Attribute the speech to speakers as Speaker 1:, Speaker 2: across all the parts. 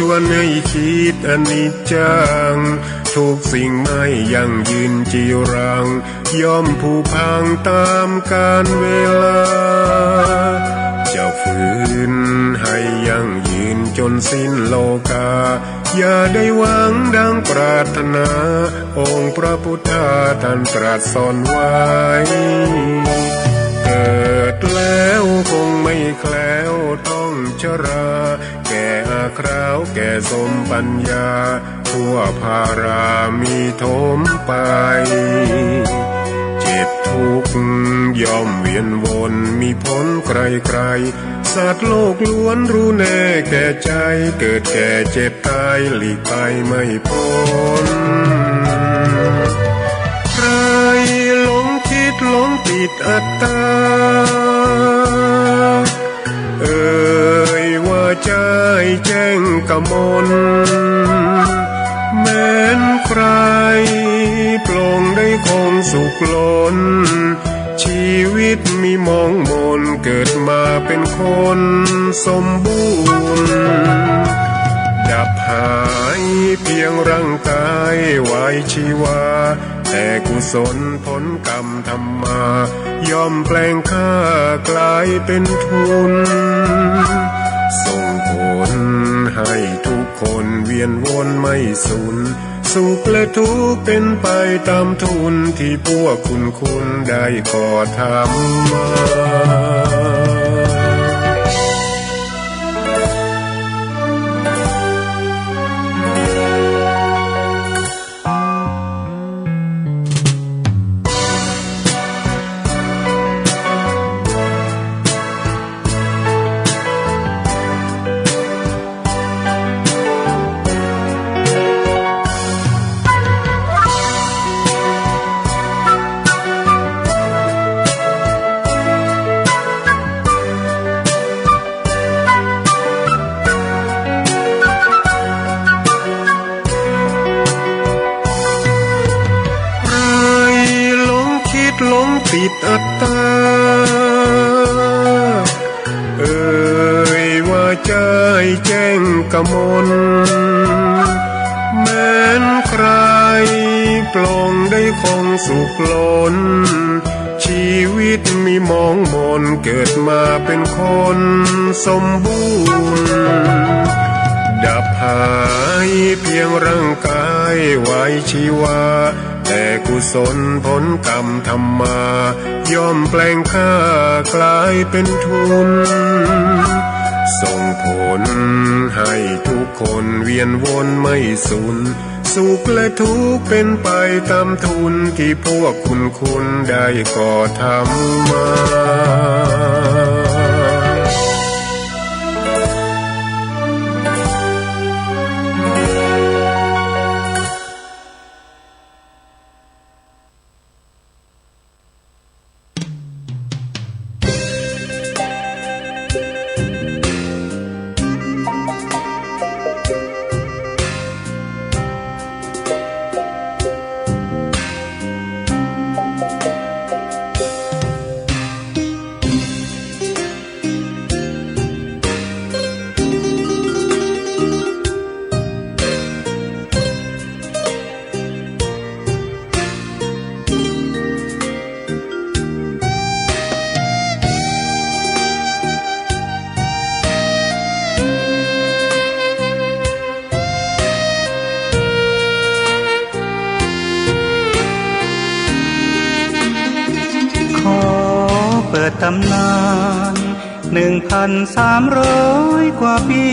Speaker 1: วนให้คิดอนิจจังทุกสิ่งไม่ยั่งยืนจีรังย่อมผุพังตามกาลเวลาจะฝืนให้ยั่งยืนจนสิ้นโลกาอย่าได้หวังดังปรารถนาองค์พระพุทธาท่านตรัสสอนไว้เกิดแล้วคงไม่แคล้วต้องชราแก่อาคราวแก่สมปัญญาทั่วภารามีโถมไปเจ็บทุกข์ย่อมเวียนวนมีพ้นใครๆสัตว์โลกล้วนรู้แน่แก่ใจเกิดแก่เจ็บตายหลีกไปไม่พ้นใครหลงคิดหลงติดอัตตาว่าใจแจ้งกมลแม้นใครปลงได้คงสุขล้นชีวิตมีมองมนเกิดมาเป็นคนสมบูรณ์ดับหายเพียงร่างกายไว้ชีวาแต่กุศลผลกรรมทำมาย่อมแปลงค่ากลายเป็นทุนส่งผลให้ทุกคนเวียนวนไม่สูญสุขและทุกข์เป็นไปตามทุนที่พวกคุณได้ก่อทำมาหลงติดอัตตาว่าใจแจ้งกมลแม้นใครปลงได้คงสุขล้นชีวิตมีมองมนเกิดมาเป็นคนสมบูรณ์ดับหายเพียงร่างกายไว้ชีวาแต่กุศลผลกรรมทำมาย่อมแปลงค่ากลายเป็นทุนส่งผลให้ทุกคนเวียนวนไม่สูญสุขและทุกข์เป็นไปตามทุนที่พวกคุณได้ก่อทำมา
Speaker 2: ตำนาน1,300 กว่าปี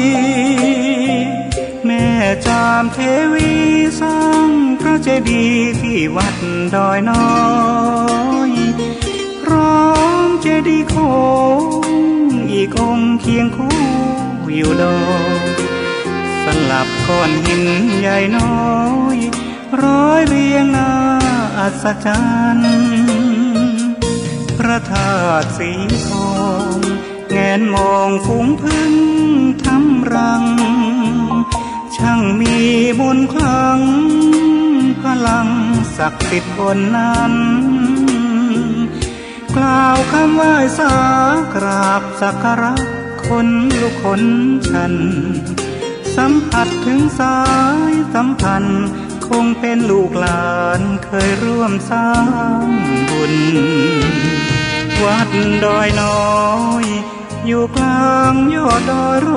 Speaker 2: แม่จามเทวีสร้างพระเจดีย์ที่วัดดอยน้อยพร้อมเจดีย์โค้งอีกองค์เคียงคู่อยู่ดอยสลับก้อนหินใหญ่น้อยร้อยเรียงหน้าอัศจรรย์พระธาตุสีทองแงนมองฝูงพึ่งทำรังช่างมีมนต์ขลังพลังศักดิ์สิทธิ์บนนั้นกล่าวคำไหว้สากราบสักการะคนลุกคนชัน สัมผัสถึงสายสัมพันธ์คงเป็นลูกหลานเคยร่วมสร้างบุญวัดดอยน้อยอยู่กลางยอดดอยโร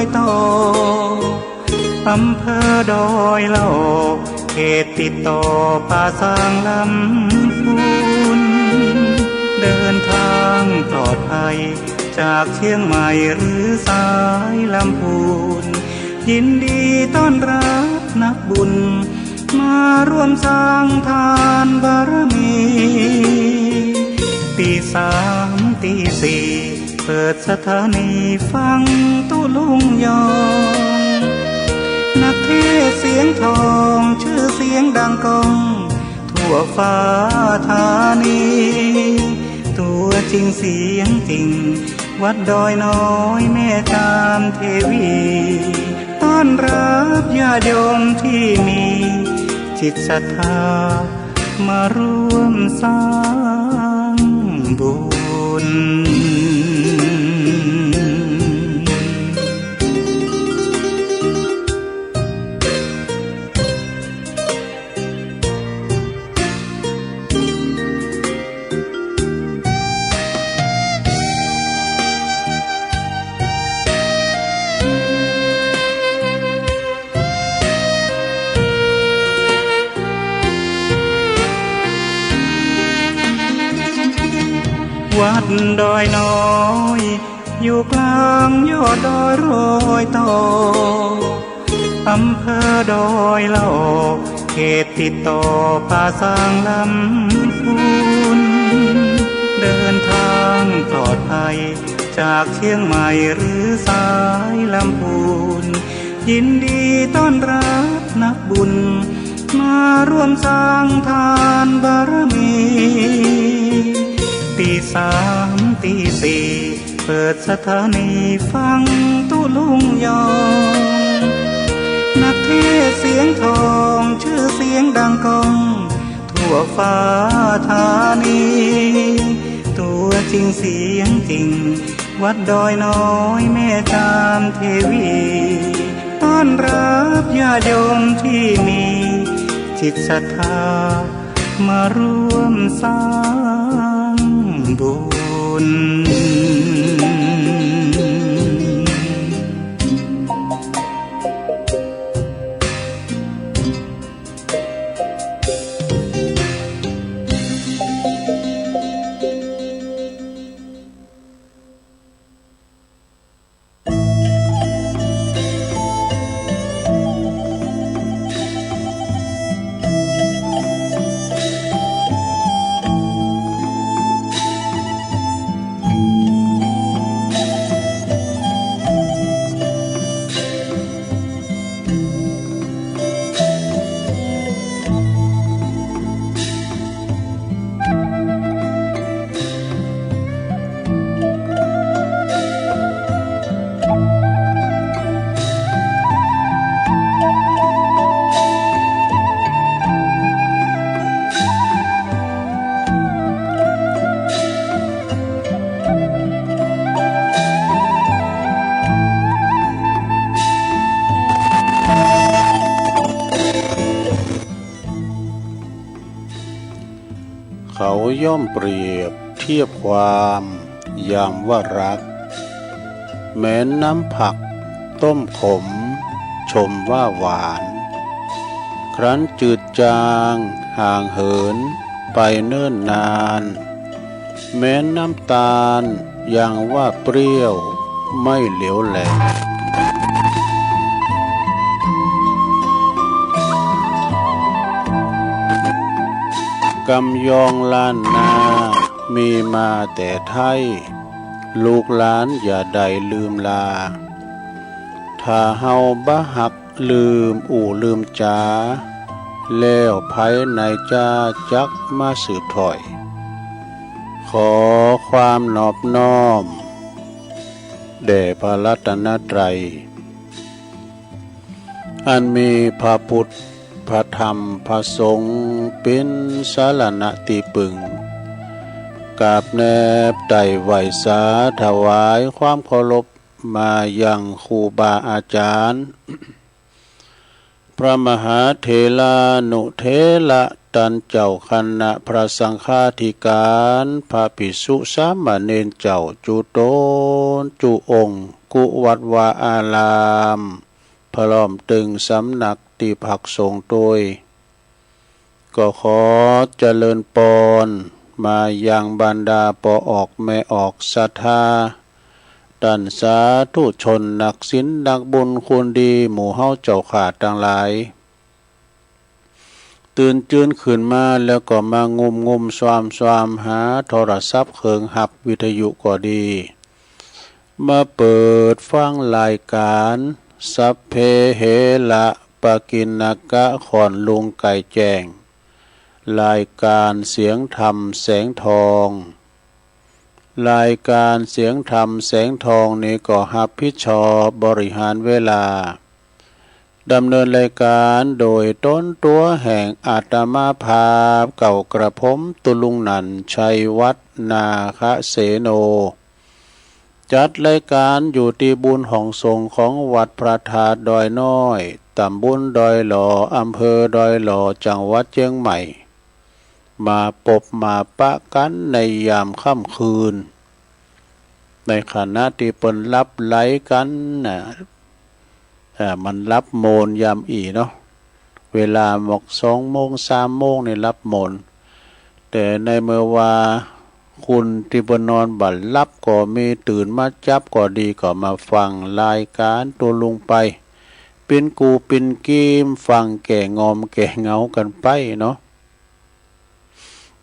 Speaker 2: ยต่ออำเภอดอยเหล่าเขตติดต่อป่าสางลำพูนเดินทางปลอดภัยจากเชียงใหม่หรือสายลำพูนยินดีต้อนรับนักบุญมาร่วมสร้างทานบารมีตีสามตีสี่เปิดสถานีฟังตุลุงยองนักเทศเสียงทองชื่อเสียงดังก้องทั่วฟ้าธานีตัวจริงเสียงจริงวัดดอยน้อยแม่จามเทวีต้อนรับญาติโยมที่มีจิตศรัทธามาร่วมสร้างบุญวัดดอยน้อยอยู่กลางยอดดอยโรยต่ออำเภอดอยเหล่าเขตติดต่อป่าสางลำพูนเดินทางปลอดภัยจากเชียงใหม่หรือสายลำพูนยินดีต้อนรับนักบุญมาร่วมสร้างทานบารมีตีสามตีสี่เปิดสถานีฟังตุลุงยองนักเทศเสียงทองชื่อเสียงดังก้องทั่วฟ้าธานีตัวจริงเสียงจริงวัดดอยน้อยแม่จามเทวีต้อนรับญาติโยมที่มีจิตศรัทธามาร่วมสร้างบุญ
Speaker 3: เขาย่อมเปรียบเทียบความยามว่ารักแม้น้ำผักต้มขมชมว่าหวานครั้นจืดจางห่างเหินไปเนิ่นนานแม้น้ำตาลยังว่าเปรี้ยวไม่เหลวแหลกำยองล้านนามีมาแต่ไทยลูกหลานอย่าได้ลืมลาถ้าเฮาบ่หักลืมลืมจาแล้วไผในจ้าจักมาสืบถอยขอความนอบน้อมแด่พระรัตนตรัยอันมีพระพุทธพระธรรมพระสงฆ์เป็นสารณะที่ปึงกราบแนบไต่ไหวสาถวายความเคารพ มายังครูบาอาจารย์ พระมหาเถลานุเถระตันเจ้าคณะพระสังฆาธิการพระภิกษุสามเณรเจ้าจุโตนจุองค์กุวัดวาอารามพร้อมตึงสำนักติภักสงฆ์โดยก็ขอเจริญปอนมายังบรรดาปอออกแม่ออกศรัทธาดันสาธุชนนักศีลนักบุญคุณดีหมู่เฮาเจ้าขาดทั้งหลายตื่นจื้นขึ้นมาแล้วก็มางมswamหาโทรศัพท์เครื่องหับวิทยุก็ดีมาเปิดฟังรายการสัพเพเหระปกิณกะขอนลุงไก่แจ้งรายการเสียงธรรมแสงทองรายการเสียงธรรมแสงทองนี้ก็รับผิดชอบบริหารเวลาดำเนินรายการโดยต้นตัวแห่งอาตมาภาพเก่ากระผมตุลุงนันชัยวัฒนาคเสโนจัดรายการอยู่ที่บุญห้องทรงของวัดพระธาตุดอยน้อยตำบลดอยหล่ออำเภอดอยหล่อจังหวัดเชียงใหม่มาปบมาปะกันในยามค่ำคืนในขณะที่เปิ้นรับไหลกันน่ะมันรับโมนยามอีเนาะเวลาหมก2 โมง 3 โมงนี่รับโมนแต่ในเมื่อว่าคุณที่บนนอนบัดรับก็มีตื่นมาจับก็ดีก็มาฟังรายการตัวลุงไปเป็นกูเป็นกีมฟังแก่งอมแก่เงากันไปเนาะ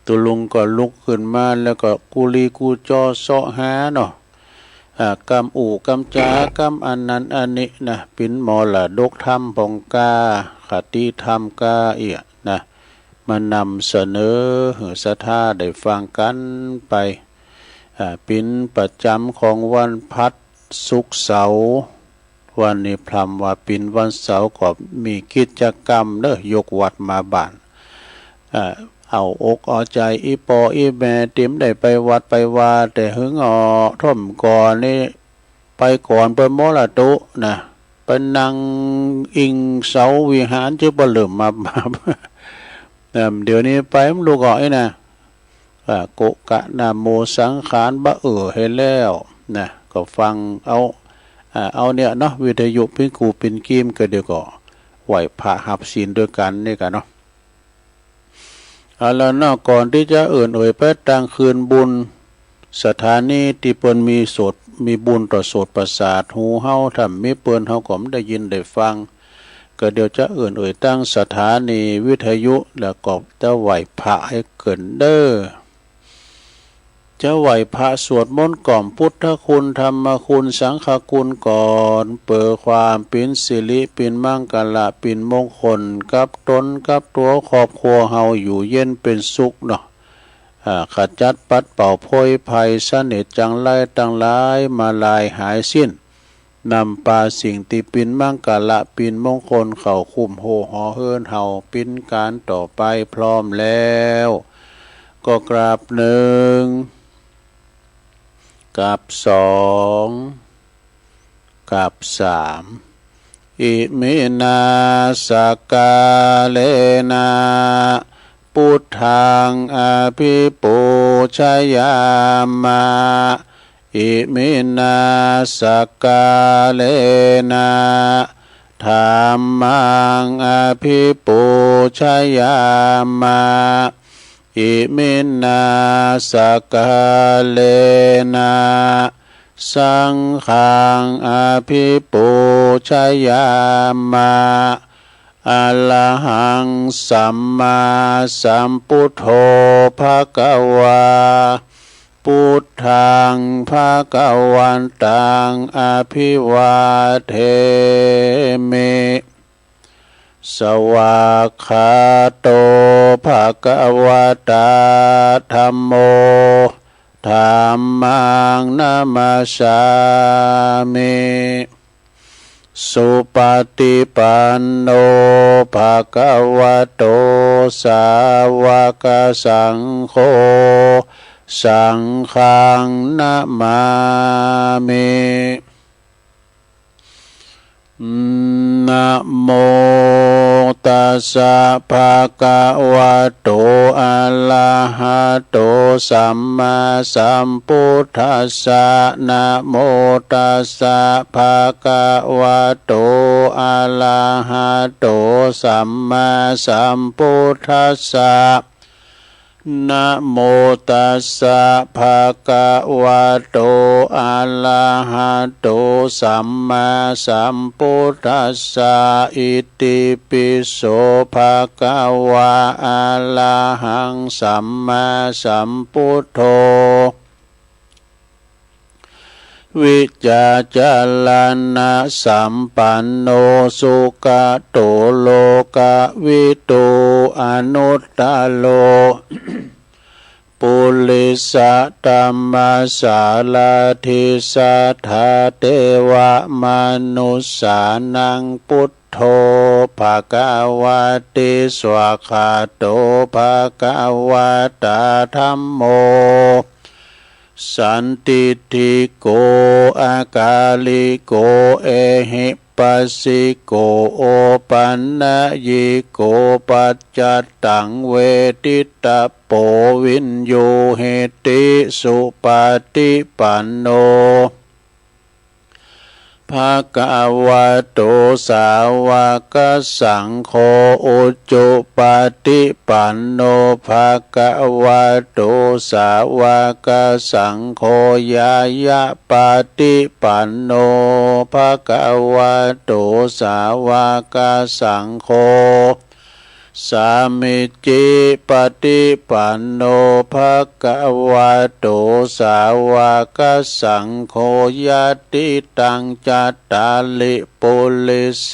Speaker 3: ตัวลุงก็ลุกขึ้นมาแล้วก็กูลีกูจอเสาะหาเนาะกำอู่กำจากำอันนั้นอันนี้นะปินหมอละดกธรรมปองกาขติธรรมกาเอียนะมานำเสนอหือศรัทธาได้ฟังกันไปปินประจำของวันพัดศุกร์เสาร์วันนี้พรำว่าปินวันเสาร์ก็มีกิจกรรมเด้อยกวัดมาบ้านเอาอกเอาใจอีปออีแม่ติ๋มได้ไปวัดไปวาแต่หึงท่อมก่อนนี่ไปก่อนเปิ้นโมละตุนะไปนั่งอิงเสาวิหารจะบ่เริ่มมาเดี๋ยวนี้ไปมันลูกอ้อยนะโกกะนะโมสังขารบะให้แล้วนะก็ฟังเอาเนี่ยเนาะวิทยุเป็นกูเป็นกีมก็เดี๋ยวก็ไหวพระหับศีลด้วยกันนี่กันเนาะแล้วนอกก่อนที่จะไปตั้งคืนบุญสถานีที่เปิ้นมีโสดมีบุญต่อโสดประสาทหูเฮาถ้ามีเปิ้นเฮาก็ได้ยินได้ฟังก็เดี๋ยวจะตั้งสถานีวิทยุแล้วก็จะไหวพระให้เกินเด้อจะไหวพระสวดมนต์ก่อมพุทธคุณธรรมคุณสังฆคุณก่อนเปิดความเป็นสิริเป็นมั่งกะละเป็นมงคลกับตนกับตัวครอบครัวเฮาอยู่เย็นเป็นสุขเนาะขจัดปัดเป่าโพยภัยสนิทจังไรตั้งหลายมาลายหายสิ้นนำปาสิ่งที่ปินมั่งกะละปินมงคลเข้าคุ้มโหหอเฮินเฮาปินการต่อไปพร้อมแล้วก็กราบหนึ่งกับ2กับ3อิมินาสกาเลนะพุทธังอภิปูชยามาอิมินาสกาเลนะธัมมังอภิปูชยามาอิมินาสกาเลนะสังฆังอภิปูชยามาอะระหังสัมมาสัมพุทโธภควาพุทธังภควันตังอภิวาเทมิสวากขาโตภควตาธัมโมธัมมังนามัสสามิสุปฏิปันโนภควโตสาวกสังโฆสังฆังนามามิ นะโมตัสสะภะคะวะโตอะระหะโตสัมมาสัมพุทธัสสะนะโมตัสสะภะคะวะโตอะระหะโตสัมมาสัมพุทธัสสะนะโมตัสสะภะคะวะโตอะระหะโตสัมมาสัมพุทธัสสะอิติปิโสภะคะวะอะระหังสัมมาสัมพุทโธวิจาจารณะสัมปันโนสุขโตโลกวิทูอนุตตโลปุริสธรรมสารทิสัทธาเทวมนุสสานังพุทโธภะคะวะติสวากขาโตภะคะวะตาธัมโมสันติติโกอากาลิโกเอหิปัสสิโกโอปันนะยิโกปัจจัตตังเวทิตาโปวินโยเหติสุปฏิปันโนภะคะวะโตสาวกสังโฆอุจจุปฏิปันโนภะคะวะโตสาวกสังโฆยายะปฏิปันโนภะคะวะโตสาวกสังโฆสามิจิปฏิปันโนภะคะวะโตสาวกสังโฆยะติตังจัตตาลิปุริส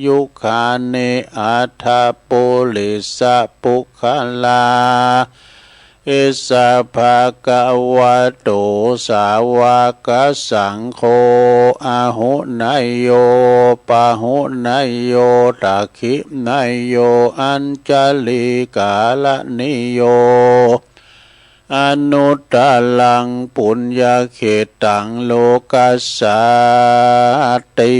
Speaker 3: ยุคานิอัฏฐปุริสปุคลาอิสสะภะคะวะโตสาวกสังโฆอะหุนายโยปะหุนายโยตักขินายโยอัญจลิกาลนิโยอนุตตลังปุญญเขตังโลกัสสติ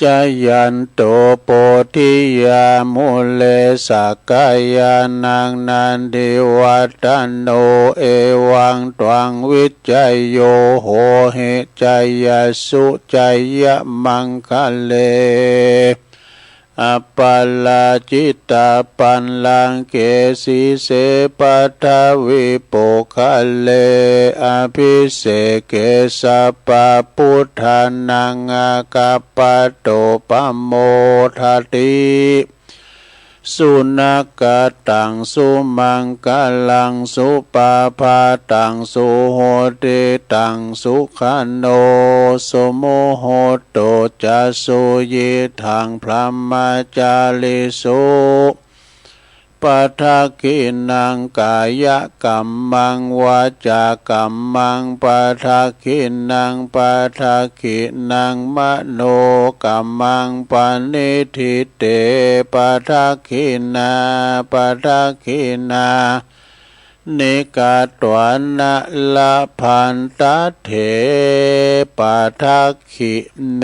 Speaker 3: จายันโตโพธิยามุเลสักกายานังนันทิวัตโนเอวังตวังวิจัยโยโหเหจัยยสุจัยยมังคะเลอัปปลาจิตตาปันลังเกสีเสปัทวิปุคะเลอภิเสเกสัพพพุทธานังอากัปปะโตปะโมทติสุนักกตังสุมังกลังสุปาพาตังสุโหติตังสุขันโนสโมโหโตจัสสุยิทังพรหมจาริสุปัทกินังกายกัมมังวาจากัมมังปัทกินังปัทกินังมโนกัมมังปณิทิเตปัทกินาปัทกินานิกาตวันนะละพันตเถปัทกิเน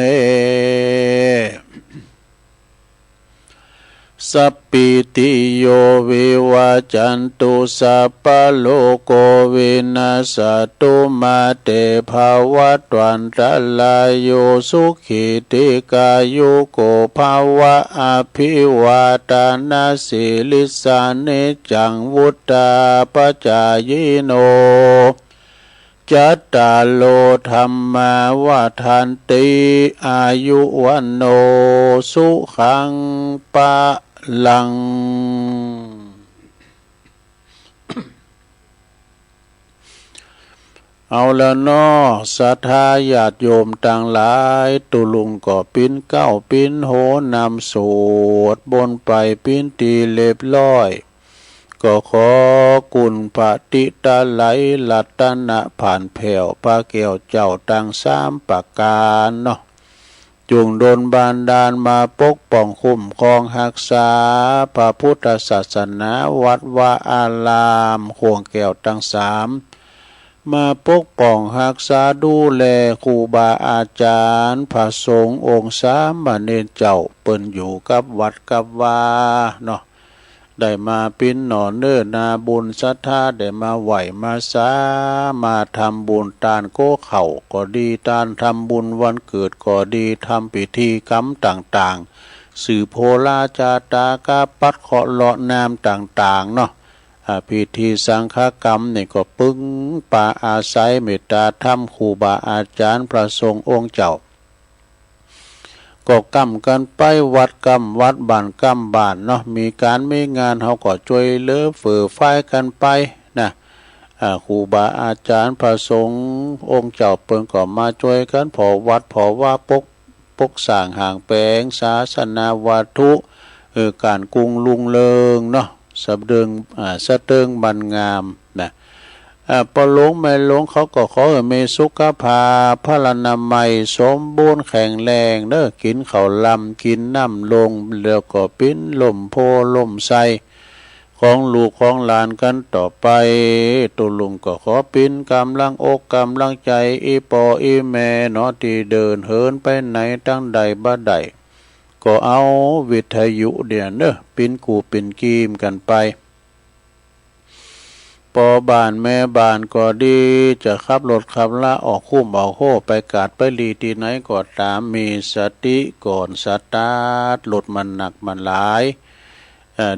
Speaker 3: สัพพิติโยวิวัจจันตุสัพพะโลกวินาศตุมาเตภวัตวันตรายโยสุขิติกายุโกภวะอภิวาทานาสิลิสานิจังวุตตาปจายโนจัตตาโลธัมมาวาทันติอายุวันโนสุขังปะลังเอาละเนาะศรัทธาญาติโยมต่างหลายตุลุงก็ปิ้นเก้าปิ้นโหนำสวดบนไปปิ้นตีเรียบร้อยก็ขอกุณปฏิตาไหลลัตนะผ่านแผ่วพระแก้วเจ้าตั้งสามประการเนาะจุงโดนบานดาลมาปกป้องคุ้มครองรักษาพระพุทธศาสนาวัดวาอารามห่วงแก้วทั้งสาม มาปกป้องรักษาดูแลครูบาอาจารย์พระสงฆ์องค์สามเณรเจ้าเปิ้นอยู่กับวัดกับวาเนาะได้มาปิ้นหนอเนื้อนาบุญศรัทธาได้มาไหวมาสามาทำบุญตานโก้เข่าก็ดีตานทำบุญวันเกิดก็ดีทำพิธีกรรมต่างๆสื่อโพลาจาตากาปัดเคาะเลาะนามต่างๆเนาะพิธีสังฆกรรมนี่ก็ปึ้งปาอาศัยเมตตาธรรมครูบาอาจารย์พระสงฆ์องค์เจ้าก็กำกันไปวัดกำวัดบ้านกำบ้านเนาะมีการมีงานเขาก็ช่วยเหลือเฟื่อไฟกันไปนะครูบาอาจารย์พระสงฆ์องค์เจ้าเปิ้นก็มาช่วยกันพอวัดพอว่าปกสร้างห่างแปลงศาสนาวัตถุการกรุงลุงเริงเนาะสะเติงบรรงามนะปอหลวงแม่หลวงเขาก็ขอให้มีสุขภาพพลานามัยสมบูรณ์แข็งแรงเด้อกินข้าวลำกินน้ำลงแล้วก็ปิ้นลมโพลมใสของลูกของหลานกันต่อไปตุลุงก็ขอปิ้นกำลังอกกำลังใจอีปออีแม่เนาะที่เดินเหินไปไหนตั้งใดบ่ใดก็เอาวิทยุเดียนเด้อปิ้นกูปิ้นกีมกันไปปอบ้านแม่บ้านก็ดีจะขับรถขับละออกคุ้มออกโคไปกาดไปลีที่ไหนก็ตามมีสติก่อนสตาร์ทรถมันหนักมันหลาย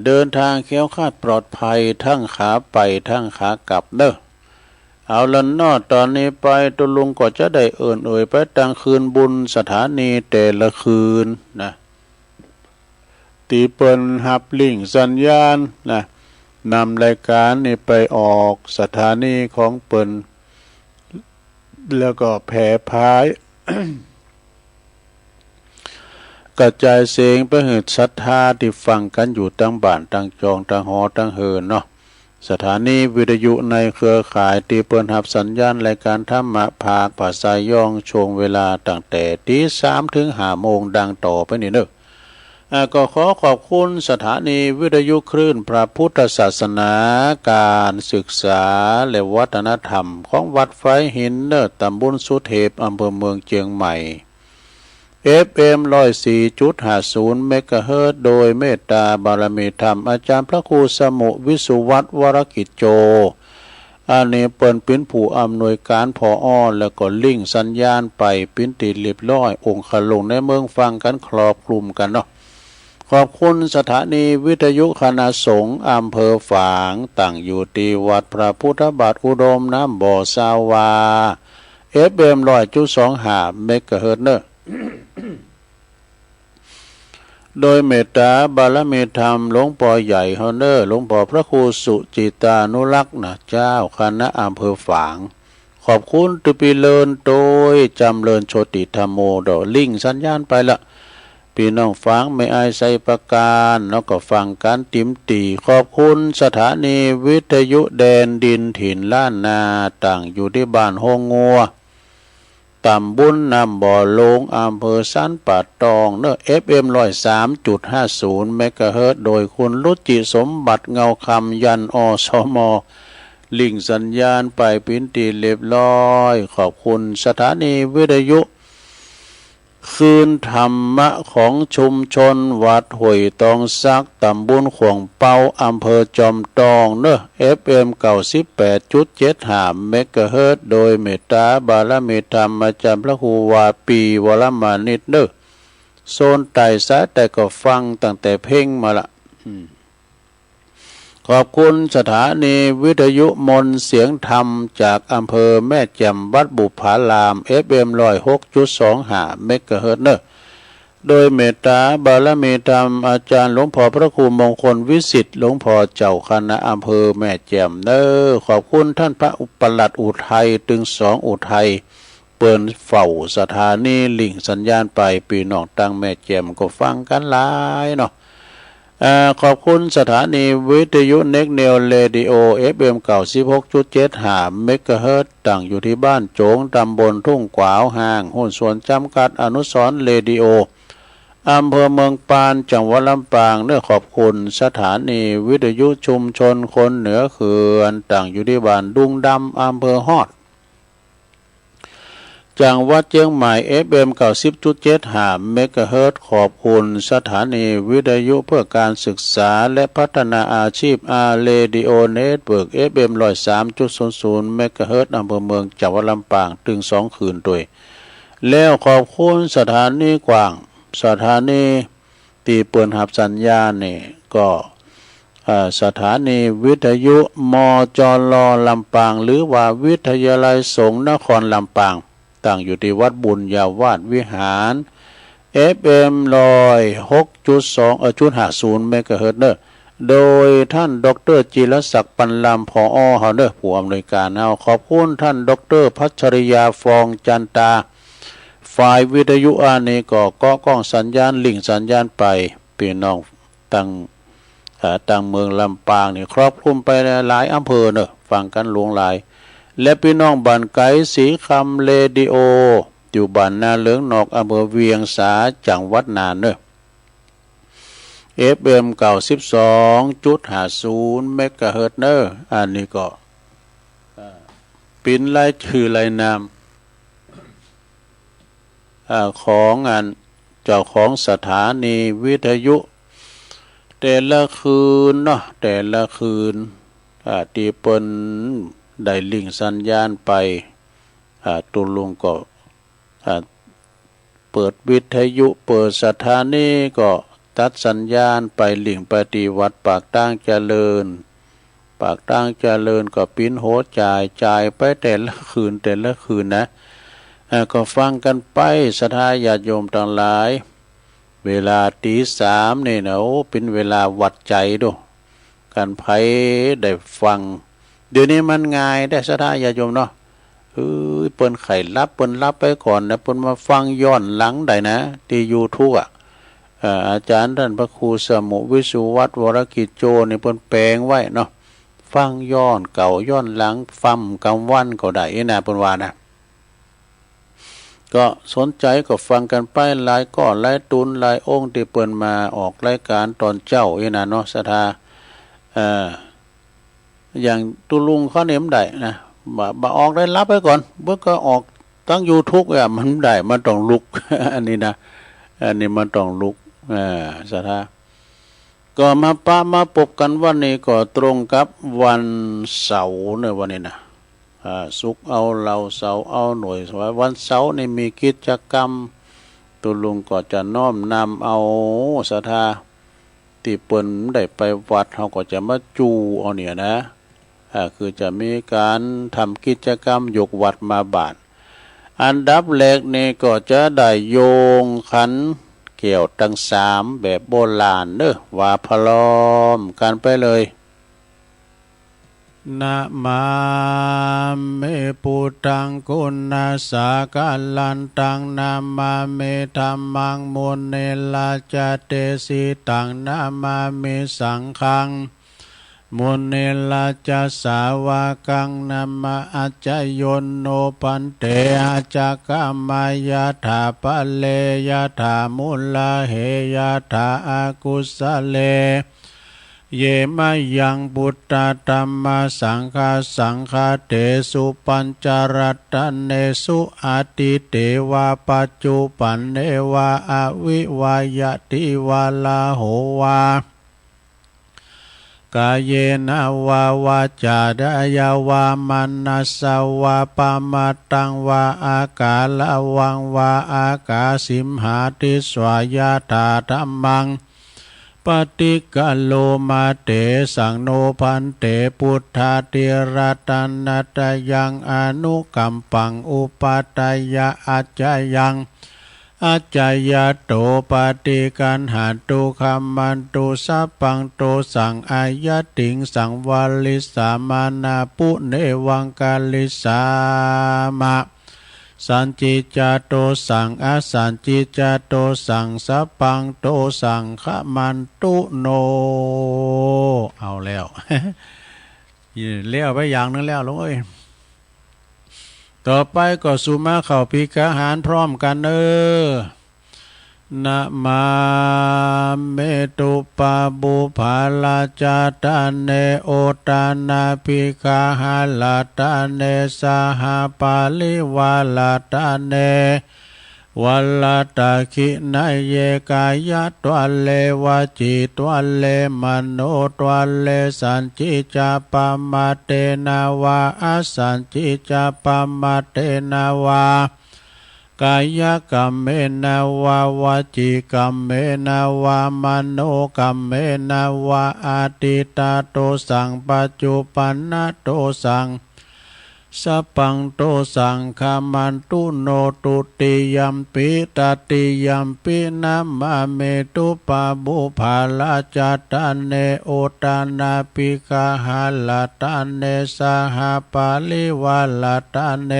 Speaker 3: เดินทางแคล้วคลาดปลอดภัยทั้งขาไปทั้งขากลับเด้อเอาละเนาะตอนนี้ไปตุลุงก็จะได้เอ่ยไปตั้งคืนบุญสถานีแต่ละคืนนะตีเปิ้นหับลิงสัญญาณนะนำรายการนี่ไปออกสถานีของเปิ้นแล้วก็แผ่พาย กระจายเสียงไปให้ศรัทธาที่ฟังกันอยู่ตั้งบ้านตั้งจองตั้งหอตั้งเฮินเนาะสถานีวิทยุในเครือข่ายที่เปิ้นรับสัญญาณรายการธรรมะภาคภาษาย่องช่วงเวลาตั้งแต่ตี3ถึง5โมงดังต่อไปนี่เด้อก็ขอขอบคุณสถานีวิทยุคลื่นพระพุทธศาสนาการศึกษาและวัฒนธรรมของวัดไฟหินเนอตำบลสุเทพอำเภอเมืองเชียงใหม่ FM 104.50 เมกะเฮิรตซ์โดยเมตตาบารมีธรรมอาจารย์พระครูสมุวิสุวัฒน์วรกิจโจอันนี้เปิ้นเป็นผู้อำนวยการผอ.แล้วก็ลิงก์สัญญาณไปปิ้นติดเรียบร้อยองค์ขลงในเมืองฟังกันครอบคลุมกันเนาะขอบคุณสถานีวิทยุคณะสงฆ์อำเภอฝางตั้งอยู่ที่วัดพระพุทธบาทอุดมน้ำบ่อสาวา FM 100.25 เมกะเฮิรตซ์เนอะ โดยเมตตาบารมีธรรมหลวงพ่อใหญ่เฮาเนอร์หลวงพ่อพระครูสุจิตานุรักษ์นะเจ้าคณะอำเภอฝางขอบคุณตุปีเลินโดยจำเริญโชติธรรมโมดอลิงสัญญาณไปละพี่น้องฟังไม่อายใส่ประการแล้วก็ฟังการติมตีขอบคุณสถานีวิทยุแดนดินถิ่นล้านนาตั้งอยู่ที่บ้านโฮงงัวตำบลน้ำบ่อโลงอำเภอสันป่าตองเนอ FM 103.50 เมกะเฮิรตซ์โดยคุณรุจิสมบัติเงาคำยันอสมลิงสัญญาณไปปิ้นตีเรียบร้อยขอบคุณสถานีวิทยุคืนธรรมะของชุมชนวัดห้วยตองซักตำบลขวงเปาอำเภอจอมตองเนอะ FM 98.75 เมกะเฮิรตซ์โดยเมตตาบารมีธรรมอาจารย์พระครูวาปีวรมานิตเนอะโซนไต่สายแต่ก็ฟังตั้งแต่เพ่งมาละขอบคุณสถานีวิทยุมนต์เสียงธรรมจากอำเภอแม่แจ่มวัดบุพาราม FM 106.25 เมกะเฮิรตซ์เนอะโดยเมตตาบารมีธรรมอาจารย์หลวงพ่อพระครูมงคลวิสิทธิ์หลวงพ่อเจ้าคณะอำเภอแม่แจ่มเนอะขอบคุณท่านพระปลัดอุทัยถึง2อุทัยเปิดเฝ้าสถานีลิงสัญญาณไปปีน้องตั้งแม่แจ่มก็ฟังกันหลายเนาะขอบคุณสถานีวิทยุเน็กเนลเรดิโอ FM 96.75 เมกะเฮิรตซ์ตั้งอยู่ที่บ้านโจงตำบลทุ่งกวาวห่างหุ้นส่วนจำกัดอนุสรณ์เรดิโออำเภอเมืองปานจังหวัดลำปางเนื้อขอบคุณสถานีวิทยุชุมชนคนเหนือเขื่อนตั้งอยู่ที่บ้านดุงดำอำเภอฮอด จังหวัดเชียงใหม่ FM 90.75 เมกะเฮิรตซ์ขอบคุณสถานีวิทยุเพื่อการศึกษาและพัฒนาอาชีพเรดิโอเน็ตเวิร์ก FM 103.00 เมกะเฮิรตซ์อำเภอเมืองจังหวัดลำปางถึง2 คืนด้วยแล้วขอบคุณสถานีกว้างสถานีตีเปิดหับสัญญาณนี่ก็สถานีวิทยุมจลลำปางหรือว่าวิทยาลัยสงฆ์นครลำปางตั้งอยู่ที่วัดบุญญาวาสวิหาร FM 106.2.50 เมกะเฮิรตซ์เนอะโดยท่านดร.จิรศักดิ์ปันลำผอ.เฮาเนอะผู้อำนวยการเฮาขอบคุณท่านดร.พัชริยาฟองจันตาฝ่ายวิทยุนี้ก็กล้องสัญญาณลิงสัญญาณไปพี่น้องตั้งเมืองลำปางนี่ครอบคลุมไปหลายอำเภอเนอะฟังกันหลวงหลายและพี่น้องบ้านไกสีคำเรดิโออยู่บ้านนาเหลืองนอกอำเภอเวียงสาจังหวัดน่านเนอะ FM 92.50 เมกะเฮิรตซ์เนอะอันนี้ก็เป็นรายชื่อรายนามของเจ้าของสถานีวิทยุแต่ละคืนเนาะแต่ละคืนที่เปิ้นได้ลิงสัญญาณไปตุลุงก็เปิดวิทยุเปิดสถานีก็ตัดสัญญาณไปลิงปฏิวัติปากตั้งเจริญปากตั้งเจริญก็ปิ้นโหจ่ายไปแต่ละคืนนะก็ฟังกันไปศรัทธาญาติโยมทั้งหลายเวลาตี 3นี่นะโอ้เป็นเวลาวัดใจดูการไผได้ฟังเดี๋ยวนี้มันง่ายได้ศรัทธาญาติโยมเนาะเปิ้นไขรับเปิ้นรับไปก่อนนะเปิ้นมาฟังย้อนหลังได้นะที่ YouTube อาจารย์ท่านพระครูสมุวิสุวัฒน์วรกิจโจนี่เปิ้นแปลงไว้เนาะฟังย้อนเก่าย้อนหลังฟังกลางวันก็ได้นะเปิ้นว่านะก็สนใจก็ฟังกันไปหลายก้อนหลายตุนหลายองค์ที่เปิ้นมาออกรายการตอนเจ้านะเนาะศรัทธาอย่างตุลุงเขาเนี่ยมันได้นะบ่ออกได้รับไปก่อนเมื่อก็ออกตั้ง YouTube มันได้มันต้องลุก อันนี้นะอันนี้มันต้องลุกศรัทธาก็มาพบกันวันนี้ก็ตรงกับวันเสาร์ในวันนี้นะศุกร์เอาเราเสาร์เอาหน่วยวันเสาร์นี่มีกิจกรรมตุลุงก็จะน้อมนำเอาศรัทธาที่เปิ้นได้ไปวัดเขาก็จะมาจูเอาเนี่ยนะคือจะมีการทำกิจกรรมยกวัดมาบาทอันดับแรกนี่ก็จะได้โยงขันเกี่ยวทั้ง3แบบโบราณเด้อว่าพร้อมกันไปเลยนะมาเมปุตังกุณาสากาลันตังนามาเมธัมมังมุนเนลาจเตสิตังนามาเมสังฆังมุนเนลาจสาวกังนามาอัจจยนโนปันเตอาจักมายาถาปะเลยาถามุลลาเหยาถาอากุสเลเยมายังบุตตะธัมมาสังฆาเตสุปัญจรัตเนสุอาติเตวาปัจจุปันเนวาอวิวายติวาลาโหวากายเยนะวาวาจาดายาวามันัสสวาปามาตังวาอากาลวังวาอากาสิมหาติสวายาตาธัมมังปฏิกัลโลมาเตสังโนพันเตพุทธาติรัตนัตยังอนุกัมปังอุปาตยะอัจจยังอาจายาโตปฏิกันหาตุคัมมันตุสัพพังโตสังอายติงสังวาลิสามานาปุเนวังกาลิสามะสันจิจโตสังอสันจิจโตสังสัพพังโตสังขมันตุโนเอาแล้ว เลี้ยวไปอย่างนึงแล้วลุงเอ้ยต่อไปก็สุมาเข้าพิกาหารพร้อมกัน นะมาเมตุปาบุภาลาจาตาเนโอตานาปิกาหาลาตาเนสหปาลิวาลาตาเนวัลลตาคินายเยกายะตัวเลวจิตัวเลมโนตัวเลสันจิจาปมาเตนาวาอสันจิจาปมาเตนาวากายกรรมเมนาวาวาจิกรรมเมนาวามโนกรรมเมนาวาอาติตาโตสังปัจจุปันนโตสังสัพพังโตสังฆามันตุโนตุติยัมปิตติยัมปินัมมาเมตุปาบุภาลาจาตาเนโอตานาปิกาหาลาตาเนสหปาลิวาลาตาเน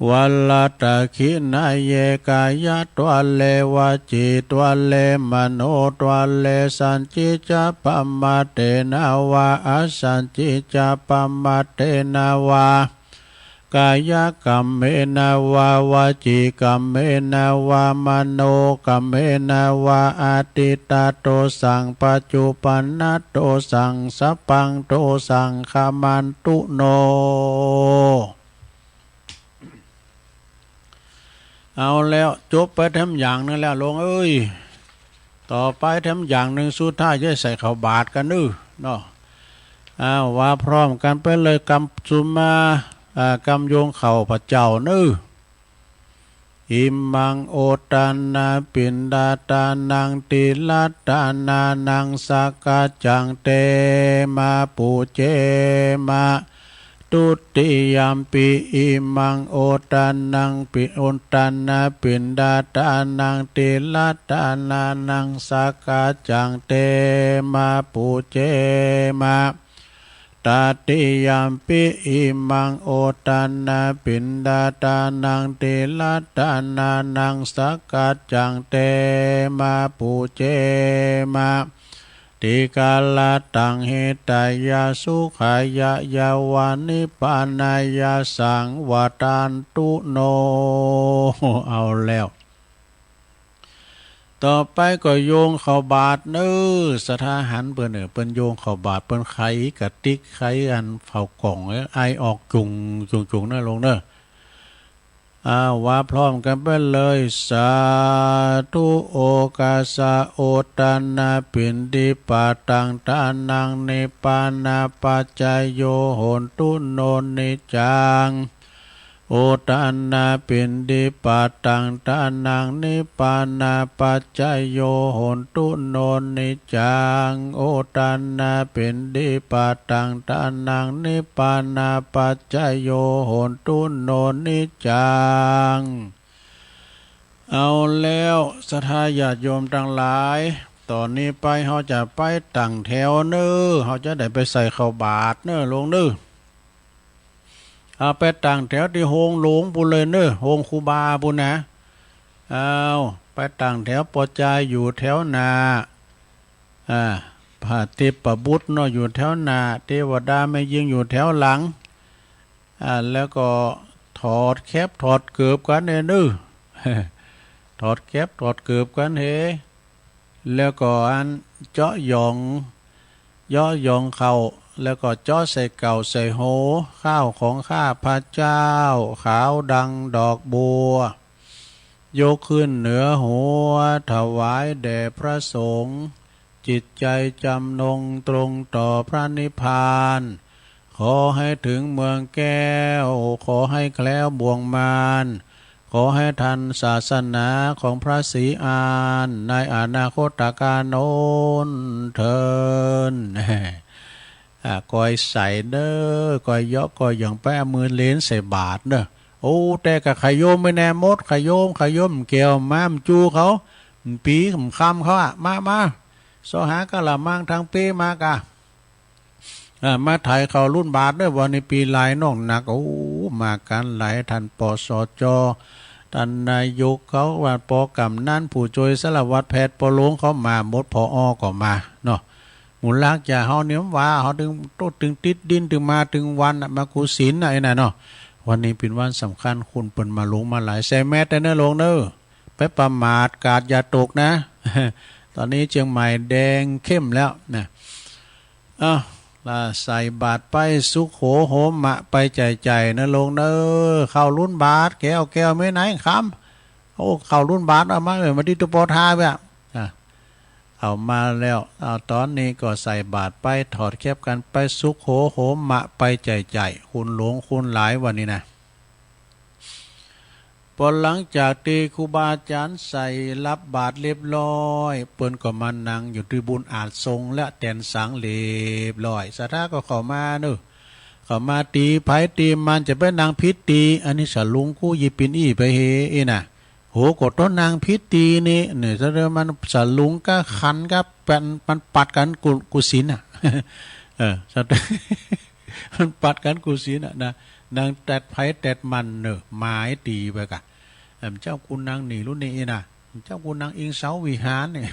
Speaker 3: วัลลตาคินายเยกายะตัวเลวจิตัวเลมโนตัวเลสันจิจาปมาเตนาวาอสันจิจาปมาเตนาวากายกรรมเมนาวาวาจิกรรมเมนาวามโนกรรมเมนาวาอาติตาโตสังปัจจุปันนโตสังสัพพังโตสังฆามันตุโนเอาแล้วจบไปทำอย่างนึงแล้วลงเอ้ยต่อไปทำอย่างหนึ่งสุดท้ายจะใส่ข้าวบาทกันนึเนาะว่าพร้อมกันไปเลยกำจุมากำโยงเข่าพระเจ้านึอิมังโอตานาปินดาตานังติลัตตานานังสักกะจังเตมาปูเจมาตุติยัมปิอิมังโอตานังปิโอตานาปินดาตานังติลัตตานานังสักกะจังเตมาปูเจมาตติยัมปิอิมังโอตานาปินดาตานังติลัตตานานังสักกะจังเตมาปูเจมาติกาลตังหิตายาสุขายะยาวานิปานายาสังวตานตุโนเอาแล้วต่อไปก็โยงเข้าบาทสถาหันเปิ้นโยงเข้าบาทเปิ้นไขกะติกไขอันเฝ้ากล่องไอออกจุงลงว่าพร้อมกันไปเลยสาธุโอกาสาโอตานาปินดิปาตังตานังนิปานาปัจจายโยโหนตุโนนิจังโอตานาปินดิปาตังตานังนิปานาปัจจายโยโหนตุโนนิจังโอตานาปินดิปาตังตานังนิปานาปัจจายโยโหนตุโนนิจังเอาแล้วศรัทธาญาติโยมทั้งหลายตอนนี้ไปเขาจะไปตั้งแถวเขาจะได้ไปใส่ข้าวบาตรลงเอาไปตั้งแถวที่โฮงหลวงปุเลยโฮงครูบาปุนะเอาไปตั้งแถวปอจายอยู่แถวนาพระเทพบุตรอยู่แถวนาเทวดาไม่ยิงอยู่แถวหลังแล้วก็ถอดแคบถอดเกือบกันถอดแคบถอดเกือบกันแล้วก็อันเจาะหยองย่อยองเข่าแล้วก็จ้อใส่เก่าใส่โหข้าวของข้าพระเจ้าขาวดังดอกบัวยกขึ้นเหนือหัวถวายแด่พระสงฆ์จิตใจจำนงตรงต่อพระนิพพานขอให้ถึงเมืองแก้วขอให้แคล้วบ่วงมารขอให้ทันศาสนาของพระศรีอานในอนาคตการโน้นเถิดก้อยใส่ก้อยยอกก้อยอย่างแป้มือเลนใส่บาทโอ้แต่กับขยมไม่แน่มดขยมเกี่ยวม้ามจูเขาปีคำเขามาสหากะละมังทางปีมากะมาถ่ายเขารุ่นบาทวันนี้ปีลายน้องหนักโอ้มากันหลายท่านปสจท่านนายกเขาว่าปกำนั่นผู้ช่วยสารวัตรแพทย์ปหลวงเขามาหมดพอก็มาเนาะหมุนลักจะเฮาเนี้ยว่าเฮาถึงโตถึงติดดินถึงมาถึงวันมากุศิลไอ้น่ะเนาะวันนี้เป็นวันสำคัญคุณเปิ้นมาลงมาหลายแซแมตลงไป ไปประมาทกาดอย่าตกนะ ตอนนี้เชียงใหม่แดงเข้มแล้วนะใส่บาทไปสุขโขโหมะไปใจนะลงเนอเข้ารุ่นบาทแก้วไม่ไหนคำโอ้เข้ารุ่นบาทเอามามาที่ตุปอทาไปเอามาแล้วตอนนี้ก็ใส่บาทไปถอดแคบกันไปสุขโขโหมะไปใจคุณหลวงคุณหลายวันนี้นะพอหลังจากที่ครูบาอาจารย์ใส่รับบาทเรียบร้อยเปิ้นก็มานั่งอยู่ที่บุญอาจทรงและแตนสังเรียบร้อยสถาก็เข้ามาเนอะเข้ามาตีไผตีมันจะเป็นนางพิษตีอันนี้สลุงกู้ยิปินอี้ไปเฮน่ะโหกดต้นนางพิษตีนี่เนี่ยถ้าเรื่องมันสลุงก็ขันก็เป็นมันปัดกันกุศินอ่ะสัตว์มันปัดกันกุศินอ่ะนะนางแตดไผแตดมันเนอะไม้ตีไปกะเจ้าคุณนางหนีรุ่นนี้นะเจ้าคุณนางอิงเสาวิหารเนี่ย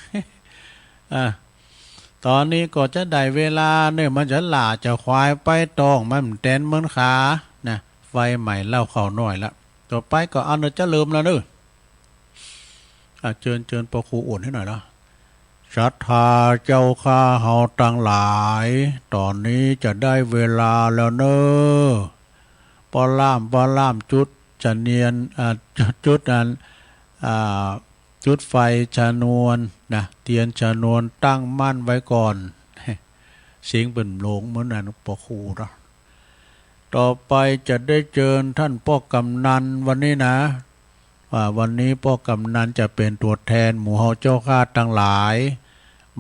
Speaker 3: ตอนนี้ก็จะได้เวลาเนี่ยมันจะหล่าจะควายไปตองมันแตนเหมือนขานะไฟใหม่เล่าเข้าหน่อยละต่อไปก็เอาเนื้อจะเริ่มแล้วเนอะเชิญปอครูอ่วนให้หน่อยละศรัทธาเจ้าข้าเฮาตั้งหลายตอนนี้จะได้เวลาแล้วเนอะปอล่ามจุดจะเนียนจุดนั้นจุดไฟชนวนนะเทียนชนวนตั้งมั่นไว้ก่อนเสียงเป็นหลงเหมือนนั้นปอครูนะต่อไปจะได้เชิญท่านพ่อกำนันวันนี้นะวันนี้พ่อกำนันจะเป็นตัวแทนหมู่เฮาเจ้าข้าทั้งหลาย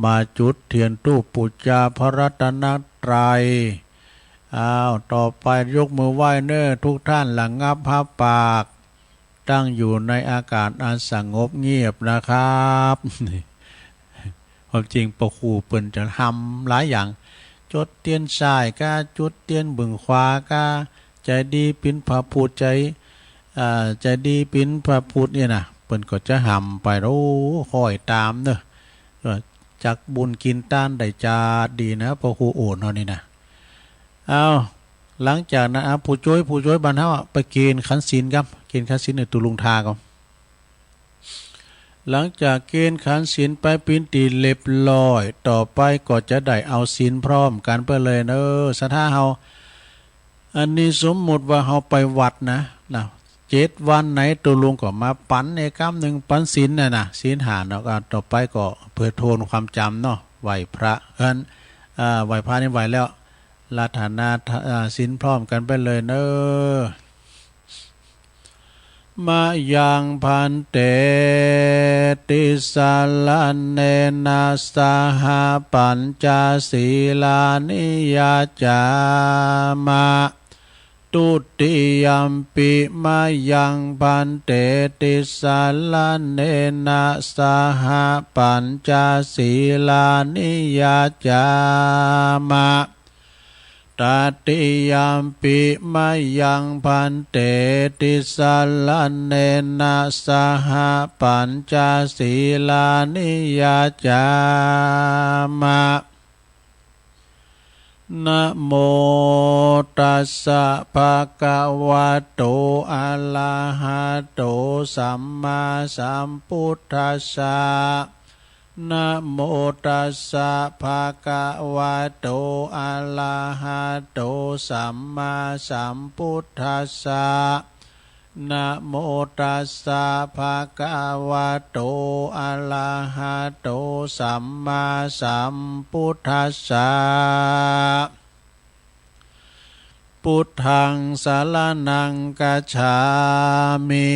Speaker 3: มาจุดเทียนตู้ปูชาพระรัตนตรัยต่อไปยกมือไหว้เน้อทุกท่านหลังงับผ้าปากตั้งอยู่ในอากาศอันสงบเงียบนะครับความจริงปะครูเปิ่นจะทำหลายอย่างจุดเตียนสายกาจุดเตียนบึงขวากาใจดีปินพระพูดใจดีปินพระพูดเนี่ยนะเปิ่นก็จะทำไปโอ้คอยตามเนอะจักบุญกินต้านได้จาดีนะปะครูโอนเท่านี้นะหลังจากนั้นผู้ช่วยบรรเทาไปเกณฑ์ขันศีลครับเกณฑ์ขันศีลในตุลุงทาก่อนหลังจากเกณฑ์ขันศีลไปปินตีเล็บลอยต่อไปก็จะได้เอาศีลพร้อมกันไปเลยสถาเฮาอันนี้สมมุติว่าเฮาไปวัดนะ7 วันไหนตุลุงก็มาปันในกรรมหนึ่งปันศีลนะศีลหาเนาะต่อไปก็เพื่อโทนความจำเนาะไหวพระไหวพระนี่ไหวแล้วลาฐานาศีลพร้อมกันไปเลยมายังพันเตติสาลเนนะสหปัญจศีลานิยาจามะตุติยัมปิมายังพันเตติสาลเนนะสหปัญจศีลานิยาจามะตติยัมปิมายังพันเตติสาลเนนะสหปัญจศีลานิยาจามะนะโมตัสสะภะคะวะโตอะระหะโตสัมมาสัมพุทธัสสะนะโมตัสสะภะคะวะโตอะระหะโตสัมมาสัมพุทธัสสะนะโมตัสสะภะคะวะโตอะระหะโตสัมมาสัมพุทธัสสะพุทธังสรณังคัจฉามิ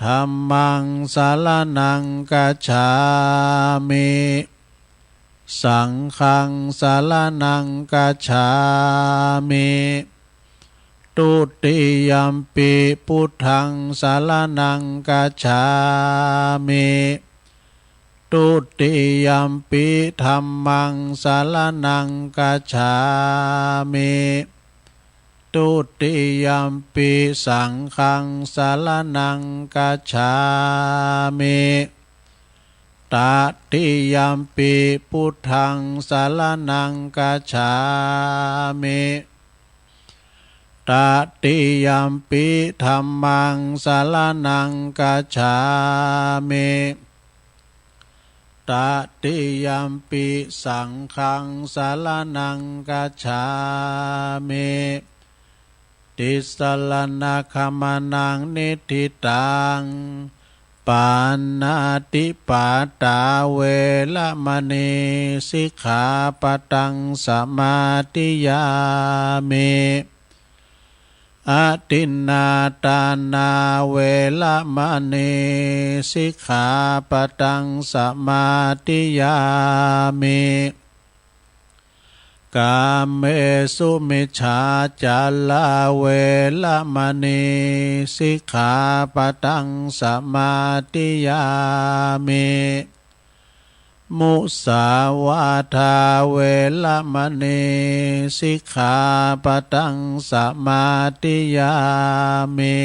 Speaker 3: ธัมมังสรณังคัจฉามิสังฆังสรณังคัจฉามิตุติยัมปิพุทธังสรณังคัจฉามิตุติยัมปิธัมมังสรณังคัจฉามิตุติยัมปิสังฆังสรณังคัจฉามิตติยัมปิพุทธังสรณังคัจฉามิ ตติยัมปิธัมมังสรณังกัจฉามิตติยัมปิสังฆังสรณังกัจฉามิติสรณคัมมนังนิทิตังปานาติปาตาเวละมณีสิกขาปตังสมาธิยามิอาทินนาตานาเวละมณีสิกขาปตังสมาธิยามิกามเมสุมิจฉาจาลาเวละมณีสิกขาปตังสมาธิยามิมุสาวาทาเวละมณีสิกขาปตังสมาธิยามิ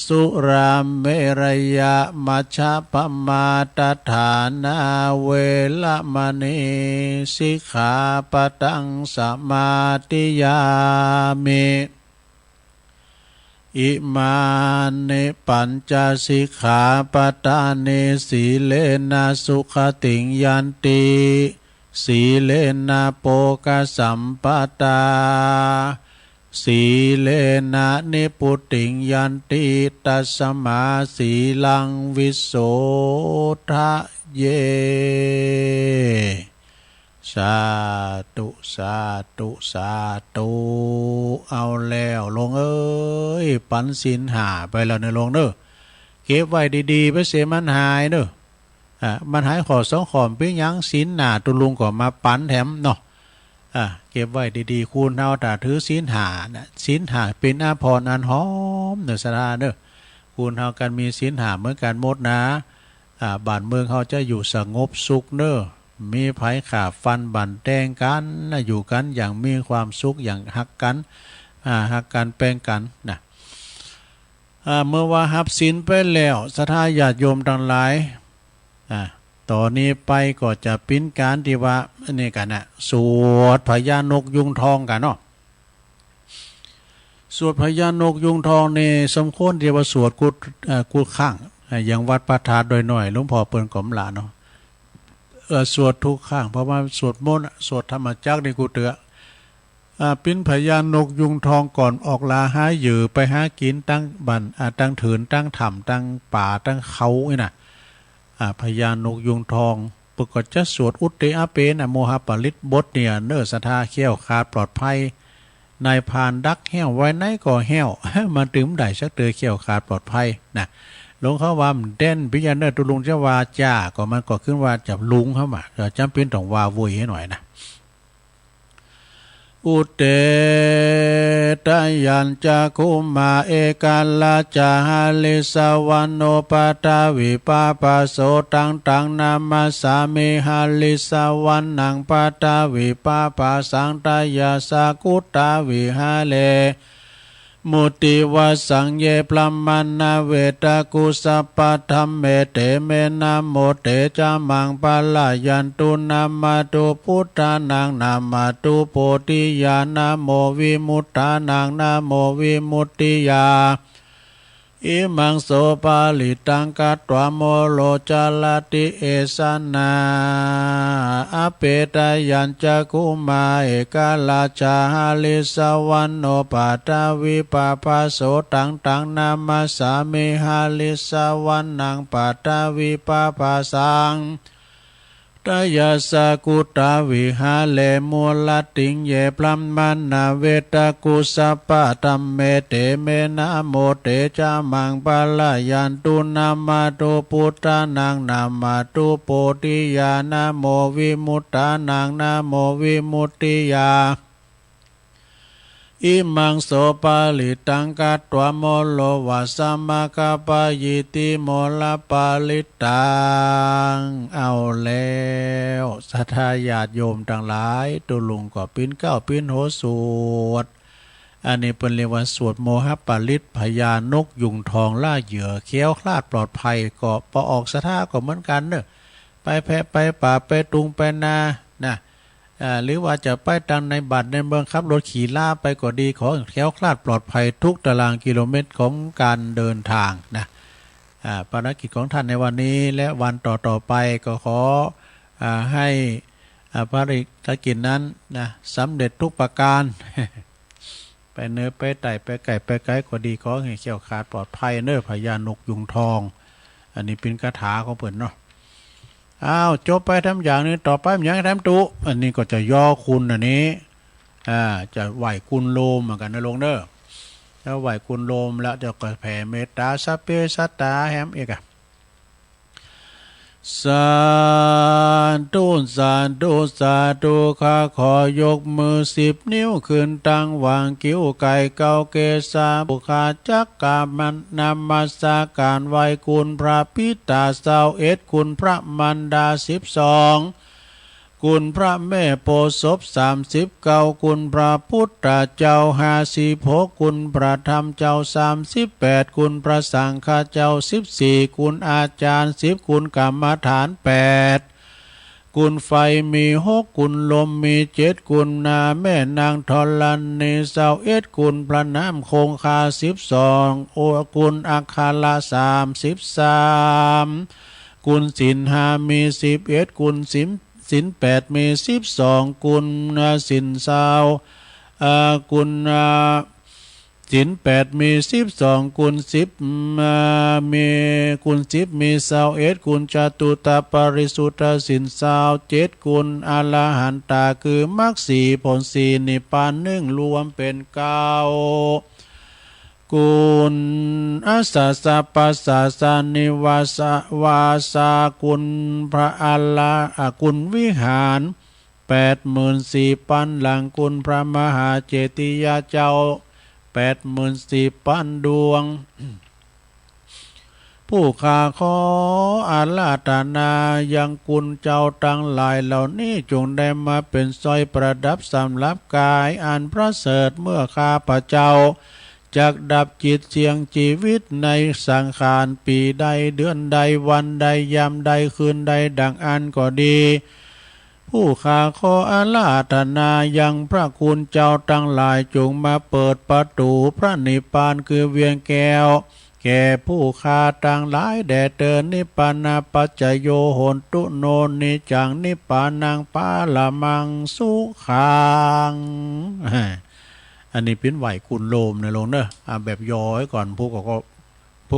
Speaker 3: สุราเมรยะมัชฌะปมาตฐานาเวละมณีสิกขาปตังสมาธิยามิอิมานิปัญจสิกขาปทานิสีเลนะสุขติงยันติสีเลนะโภคสัมปตาสีเลนะนิพุติงยันติตัสมาสีลังวิโสทะเยสาธุสาธุสาธุเอาแล้วลงเอ้ยปันศีลหาไปแล้วในลงเด้อเก็บไว้ดีๆไปเสียมันหายเด้อมันหายขอสองขอมเป็นยังศีลหนาตุลุงก็มาปันแถมเนาะเก็บไว้ดีๆคูณเอาแต่ถือศีลหานะศีลหาเป็นอาภรณ์อันหอมเนื้อสราเด้อคูณเอากันมีศีลหาเหมือนกันหมดนะบ้านเมืองเขาจะอยู่สงบสุขเด้อมีไผขาฟันบั่นแตงกันอยู่กันอย่างมีความสุขอย่างฮักกันฮักกันแป้งกันนะเมื่อว่าฮับศีลไปแล้วศรัทธาญาติโยมทั้งหลายต่อนนี้ไปก็จะปิ้นการที่ว่านี่กันนะสวดพญานกยุงทองกันเนาะสวดพญานกยุงทองนี่สมควรที่ว่าสวดกุดข้างอย่างวัดประทานโดยหน่อยหลวงพ่อเปิ้นกล่อมหลานเนาะสวดทุกข้างเพราะว่าสวดมนต์สวดธรรมจักรในกูเตือปิ้นพญานกยุงทองก่อนออกลาหาเหยื่อไปหากินตั้งบันตั้งถืนตั้งถ้ำตั้งป่าตั้งเขานี่นะพญานกยุงทองปกติจะสวดอุตเตอาเปนโมหปริตบทเนี่ยเนื้อศรัทธาเขี้ยวขาดปลอดภัยนายพานดักแห้วไว้ไหนก็แห้วมันถึงได้ชักเตือเขี้ยวขาดปลอดภัยนะลงเขาว่าเด่นพิจารณาตุลุงจะว่าจ้าก็มันก็ขึ้นว่าจับลุงเข้ามาจำเป็นต้องว่าวุยให้หน่อยนะอุเตตยัญจคุมาเอกาลาจาหาลิสวันโนปตาวิปาปาโสตังนามาสามิหาลิสวันนังปตาวิปาปาสังตายาสากุตาวิหาเลมุติวสังเยปลัมมานาเวตากุสัพพธรรมเมเตเมนะโมเตจามังปะลายันตุนามาตุพุทธานังนามาตุโพธิญาณโมวิมุตตานังนะโมวิมุตติยาอิมังโสปาลิตังกัตตวโมโลจาลติเอสนาอเปตยัญจคุมาเอกาลาจาหาลิสวันโนปาตาวิปาปาโสตังนามาสามิหาลิสวันนังปาตาวิปาปาสังตายาสากุตาวิหาเลมูลติงเยปลัมมานาเวตากุสัพพะธัมเมเตเมนะโมเตจามังปะลายันตุนามาตุพุทธานังนามาตุโพธิญาณโมวิมุตตานังนะโมวิมุตติยาอิมังโสปาลิตังกัตตวโมโลวัสสมะกะปะยิติโมลปาลิตังเอาแล้วศรัทธาญาติโยมทั้งหลายตุลุงก็ปิ้นเก้าปิ้นโหสวดอันนี้เป็นเรียกว่าสวดโมหปาลิตพญานกยุงทองล่าเหยื่อเคี้ยวคลาดปลอดภัยก็พอออกศรัทธาก็เหมือนกันเนอะไปแพะไปป่าไปตุงไปนานะ
Speaker 4: หรือว่าจะไปตังในบัตรในเมืองขับรถขี่ล่าไปก็ดีขอแคล้วคลาดปลอดภัยทุกตารางกิโลเมตรของการเดินทางนะภารกิจของท่านในวันนี้และวันต่อๆไปก็ขอให้ภารกิจนั้นนะสำเร็จทุกประการ ไปเนื้อไปไต่ไปไก่ไปไกลก็ดีขอให้เขี้ยวขาดปลอดภัยเนื้อพญานกยุงทองอันนี้เป็นคาถาของเพิ่นเนาะอ้าวจบไปทำอย่างนี้ต่อไปอย่างทำตุอันนี้ก็จะย่อคุณอันนี้จะไหวคุณโลมเหมือนกันนะลงเด้อถ้าไหวคุณโลมแล้วจะก็แผ่เมตตาสัพเพสัตตาแฮมเอกอะสาธุสาธุสาธุข้าขอยกมือ10 นิ้วขึ้นตั้งวางกิ้วไก่เกาเกษาบุคาจักกามันนำมาสาการไหวคุณพระพิตา21คุณพระมันดา12คุณพระแม่โพธิ์ศพ39คุณพระพุทธเจ้า56คุณพระธรรมเจ้า38คุณพระสังฆเจ้า14คุณอาจารย์10คุณกรรมฐาน8คุณไฟมี6คุณลมมี7คุณนาแม่นางธรณี21คุณพระน้ำคงคา12โอคุณอาคาลา33คุณสินหามี11คุณสิน8มี12กุลสิน20กุลสิน8มี12กุล10มีกุล10มี21กุลจตุตปริสุทธสิน27กุลอรหันตาคือมรรค4ผล4นิพพาน1รวมเป็น9กุลอาสาสะปัสสะสานิวาสวาสากุลพระอัลลากุลวิหาร84,000หลังกุลพระมหาเจติยาเจ้า84,000ดวงผู้ข้าขออาราธนายังกุลเจ้าทั้งหลายเหล่านี้จงได้มาเป็นสร้อยประดับสำหรับกายอันประเสริฐเมื่อข้าพระเจ้าจักดับจิตเสียงชีวิตในสังขารปีใดเดือนใดวันใดยามใดคืนใดดังอันก็ดีผู้ข้าขออาราธนายังพระคุณเจ้าทั้งหลายจงมาเปิดประตูพระนิพพานคือเวียงแก้วแก่ผู้ข้าทั้งหลายแด่เตือนนิพพานาปัจจโยโหนตุโนนิจังนิพพานังปาละมังสุขังอันนี้เป็นไหวคุณโลมในลงเนอะแบบย่อไว้ก่อนพวก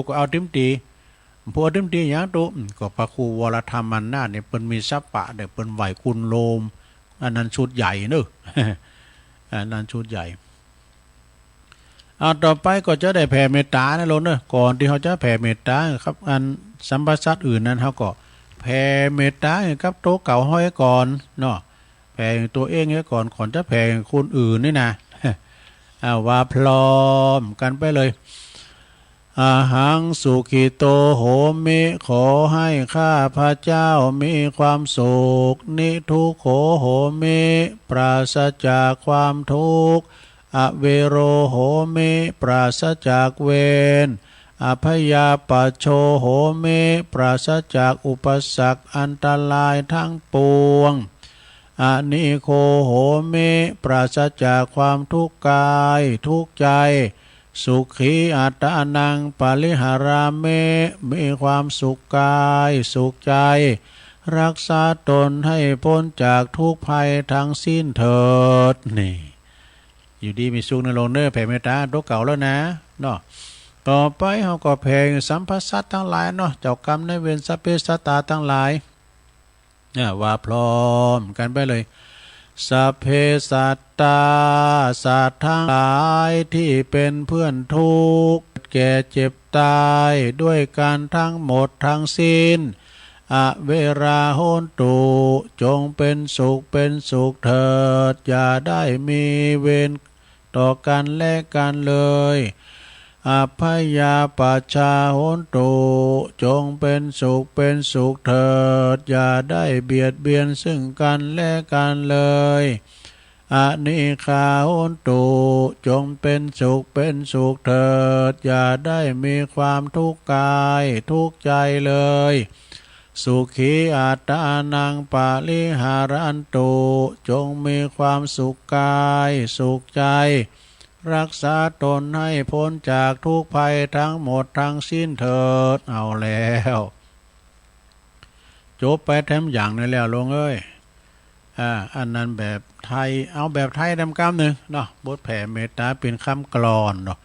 Speaker 4: ก็เอาทิมตีพวกทิมตีอย่างตัวก็พระครูวรธรรมมันนาเนี่ยเป็นมีสัปปะเด็กเป็นไหวคุณโลมอันนั้นชุดใหญ่เนอะอันนั้นชุดใหญ่ต่อไปก็จะได้แผ่เมตตาในลงเนอะก่อนที่เขาจะแผ่เมตตาครับอันสัมปชัตอื่นนั้นเขาก็แผ่เมตตาครับโต๊ะเก่าห้อยก่อนเนาะแผ่ตัวเองไว้ก่อนจะแผ่คนอื่นนี่นะว่าพร้อมกันไปเลยอาหังสุขิโตโหมิขอให้ข้าพระเจ้ามีความสุขนิทุกโขโหมิปราศจากความทุกข์อเวโรโหมิปราศจากเวรอภยาปัชโชโหมิปราศจากอุปสรรคอันตรายทั้งปวงอานิโคโหมิปราศจากความทุกข์กายทุกข์ใจสุขีอัตตานังปาลิหารามิมีความสุขกายสุขใจรักษาตนให้พ้นจากทุกภัยทั้งสิ้นเถิดนี่อยู่ดีมีสุขในโลกเนอแผ่เมตตาตัวเก่าแล้วนะเนาะต่อไปเขาก็แผ่สัมภสัตทั้งหลายเนาะเจ้ากรรมในเวรสัพเพสัตตาทั้งหลายว่าพร้อมกันไปเลยสัพเพสัตตาสัตว์ทั้งหลายที่เป็นเพื่อนทุกข์แก่เจ็บตายด้วยกันทั้งหมดทั้งสิ้นอเวราโหนตุจงเป็นสุขเถิดอย่าได้มีเวรต่อกันและกันเลยอภยาปัชชาโหนตุจงเป็นสุขเถิดอย่าได้เบียดเบียนซึ่งกันและกันเลยอนิคาโหนตุจงเป็นสุขเถิดอย่าได้มีความทุกข์กายทุกข์ใจเลย สุขีอัตตานังปาลิหารันตุจงมีความสุขกายสุขใจรักษาตนให้พ้นจากทุกภัยทั้งหมดทั้งสิ้นเถิดเอาแล้วจบไปแถมอย่างนี้แล้วลงเอ้ยอันนั้นแบบไทยเอาแบบไทยดำกำหนึ่งเนาะบทแผ่เมตตาเป็นคำกลอนเนาะ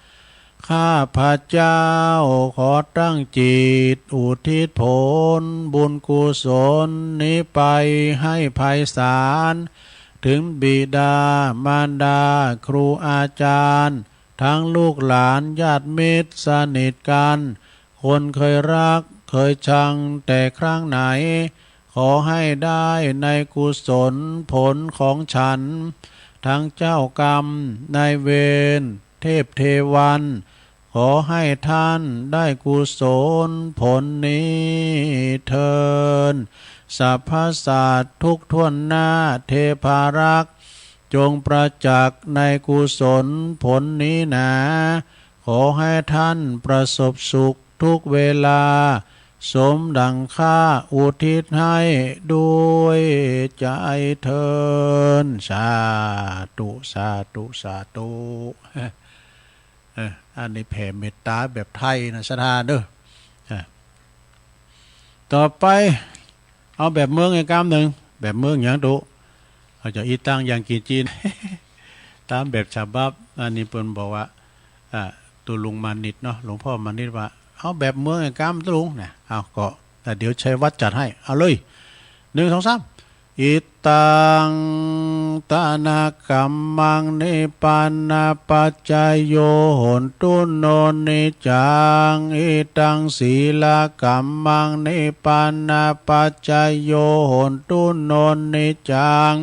Speaker 4: ข้าพระเจ้าขอตั้งจิตอุทิศผลบุญกุศลนี้ไปให้ไพศาลถึงบิดามารดาครูอาจารย์ทั้งลูกหลานญาติมิตรสนิทกันคนเคยรักเคยชังแต่ครั้งไหนขอให้ได้ในกุศลผลของฉันทั้งเจ้ากรรมนายเวรเทพเทวันขอให้ท่านได้กุศลผลนี้เทินสัพพสัตว์ทุกท่วนหน้าเทพารักษ์จงประจักษ์ในกุศลผลนี้นะขอให้ท่านประสบสุขทุกเวลาสมดังข้าอุทิศให้ด้วยใจเทินสาธุสาธุสาธุอันนี้แผ่เมตตาแบบไทยนะสถานเด้อต่อไปเอาแบบเมืองอีกคำหนึ่งแบบเมืองอย่างตุเขาจะอีตั้งอย่างกีจีน ตามแบบฉบับอันนี้เปิ้นบอกว่าตัวลุงมานิดเนาะหลวงพ่อมานิดว่าเอาแบบเมืองอีกคำตุลุงเนี่ยเอาก็เดี๋ยวชัยวัดจัดให้เอาเลย1 2 3อิตังตานากรรมังนิปานาปัจจายโยโหนตุโนนิจังอิตังศีลากรรมังนิปานาปัจจายโยโหนตุโนนิจัง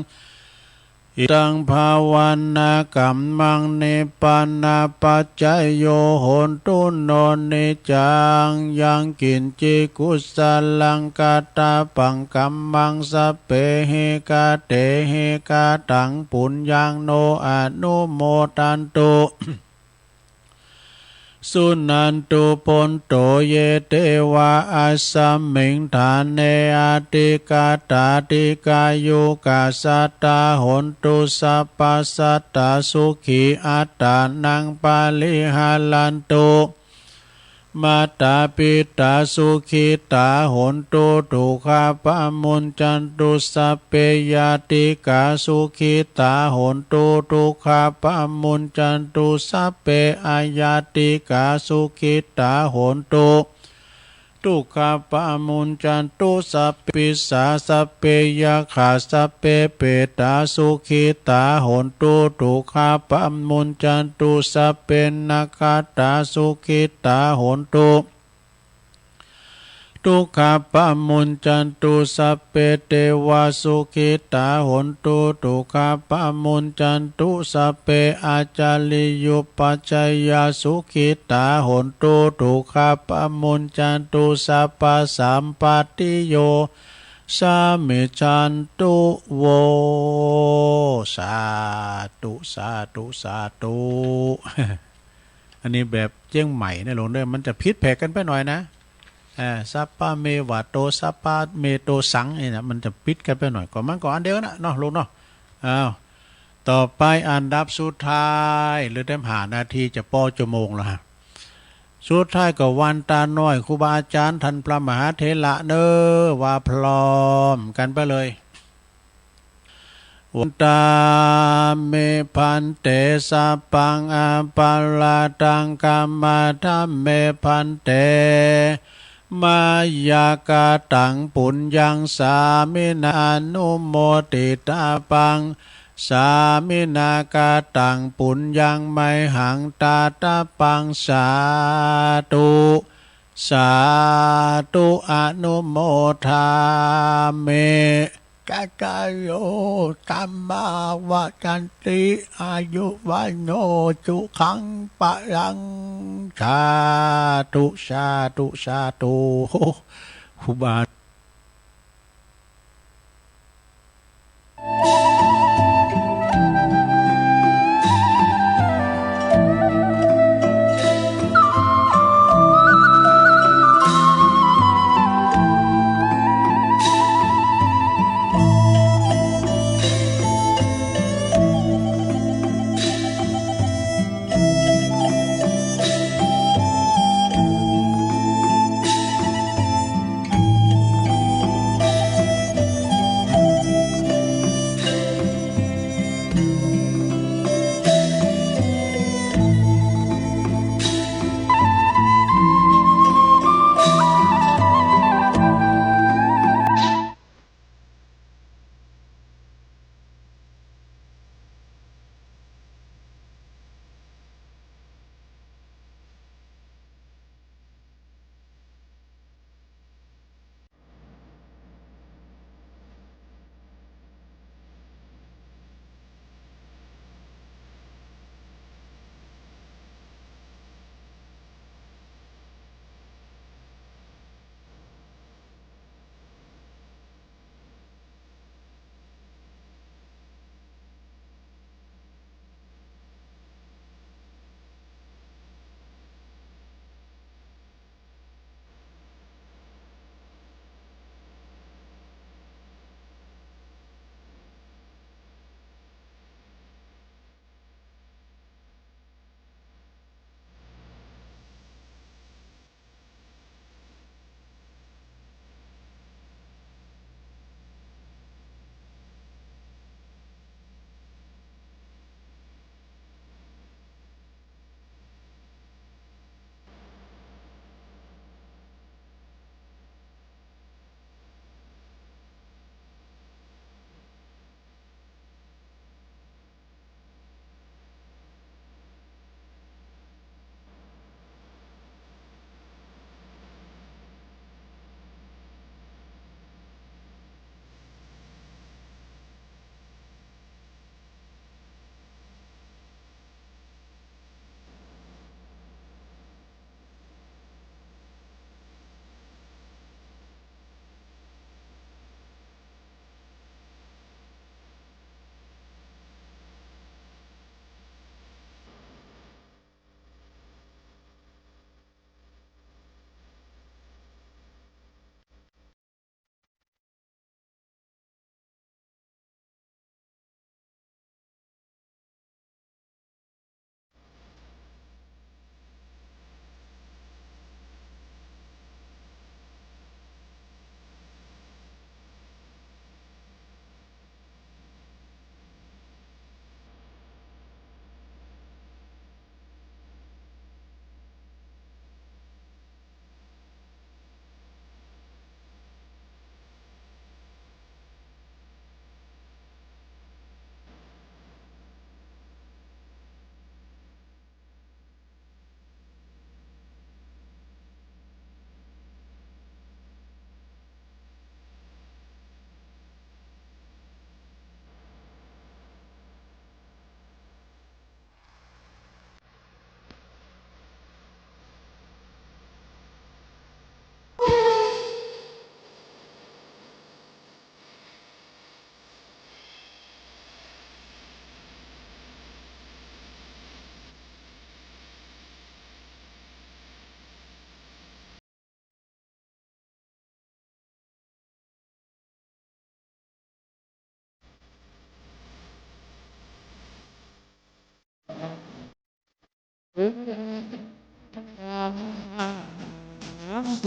Speaker 4: อิตังภาวนากัมมังนิปปานาปัจจายโยโหนตุโนนิจังยังกินจิกุสลังกาตาปังกัมมังสเปเหกาเตเหกาตังปุญญังโนอนุโมตันตุ สุนันตุปนโตเยเตวะอาสัมมิงฐานเนอาติกาตาติกายุกาสัตตาหนตุสัพพสัตตาสุขีอัตตานังปาลิหาลันตุมาตาปิตาสุขิตาหนตุทุกขาปะมุนจันตุสัพเพยติกาสุขิตาหนตุทุกขาปะมุนจันตุสัพเพอายติกาสุขิตาหนตุทุกขาปะมุนจันตุสัพพิสาสัพเพยขาสัพเพเปตาสุขิตาหนตุทุกขาปะมุนจันตุสัพเพนาคาตาสุขิตาหนตุทุกขปะมุนจันตุสัพเพเทวาสุขิตาหนตุทุกขปะมุนจันตุสัพเพอาจาริยุปัจจยาสุขิตาหนตุทุกขปะมุนจันตุสัพพสัมปติโยสามิจันตุโวสาธุสาธุสาธุ อันนี้แบบเจียงใหม่นะหลวงเด้อมันจะพิษแผกกันไปหน่อยนะสัปปะเมวะโตสัปปะเมโตสังนี่นะมันจะปิดกันไปหน่อยก่อนมันก็อันเดียวนะเนาะลูกเนาะต่อไปอันดับสุดท้ายหรือเต็มหานาทีจะป้อชั่วโมงแล้วฮะสุดท้ายก็วันตาน้อยครูบาอาจารย์ท่านพระมหาเถระเด้อว่าพร้อมกันไปเลยอุตตาเมพันเตสัพพังอาปาลาตังกามาธัมเมพันเตมายากาตังปุญญังสามินานุโมติตาปังสามินากาตังปุญญังไมหังตาตาปังสาธุสาธุอนุโมทาเมกะกะโยธัมมาวะจันติอายุวันโนจุขังปะลังสาธุสาธุสาธุครูบา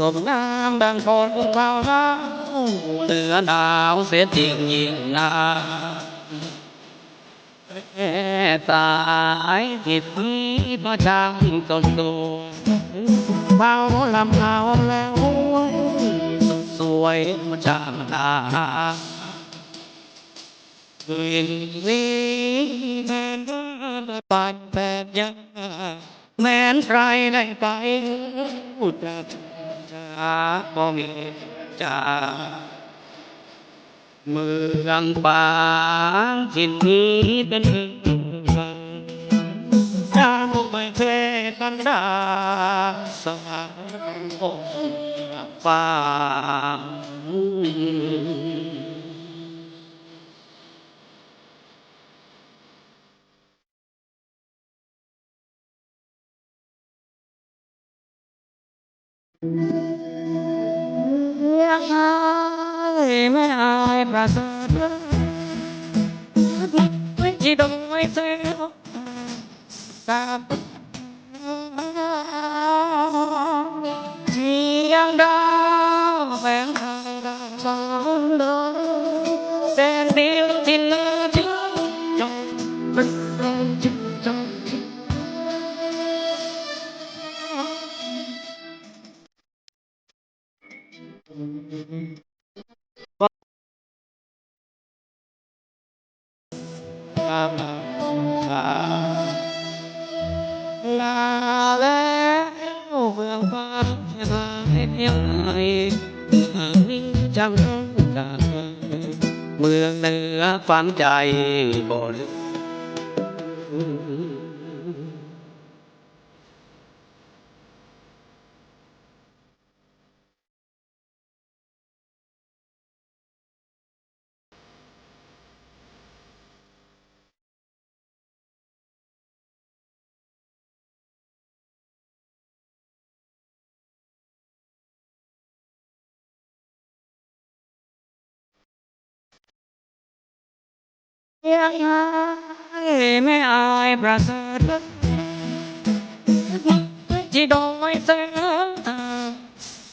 Speaker 5: สมน้ำดังคนเฝ้าน้ำเหนือหนาวเสียจริงยิ่งนาตายหิดนี้ก็ช่างสดตัวเบาลำเอาแล้วสวยมันช่างน่าวิ่งวิ่งไปแบบยังแม้นใครได้ไปจะมองจะเมืองป่าที่นี้เป็นเจ้าไม่เคยกันดาสางฟ้ายังไงไม่อายประเสริฐไม่จีดงไม่เสียกับที่ยังดาวแฝงทางดาวสองดวงแต่เดียวที่เหลือที่จงเป็นลมจิตจงลาแล้วเมืองฟ้าจะให้ยังไงจำจากเมืองเหนือฝันใจบนยังไงไม่อายประเสริฐที่โดยเสีย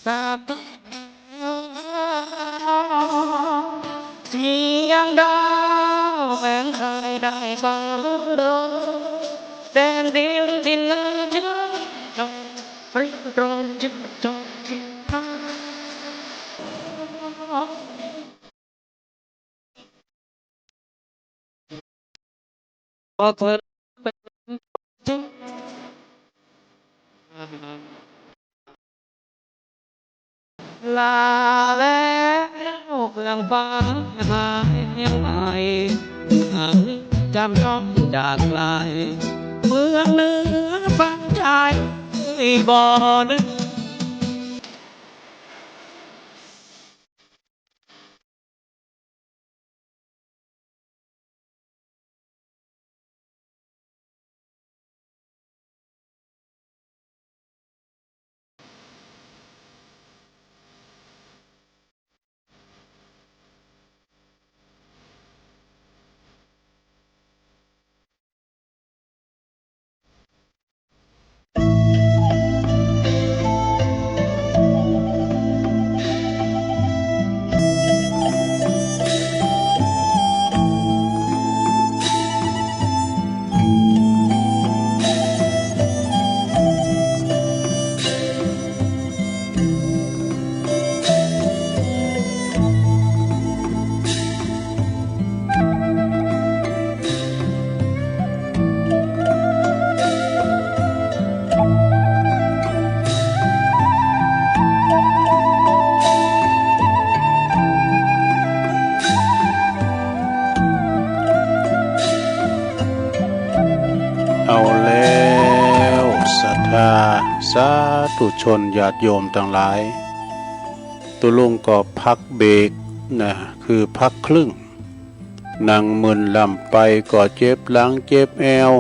Speaker 5: กับเสียงดาวแฝงใครได้ฟังแต่เดียวที่เหลือจงไปตรงจุดจบที่พอเกิดเป็นจุดลาแล้วเพื่องฟ้าหายยังไงจำต้องจากไกลเมืองเหนือฟังใจบ่นึก
Speaker 3: เอาแล้วศรัทธาสาธุชนญาติโยมทั้งหลายตุลุงก็พักเบรกนะคือพักครึ่งนั่งมึนลำไปก็เจ็บหลังเจ็บแอว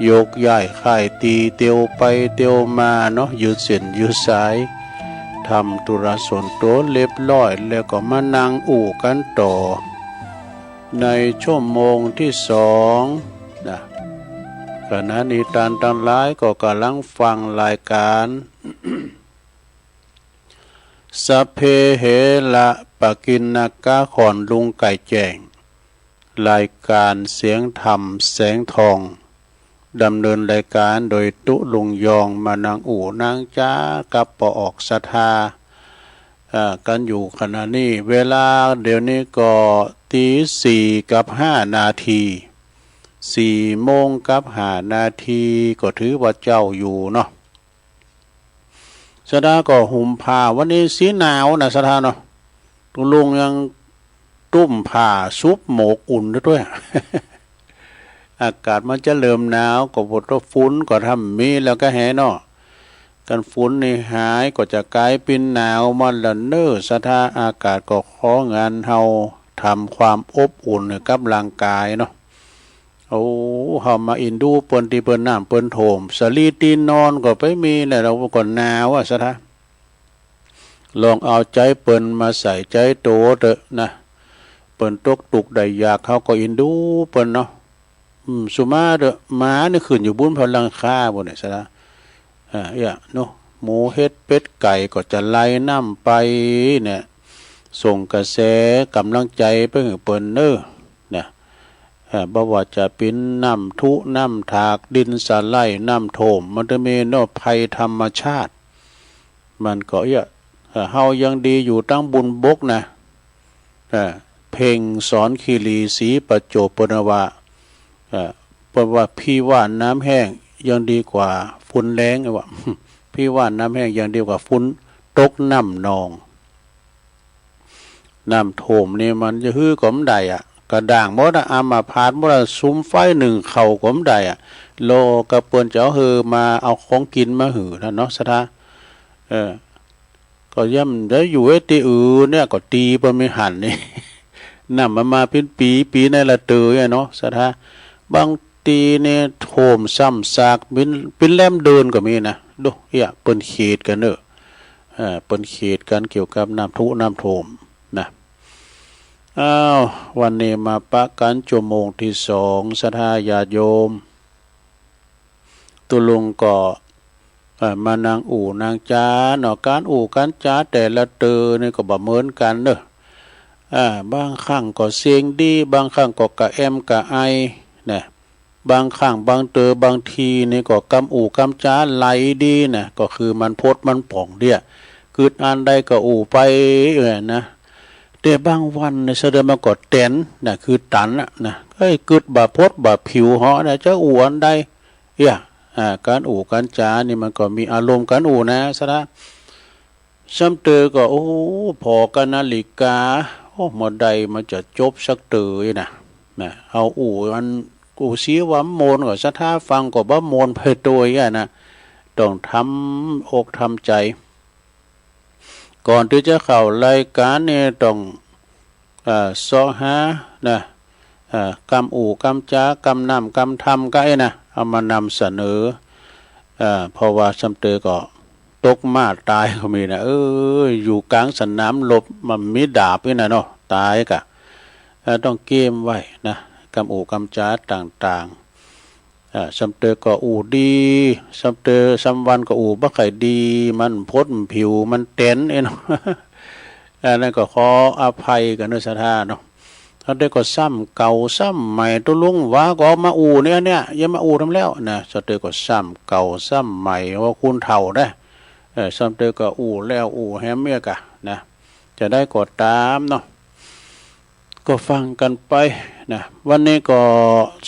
Speaker 3: ยกย้ายค่ายตีเตียวไปเตียวมาเนาะยืดเส้นยืดสายทำธุระส่วนตัวเรียบร้อยแล้วก็มานั่งอู่กันต่อในชั่วโมงที่2นะขณะนี้ท่านทั้งหลายก็กำลังฟังรายการ สัพเพเหระปกินนากะขอนลุงไก่แจ้งรายการเสียงธรรมแสงทองดำเนินรายการโดยตุลุงยองมานางอู่นางจ้ากับปออกศรัทธากันอยู่ขณะนี้เวลาเดี๋ยวนี้ก็ตี 4:05 นาที4:05 นาทีก็ถือว่าเจ้าอยู่เนาะสดาก็ห่มผ้าวันนี้สีหนาวนะสดาเนาะตุลุงยังตุ้มผ้าซุปหมกอุ่นด้วย อากาศมันจะเริ่มหนาวก็ปวดฝุ่นก็ทำมีแล้วก็แห่เนาะกันฝุ่นนี่หายก็จะกลายเป็นหนาวมันละเน้อสถาอากาศก็ของานเฮาทำความอบอุ่นกับร่างกายเนาะโอ้เฮามาอินดูเปิ้นที่เปิ้นน้ำเปิ้นโถมสลีตีนอนก็ไปมีแหละเราก็หนาวสถาลองเอาใจเปิ้นมาใส่ใจโตเถอะนะเปิ้นตกตุกได้อยากเขาก็อินดูเปิ้นเนาะสุมาเด้อหมานี่ขึ้นอยู่บนพลังคาบ่เนี่ยซะนะเนาะหมูเฮ็ดเป็ดไก่ก็จะไล่น้ำไปเนี่ยส่งกระแสกำลังใจไปให้เปิ้นเนี่ยบ่ว่าจะเป็นน้ำทุน้ำถากดินสไลด์น้ำโถมมันจะมีเนาะภัยธรรมชาติมันก็เฮายังดีอยู่ตั้งบุญบกนะเพ่งสอนคีรีศรีประโจปนวะเพราะว่าพี่ว่าน้ำแห้งยังดีกว่าฝุ่นแรงว่าพี่ว่าน้ำแห้งยังดีกว่าฝุ่นตกน้ำนองน้ำโถมนี่มันจะฮื้อก้มใดกระด่างมดอามาพาดมดซุ้มไฟหนึ่งเข่าก้มใดโลกระเปินเจ้าฮือมาเอาของกินมาหือนะเนาะสถาก็ย่ำได้อยู่ที่เนี่ยก็ตีปไม่หันนี่น้ำมาเป็นปีในละเตยเนาะสถาบางตีเนี่ยโถมซ้ำซากเป็นแลมเดินก็มีนะดูเปิ้นเขตกันเนอะเปิ้นเขตกันเกี่ยวกับน้ำทุน้ำโถมนะวันนี้มาปะกันชั่วโมงที่2ศรัทธาญาติโยมตุลุงก็มานางอู่นางจ้าเนาะการอู่การจ้าแต่ละเตอนี่ก็บ่เหมือนกันเนอะบางครั้งก็เสียงดีบางครั้งก็กะแอมกะไอนะบางครั้งบางเตอบางทีนี่ก็กำอู่กำจ้าไหลดีนะก็คือมันพดมันป่องเดียกึดอันใดก็อู่ไปนะแต่บางวันเนี่ยแสดงมาก็แตนนะคือตันนะกึดบ่พดบ่ผิวเหาะนะจะอู่อันใดการอู่การจ้านี่มันก็มีอารมณ์การอู่นะซะนะซ้ำเตอก็โอ้พอกันนาฬิกาหมดใดมันจะจบสักเตยนะเอาอู่มันกูเสียว่าโมนก็สะท้าฟังก็บ่โมนไปตัวนะต้องทำอกทำใจก่อนที่จะเข้ารายการเนี่ยต้องซอหานะกำอู่กำจ้ากำนำกำทำก็นะเอามานำเสนอเพราะว่าซ้ำเตอก็ตกมาตายก็มีนะอยู่กลางสนามรบมันมีดาบนี่นะเนาะตายกะต้องเกมไว้นะกำอู่กำจ้าต่างๆซ้ำเตอก็อู่ดีซ้ำเตอซ้ำวันก็อู่บ่ค่อยดีมันพดมันผิวมันเต้นเนาะนั่นก็ขออภัยกันด้วยศรัทธาเนาะถ้าได้ก็ซ้ำเก่าซ้ำใหม่ตุลุงว่าก็มาอู่เนี่ยอย่ามาอู่ทำแล้วนะซ้ำเตอก็ซ้ำเก่าซ้ำใหม่ว่าคุณเฒ่าได้ซ้ำเตอก็อู่แล้วอู่แฮมเมียกะนะจะได้กดตามเนาะก็ฟังกันไปนะวันนี้ก็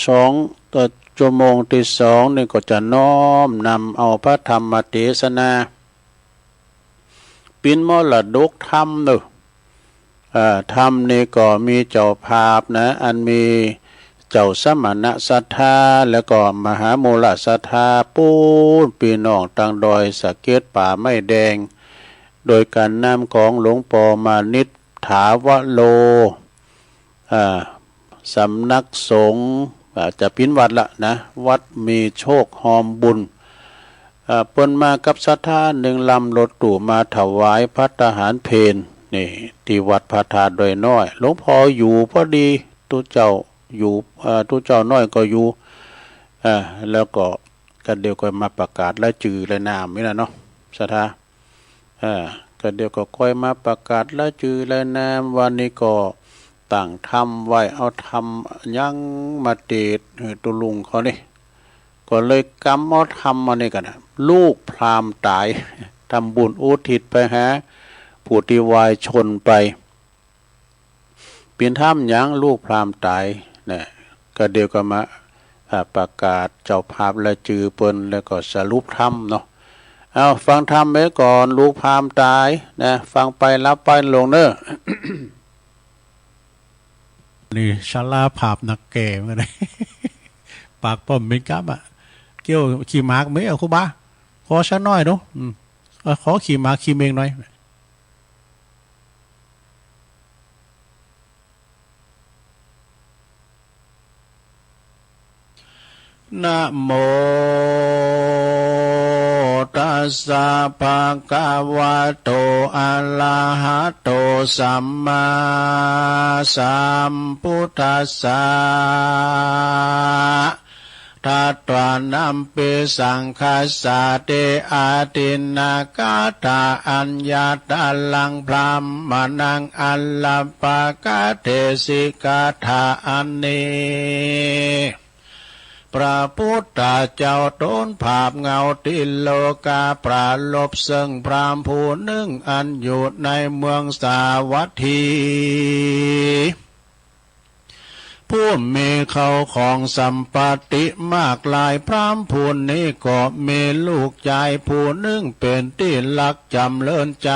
Speaker 3: ชั่วโมงที่2นี่ก็จะน้อมนำเอาพระธรรมเทศนาเป็นมรดกธรรมเนอะธรรมนี่ก็มีเจ้าภาพนะอันมีเจ้าสมณะศรัทธาแล้วก็มหาโมลศรัทธาปูนปีน้องตังดอยสะเก็ดป่าไม้แดงโดยการนำของหลวงปู่มานิษฐาวโลสำนักสงฆ์จะพินวัดละนะวัดมีโชคหอมบุญเปิ้นมากับศรัทธา1 ลำรถตู้มาถวายภัตตาหารเพลนี่ที่วัดพระธาตุดอยน้อยหลวงพ่ออยู่พอดีตุเจ้าอยู่ตุเจ้าน้อยก็อยู่แล้วก็กันเดียวก็มาประกาศและจื่อและนามนี่นะเนาะศรัทธาก็ ก็เดี๋ยวก็ค่อยมาประกาศและจือและแนมวันนี้ก็ต่างทำไว้เอาทำยังมาเดดตุลุงเขานี่ก็เลยกำเอาทำมานี่กันนะลูกพราหมณ์ตายทำบุญอุทิศไปหาผู้ที่วายชนไปเปลี่ยนถ้ำยังลูกพราหมณ์ตายเนี่ยก็เดี๋ยวก็มาประกาศเจ้าภาพและจือเปิ้นแล้วก็สรุปธรรมเนาะเอาฟังธรรมไว้ก่อนลูกพราหมณ์ตายนะฟังไปรับไปลงเนอะ
Speaker 4: นี่ชาลาภาพนักแก่เหมือนกัน ปากป้อมเป็นกับอ่ะเกี่ยวขี่ม้าไม่เอาครูบาขอฉันน้อยเนาะขอขี่ม้าขี่เมงหน่อยนะโมตัสสะภะคะวะโตอะระหะโตสัมมาสัมพุทธัสสะทัตตานัมปิสังคัสสะเตอาตินนากาตาอัญญาตาลังพรามมนังอัลลปะกะเทสิกาถาอันนี้พระพุทธเจ้าต้นภาพเงาติโลกาปราลบซึ่งพรามผู้หนึ่งอันอยู่ในเมืองสาวัตถีผู้มีเขาของสัมปติมากลายพรามผู้นี้ก็มีลูกชายผู้หนึ่งเป็นที่รักจำเลินใจ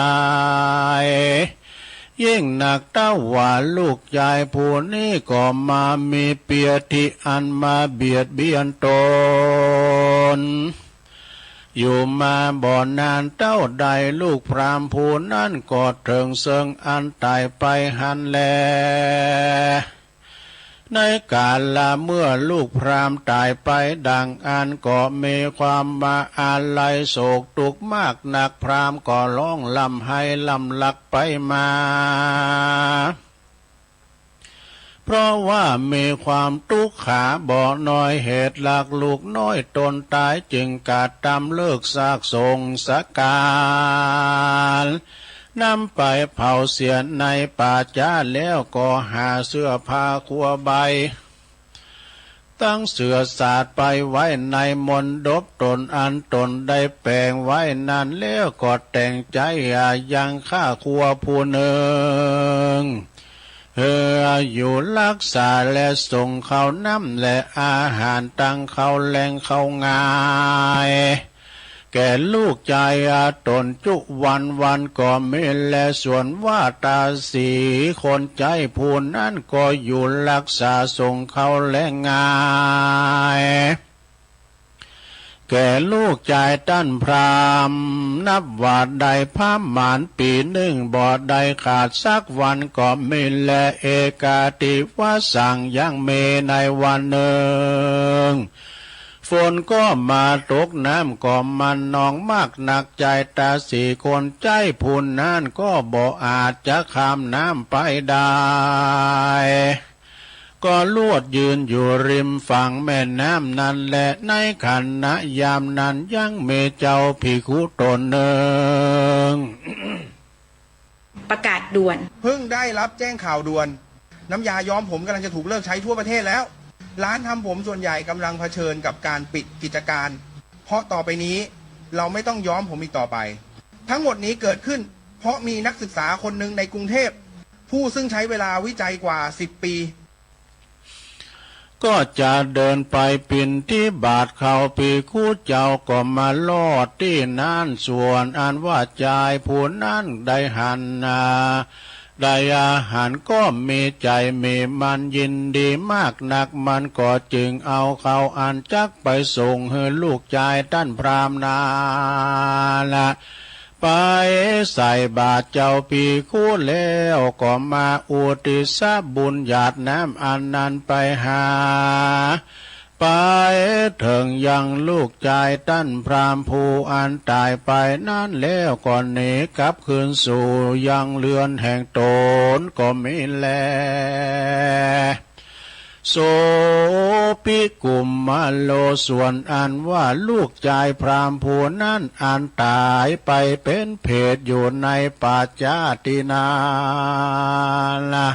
Speaker 4: ยิ่งหนักเต้าว่าลูกชายผู้นี้ก็มามีเปียทิอันมาเบียดเบียนตนอยู่มาบ่อนานเต้าใดลูกพรามผู้นั้นก็ถึงเซิงอันตายไปหันแลในกาลละเมื่อลูกพรามตายไปดังอันก็มีความมาอาลัยโศกตุกมากหนักพรามก็ร้องลำให้ลำลักไปมาเพราะว่ามีความทุกข์ขาบ่อน้อยเหตุหลักลูกน้อยตนตายจึงกาดตำเลิกซากทรงสการนำไปเผาเสียในป่าจ้าแล้วก็หาเสื้อผ้าคัวใบตั้งเสือสาดไปไว้ในมณฑปตนอันตนได้แปลงไว้นั้นแล้วก็แต่งใจยังฆ่าคัวผู้หนึ่งอยู่รักษาและส่งเขาน้ำและอาหารตั้งเขาแหล่งเขาง่ายแก่ลูกชายตนจุวันก็มีและส่วนว่าตาสีคนใจผู้นั้นก็อยู่รักษาส่งเขาแหล่งง่ายแก่ลูกชายตั้นพรามนับว่าได้พามหมานปีหนึ่งบ่ได้ขาดสักวันก็มีและเอกาติว่าสั่งยังเมในวันหนึ่งฝนก็มาตกน้ำก็มันนองมากหนักใจตาสีคนใจผู้นั้นก็บ่อาจจะข้ามน้ำไปได้ก็ลวดยืนอยู่ริมฝั่งแม่น้ำนั้นและในขณะยามนั้นยังมีเจ้าภิกขุตนหนึ่ง
Speaker 6: ประกาศด่วน
Speaker 7: เพิ่งได้รับแจ้งข่าวด่วนน้ำยาย้อมผมกำลังจะถูกเลิกใช้ทั่วประเทศแล้วร้านทำผมส่วนใหญ่กำลังเผชิญกับการปิดกิจการเพราะต่อไปนี้เราไม่ต้องย้อมผมอีกต่อไปทั้งหมดนี้เกิดขึ้นเพราะมีนักศึกษาคนหนึ่งในกรุงเทพผู้ซึ่งใช้เวลาวิจัยกว่า10 ปี
Speaker 4: ก็จะเดินไปปินที่บาทเขาปีคู่เจ้าก็มาลอดที่นั่นส่วนอันว่าใจผู้นั้นได้หันได้อาหารก็มีใจมีมันยินดีมากนักมันก็จึงเอาเขาอันจักไปส่งให้ลูกชายท่านพรามนาละไปใส่บาตรเจ้าปีคู่แล้วก็มาอุทิศบุญญาติน้ำอันนั้นไปหาไปถึงยังลูกชายตั้นพรามผู้อันตายไปนั้นแล้วก็หนีกลับคืนสู่ยังเรือนแห่งตนก็มีแลโส
Speaker 3: ปิกุมมาโลส่วนอันว่าลูกชายพราหมณ์ผู้นั้นอันตายไปเป็นเพศอยู่ในปัจจาตินาละ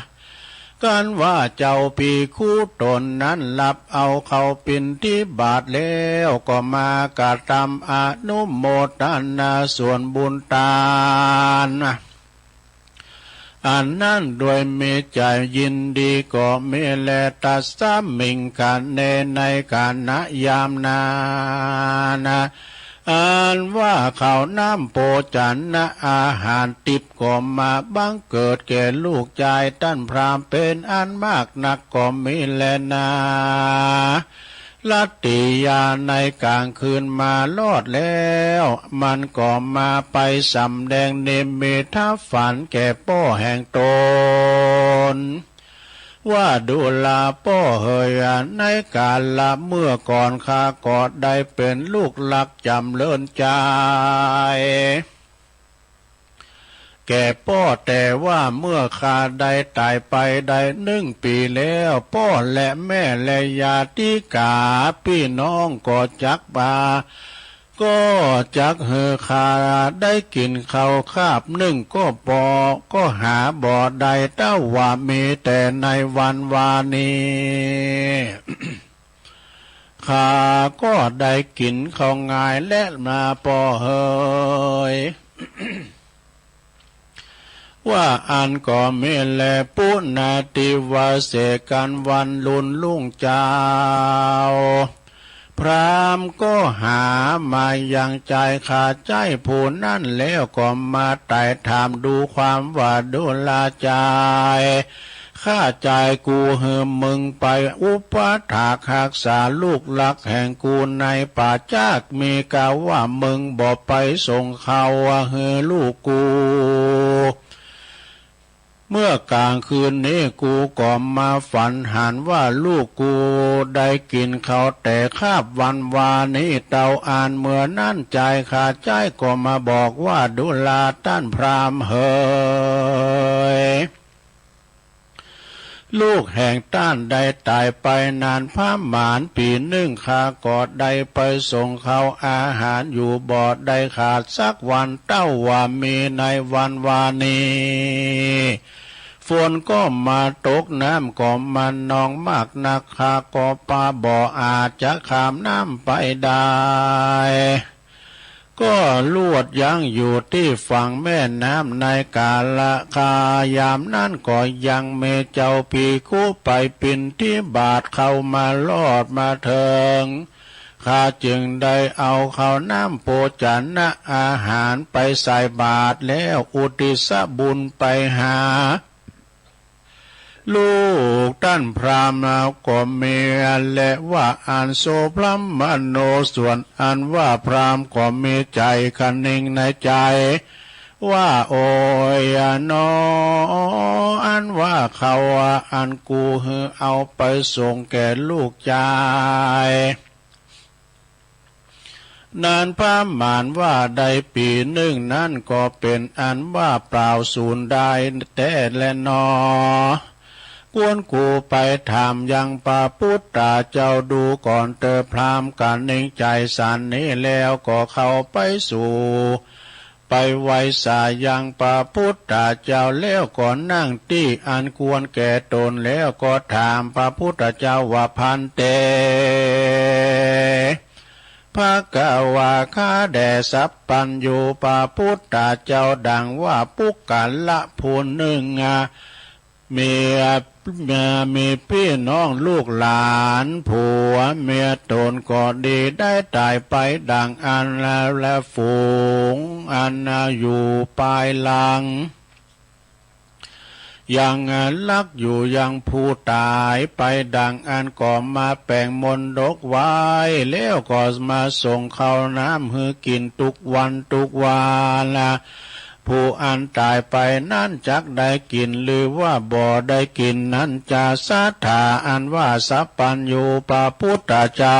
Speaker 3: กันว่าเจ้าปีคู่ตนนั้นรับเอาเขาปินที่บาทแล้วก็มากระทำอนุโมทนาส่วนบุญทานอันนั้นโดยมีใจยินดีก็มีแลตัสสมิงกันในการณยามนานะอันว่าเขาน้ำโปจันนะอาหารติบก็มาบังเกิดแก่ลูกชายท่านพราหมณ์เป็นอันมากนักก็มีแลนาลัตติยาในกลางคืนมาลอดแล้วมันก็มาไปสำแดงเนมิทฝันแก่ป้อแห่งตนว่าดูลาป้อเฮยในกาลละเมื่อก่อนข้าก็ได้เป็นลูกหลักจำเลินใจแก่ป้อแต่ว่าเมื่อข้าได้ตายไปได้1 ปีแล้วป้อและแม่และญาติกาพี่น้องก็จักบาก็จักข้าได้กินข้าวคาบ1ก็ก็หาบ่อใดเต้าว่ามีแต่ในวันวานี ข้าก็ได้กินข้าวง่ายและมาป้อเฮย ว่าอันก็มีแลปุณาติวาเสกันวันลุนลุ่งเจ้าพรามก็หามายังใจขาดใจผู้นั่นแล้วก็มาไต่ถามดูความว่าดูลาใจข้าใจกูเหิมมึงไปอุปถากหักษาลูกหลักแห่งกูในป่าจากมีกล่าวว่ามึงบ่ไปส่งเขาว่าเฮลูกกูเมื่อกลางคืนนี้กูก็มาฝันหันว่าลูกกูได้กินเขาแต่คาบวันวานี้เตาอ่านเมื่อนั่นใจขาดใจก็มาบอกว่าดูลาต้านพรามเฮยลูกแห่งต้านได้ตายไปนานพามหมานปี1ข้าก็ได้ไปส่งเขาอาหารอยู่บ่อได้ขาดสักวันเต้าว่ามีในวันวานีฝนก็มาตกน้ำก็มันนองมากนักข้าก็ปาบ่ออาจจะข้ามน้ำไปได้ก็ลวดยังอยู่ที่ฝั่งแม่น้ำในกาละคายามนั้นก็ยังเมเจ้าปีคู่ไปปินที่บาทเข้ามาลอดมาเถิงข้าจึงได้เอาข้าวน้ำโปจันนะอาหารไปใส่บาตรแล้วอุทิศบุญไปหาลูกท่านพรามก็มีและว่าอันโสพลัมมโนส่วนอันว่าพรามก็มีใจคันนิ่งในใจว่าโอยนออันว่าเขาอันกูเอาไปส่งแก่ลูกชายนานพามหมานว่าได้ปี1นั่นก็เป็นอันว่าเปล่าสูญได้แต่และนอกวนกูไปถามยังพระพุทธเจ้าดูก่อนเตอพรามกันนิ่งใจสันนี้แล้วก็เข้าไปสู่ไปไว้สายังพระพุทธเจ้าแล้วก็นั่งที่อันควรแก่ตนแล้วก็ถามพระพุทธเจ้าว่าพันเตภะคะวะข้าแด่สัพพัญญูพระพุทธเจ้าดังว่าปุกกัลละผู้หนึ่งมีพี่น้องลูกหลานผัวเมียตนก็ดีได้ตายไปดังอันและฝูงอันอยู่ปลายหลังยังลักอยู่ยังผู้ตายไปดังอันก็มาแป่งมนดกไว้แล้วก็มาส่งข้าวน้ำให้กินทุกวันละผู้อันตายไปนั่นจักได้กินหรือว่าบ่ได้กินนั้นจะสัทธาอันว่าสัพพัญญูพระพุทธเจ้า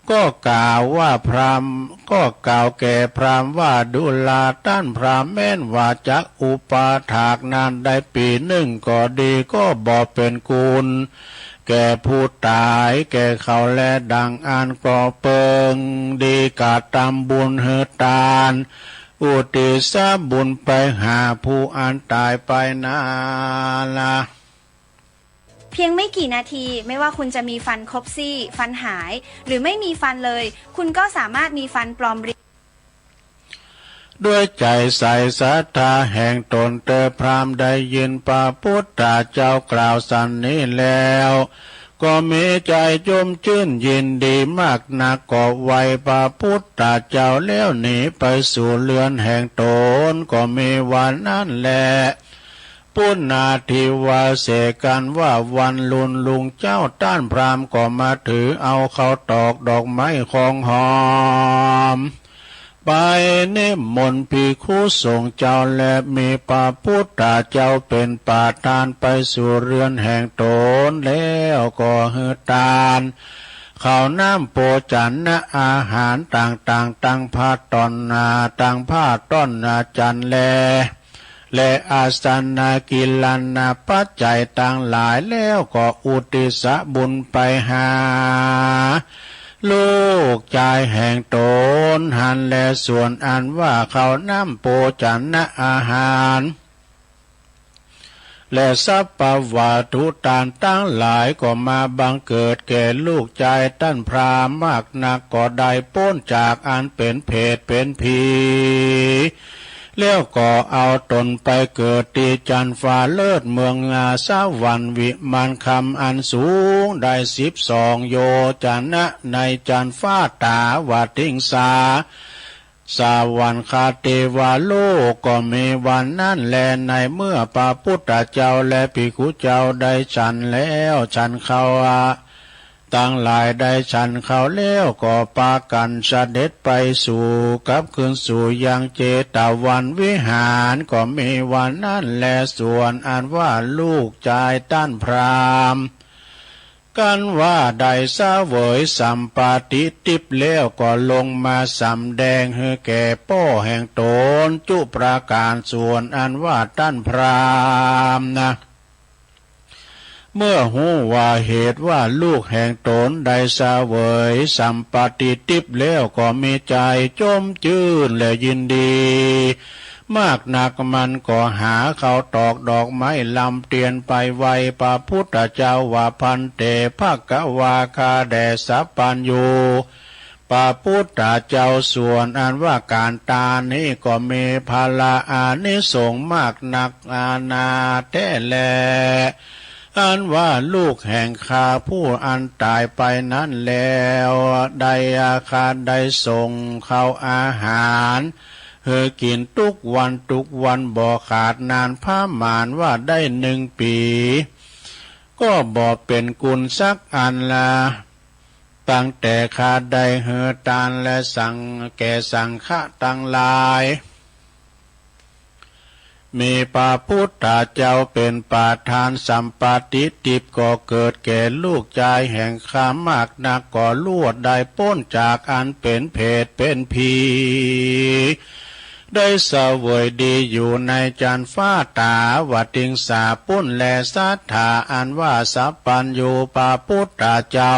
Speaker 3: ก็กล่าวว่าพรามก็กล่าวแก่พรามว่าดูลาต้านพรามแม่นว่าจักอุปาถากนานได้ปี1ก็ดีก็บ่เป็นกูล แก่ผู้ตายแก่เขาและดังอันก่อเปิงดีกาตามบุญเฮตานอุติศบุญไปหาผู้อันตายไปนาละ
Speaker 6: เพียงไม่กี่นาทีไม่ว่าคุณจะมีฟันครบซี่ฟันหายหรือไม่มีฟันเลยคุณก็สามารถมีฟันปลอม
Speaker 3: ด้วยใจใส่ศรัทธาแห่งตนเตพรามได้ยินพระพุทธเจ้ากล่าวสันนี้แล้วก็มีใจจมชื่นยินดีมากนักก็ไวพระพุทธเจ้าแล้วหนีไปสู่เรือนแห่งตนก็มีวันนั้นแหละปุณณาธิวาเสกันว่าวันลุงเจ้าต้านพรามก็มาถือเอาเขาตอกดอกไม้ของหอมไปนิมนต์ภิกขุสงฆ์เจ้าและมีพระพุทธเจ้าเป็นประธานไปสู่เรือนแห่งตนแล้วก็ฮือตานข้าวน้ำโปจันนะอาหารต่างๆตั้งผ้าตอนนาตั้งผ้าต้นนาจันและอาสนะกิลันนาปัจจัยต่างหลายแล้วก็อุทิศบุญไปหาลูกชายแห่งตนหันและส่วนอันว่าเขาน้ำโปจันนะอาหารและสัพพวาทุตานตั้งหลายก็มาบังเกิดแก่ลูกชายท่านพราหมณ์มากนักก็ได้พ้นจากอันเป็นเพศเป็นผีแล้วก็เอาตนไปเกิดที่จันฟ้าเลิศเมืองอาสาวันวิมานคำอันสูงได้12 โยชนะในจันฟ้าตาวาทิงสาสาวันคาเทวาโลกก็มีวันนั้นแลในเมื่อพระพุทธเจ้าและภิกขุเจ้าได้ฉันแล้วฉันเขาตั้งหลายได้ฉันเขาแล้วก็ปากันเสด็จไปสู่กับคืนสู่ยังเจตวันวิหารก็มีวันนั้นแลส่วนอันว่าลูกชายต้านพรามกันว่าได้เสวยสัมปาติทิพย์แล้วก็ลงมาสำแดงให้แก่ป้อแห่งตนจุประการส่วนอันว่าต้านพรามนะเมื่อหูว่าเหตุว่าลูกแห่งตนได้เสวยสัมปาติทิพย์แล้วก็มีใจจมชื่นและยินดีมากนักมันก็หาเขาตอกดอกไม้ลำเตียนไปไวพระพุทธเจ้าว่าพันเตภกวาคาแด่สัพพัญญูพระพุทธเจ้าส่วนอันว่าการตานี้ก็มีภาลาอานิสงส์มากนักอาณาแท้แลอันว่าลูกแห่งข้าผู้อันตายไปนั้นแล้วได้อาคารได้ส่งเขาอาหารเฮอกินทุกวันบ่ขาดนานผ้ามานว่าได้1 ปีก็บ่เป็นกุลสักอันละตั้งแต่ขาดได้เฮอตานและสั่งแก่สังฆะตั้งหลายมีพระพุทธเจ้าเป็นประธานสัมปาติทิพย์ก็เกิดแก่ลูกชายแห่งข้ามากนักก็ลวดได้พ้นจากอันเป็นเพศเป็นผีได้เสวยดีอยู่ในจันฟ้าตาวติงสาปุ้นและสัทธาอันว่าสัพพัญญูพระพุทธเจ้า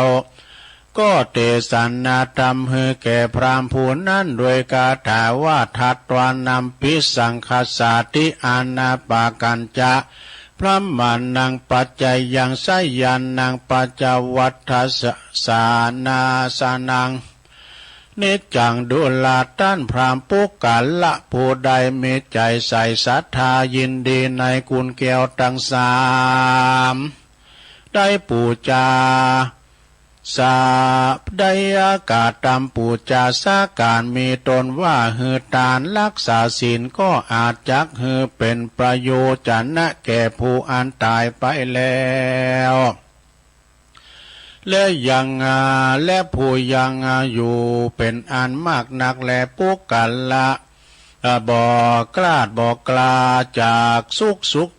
Speaker 3: ก็เตสันนาธรรมให้แก่พราหมณ์ผู้นั้นโดยกาถาว่าทัตวานำปิสังคสาติอานาปากันจะพระมานังปัจจัยยังไสยันนางปัจจวัฏฐสานาสานังนิจจังดุลาต้านพรามปุกกัลละผู้ใดมีใจใส่ศรัทธายินดีในกุลแก้วทั้ง3ได้ปูจาสาได้อากาศตามปูจาสาการมีตนว่าหือตานรักษาศีลก็อาจจักหือเป็นประโยชน์นะแก่ผู้อันตายไปแล้วและยังและผู้ยังอยู่เป็นอันมากนักแลปุกกัลละบอกกลาจากสุข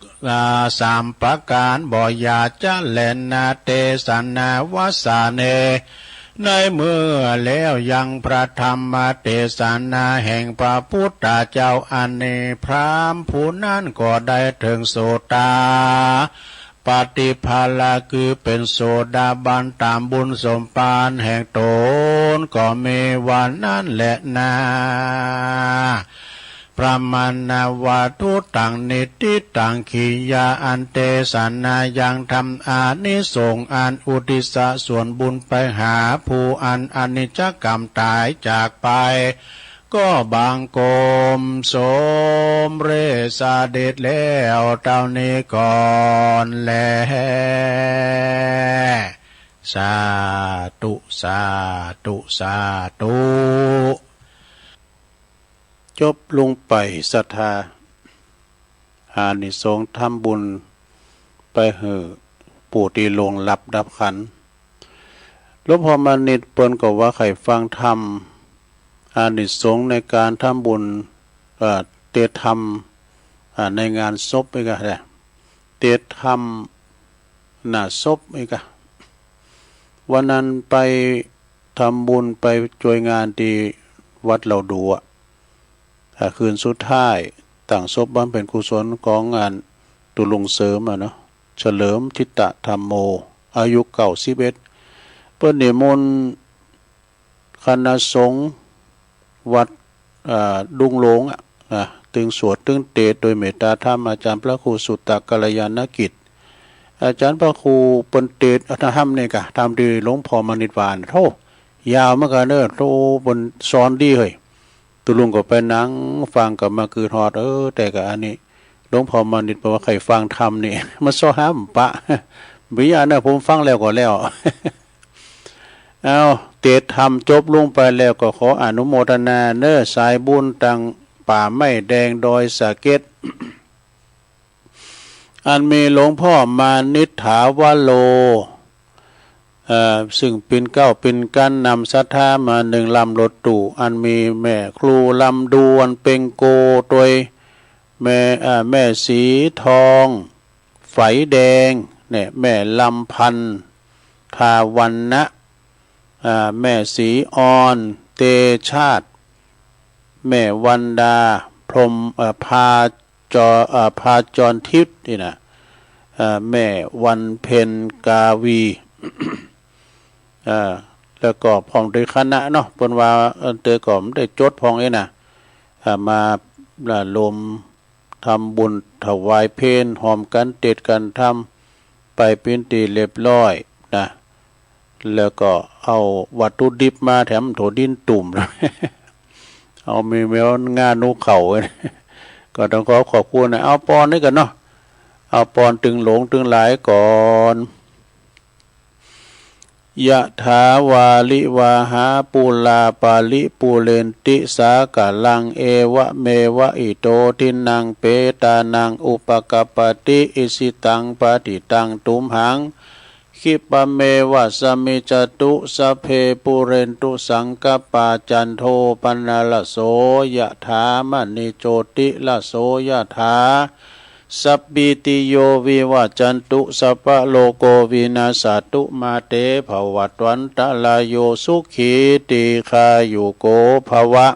Speaker 3: 3 ประการบ่อยาจะแลนาเตสันนาวสาเนในเมื่อแล้วยังพระธรรมเทศนาแห่งพระพุทธเจ้าอันนี้พราหมณ์ผู้นั้นก็ได้ถึงโสตาป ฏิภาลาคือเป็นโสดาบันตามบุญสมปานแห่งตนก็มีวันนั้นแหละนาประมาณนาวาทุตังนิติตังขียาอันเตสันนายังทำอานิสงส์อันอุทิศส่วนบุญไปหาผู้อันอนิจจกรรมตายจากไปก็บางโกมสมเรสาเด็จแล้วเท่านี้ก่อนแลสาธุสาธุสาธุจบลงไปศรัทธาอานิสงส์ทำบุญไปเหอะปู่ที่ลงหลับดับขันหลวงพ่อมานิตเปิ้นก็ว่าใครฟังธรรมอานิสงส์ในการทำบุญเตะธรรมในงานศพอีกอะเตะธรรมหน้าศพอีกอะวันนั้นไปทำบุญไปช่วยงานที่วัดเราดูอะคืนสุดท้ายต่างศพบ้านเป็นกุศลของงานตุลุงเสริมเนาะเฉลิมทิตธรรมโมอายุ91เปิ้นนิมนต์คณะสงฆ์วัดดุงหลงตึงสวดตึงเตศโดยเมตตาธรรมอาจารย์พระครูสุตตกัลยาณกิจอาจารย์พระครูปนเตศอัตธรรมเนี่ยกะทำดีหลวงพ่อมณิตวานโธ่ยาวมากกันเนอะโธ่บนสอนดีเฮ้ยตุลุงก็ไปนั่งฟังกับมาคือทอดแต่กับอันนี้หลวงพ่อมณิตบอกว่าใครฟังธรรมนี่มาซ้อห้ามปะวิญญาณนะผมฟังแล้วก็แล้วเอาเตศธรรมจบลงไปแล้วก็ขออนุโมทนาเน้อสายบุญตังป่าไม้แดงดอยสะเก็ดอันมีหลวงพ่อมานิถาวโลซึ่งเป็นเก้าเป็นกันนำศรัทธามาหนึ่งลำรถตู้อันมีแม่ครูลำดวนเป็งโกโดยแม่สีทองไฝแดงเนี่ยแม่ลำพันทาวันนะแม่สีอ่อนเตชาติแม่วันดาพรหมพาจรทิพย์นี่นะแม่วันเพ็ญกาวีแล้วก็พองโดยคณะเนาะเปิ้นว่าเตยก็ได้จดพองเอ้นะมาลมทำบุญถวายเพลหอมกันเตดกันทำไปเป็นตีเรียบร้อยนะแล้วก็เอาวัตถุดิบมาแถมโถดินตุ่ม เอามีแมวงานนุเข่าก็ต้องขอบคุณนะเอาปอนนี่กันเนาะเอาปอนตึงหลงตึงหลายก่อนยะถาวาลิวาหาปูลาปาลิปูเรนติสากะลังเอวะเมวะอิโตทินังเปตานังอุปกปปติอิสิตังปฏิตังตุมหังคิปะเมวะสมิจตุสัพเพปุเรนตุสังกปาจันโทปนะละโสยะถามณิโจติละโสยะถาสัพพิติโยวิวัจจันตุสัพพะโลโกวินาศตุมาเตภวัตวันตะลายโยสุขีติคายุโกภวะ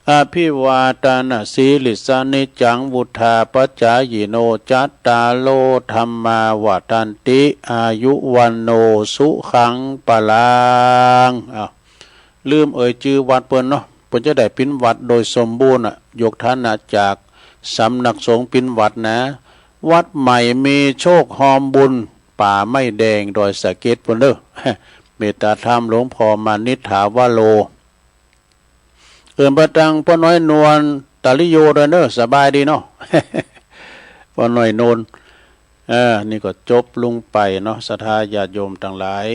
Speaker 3: อภิวาทนาสีลิสานิจังวุธาปัจจายโนจัตตาโลธรรมาวัฏันติอายุวันโนสุขังปะลังลืมชื่อวัดเปิ้นเนาะเปิ้นจะได้เป็นวัดโดยสมบูรณ์ยกฐานะจากสำนักสงฆ์เป็นวัดนะวัดใหม่มีโชคหอมบุญป่าไม้แดงดอยสะเก็ดเปิ้นเด้อเมตตาธรรมหลวงพ่อมานิถาวโลประตังพ่อน้อยนวลตาลิโยเด้อสบายดีเนาะ พ่อน้อยนวลนี่ก็จบลงไปเนาะศรัทธาญาติโยมทั้งหลาย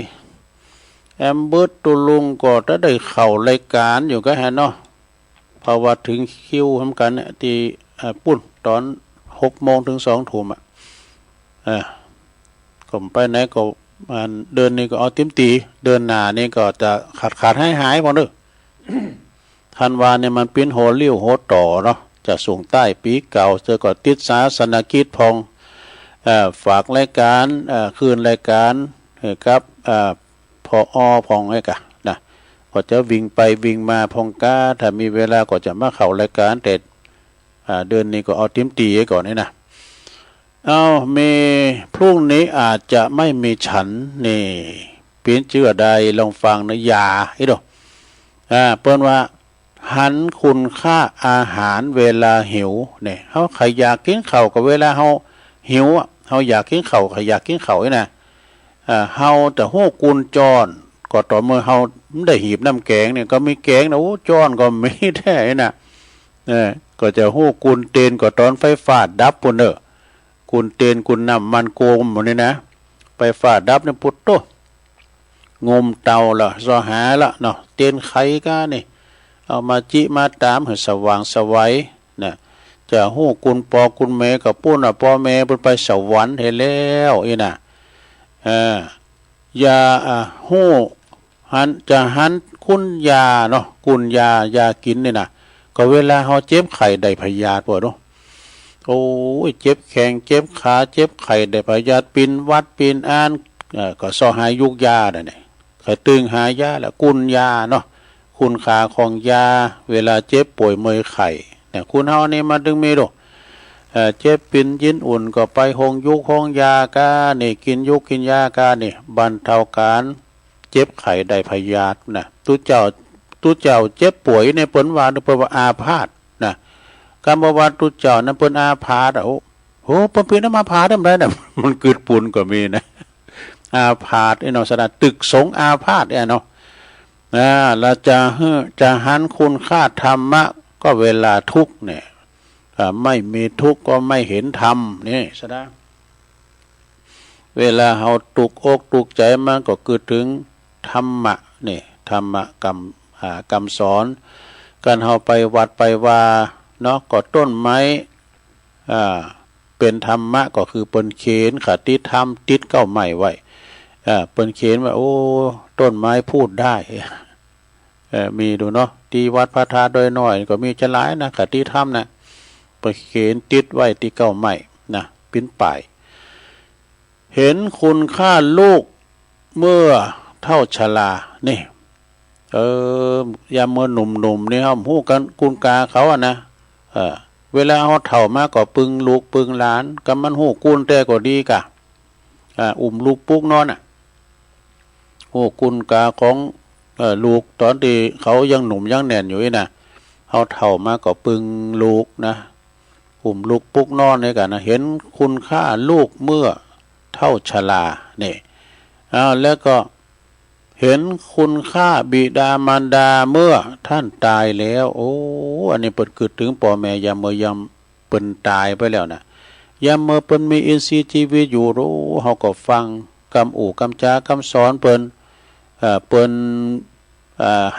Speaker 3: แอมเบิร์ตตุลุงก็ได้เข้ารายการอยู่ก็ฮะเนาะเพราะว่าถึงคิวทำกันเนี่ยที่ปุ่นตอน6 โมงถึง2 ทุ่มก็ไปไหนก็เดินนี่ก็เอาติ้มตีเดินหน้านี่ก็จะขาดหายพอเด้อ ธันวาเนี่ยมันเป็นโหเลี้ยวโหต่อเนาะจะส่งใต้ปีเก่าเจอก็ติดศาสนกิจพองฝากรายการคืนรายการครับพอพองไอ้กะนะก็จะวิ่งไปวิ่งมาพองก้าถ้ามีเวลาก็จะมาเข้ารายการแต่เดือนนี้ก็เอาติ้มตีไว้ก่อนนี่นะ เอามีพรุ่งนี้อาจจะไม่มีฉันนี่เปลี่ยนชื่อใดลองฟังนะยาให้ดูเปิ้นว่าหันคุณค่าอาหารเวลาหิวเนี่ยเฮาใครอยากกินข้าวก็เวลาเฮาหิวเฮาอยากกินข้าวใครอยากกินข้าวนี่นะเฮาแต่ฮู้กุนจรก็ต่อเมื่อเฮาได้หีบน้ำแกงเนี่ยก็มีแกงนะโอ้จรก็มีแท้น่ะก็จะฮู้กุนเตนก็ตอนไฟฟ้าดับปุ่นกุนเตนกุนน้ำมันโกมหมดนี่นะไฟฟ้าดับเนี่ยปุตโตงมเตาละซอหาละเนาะเตนไข่ก้านี่เอามาจิมาตามให้สว่างสวัยนะจะฮู้กุนปอกุนเมกับปุ้นปอเมเพิ่นไปสวรรค์ให้แล้วอีน่ะอย่าฮู้หันคุณยาเนาะกุนยากินนี่นะก็เวลาเฮาเจ็บไข้ได้พยาธิบ่เนาะโอ้ยเจ็บแข้งเจ็บขาเจ็บไข้ได้พยาธิปินวัดปินอ่านก็ซอหายุกยาได้นี่ก็ตึงหายาแล้วกุนยาเนาะคุณค่าของยาเวลาเจ็บป่วยเมื่อยไข้เนี่ยคุณเฮานี่มาดึงมีดูเจ็บปินยินอุ่นก็ไปหงยุกหงยากานี่กินยุกกินยากานี่บรรเทาการเจ็บไข้ได้พยาธินะตุเจ้าเจ็บป่วยในเปิ้นว่าเปิ้นว่าอาพาธนะกรรมว่าตุเจ้านั้นเปิ้นอาพาธโอ้โหเปิ้นเป็นอาพาธได้บ่ได้น่ะมันเกิดปุ่นก็มีนะอาพาธไอ้เนาะสะตึกสงอาพาธไอ้เนาะแล้วจะหันคุณค่าธรรมะก็เวลาทุกข์เนี่ยไม่มีทุกข์ก็ไม่เห็นธรรมนี่ซะนะเวลาเฮาตุกอกตุกใจมันก็เกิดถึงธรรมะนี่ธรรมะกรรมสอนการเฮาไปวัดไปว่าเนาะก็ต้นไม้เป็นธรรมะก็คือเปิ้นเขียนคติธรรมติดเก้าไม้ไว้เปิ้นเขียนว่าโอ้ต้นไม้พูดได้มีดูเนาะที่วัดพระธาตุโดยน้อยก็มีจะหลายนะคติธรรมนะเปิ้นเขียนติดไว้ที่เก้าไม้นะปิ้นป่ายเห็นคุณค่าลูกเมื่อเท่าชรานี่ยามเมื่อหนุ่มๆนี่เฮาฮู้กันกุนกาเขานะเวลาเฮาเฒ่ามาก็ปึงลูกปึงหลานกำมันฮู้กุนแต่ก็ดีกะอุ้มลูกปุกนอนฮู้กุนกาของลูกตอนที่เขายังหนุ่มยังแน่นอยู่นี่นะเฮาเฒ่ามาก็ปึงลูกนะอุ้มลูกปุกนอนนี่กันนะเห็นคุณค่าลูกเมื่อเท่าชรานี่แล้วก็เห็นคุณค่าบิดามารดาเมื่อท่านตายแล้วโอ้อันนี้เปิดเกิดถึงพ่อแม่ยามเมื่อยามเปิ้นตายไปแล้วนะยามเมื่อเปิ้นมีอินทรีย์ชีวิตอยู่รู้เฮาก็ฟังคำอู่คำจากำสอนเปิ้น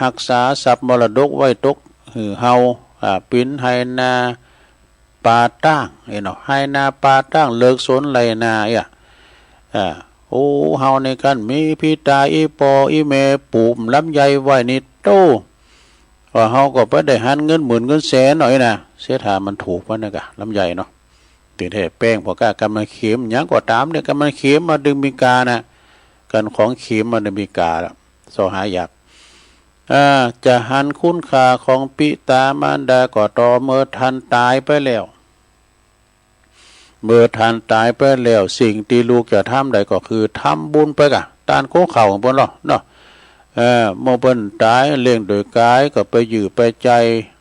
Speaker 3: รักษาทรัพย์มรดกไว้ตกเฮาปินให้นาปาตั้งเนาะให้นาปาตั้งเลิกสนไหลนาโอ้เฮาในกันมีพี่ตาอีปออีแม่ปลูกลำไยไว้นี่โตว่าเฮาก็ไปได้หันเงินหมื่นเงินแสนหน่อยนะเสียถามันถูกปะนะกะลำไยเนาะตื่นแท้แป้งพอกากำมันเข็มหยังก็ตามเนี่ยกำมันเข็มมาดึงมีกานะกันของเข็มมาดึงมีกาละสอหาอยากจะหันคุณค่าของปิตามารดาก็ต่อเมื่อท่านตายไปแล้วเมื่อท่านตายไปแล้วสิ่งที่ลูกจะทำได้ก็คือทำบุญไปกะตานโคเข่าบนเนาะเมื่อเพิ่นตายเลี้ยงโดยกายก็ไปยื้อไปใจ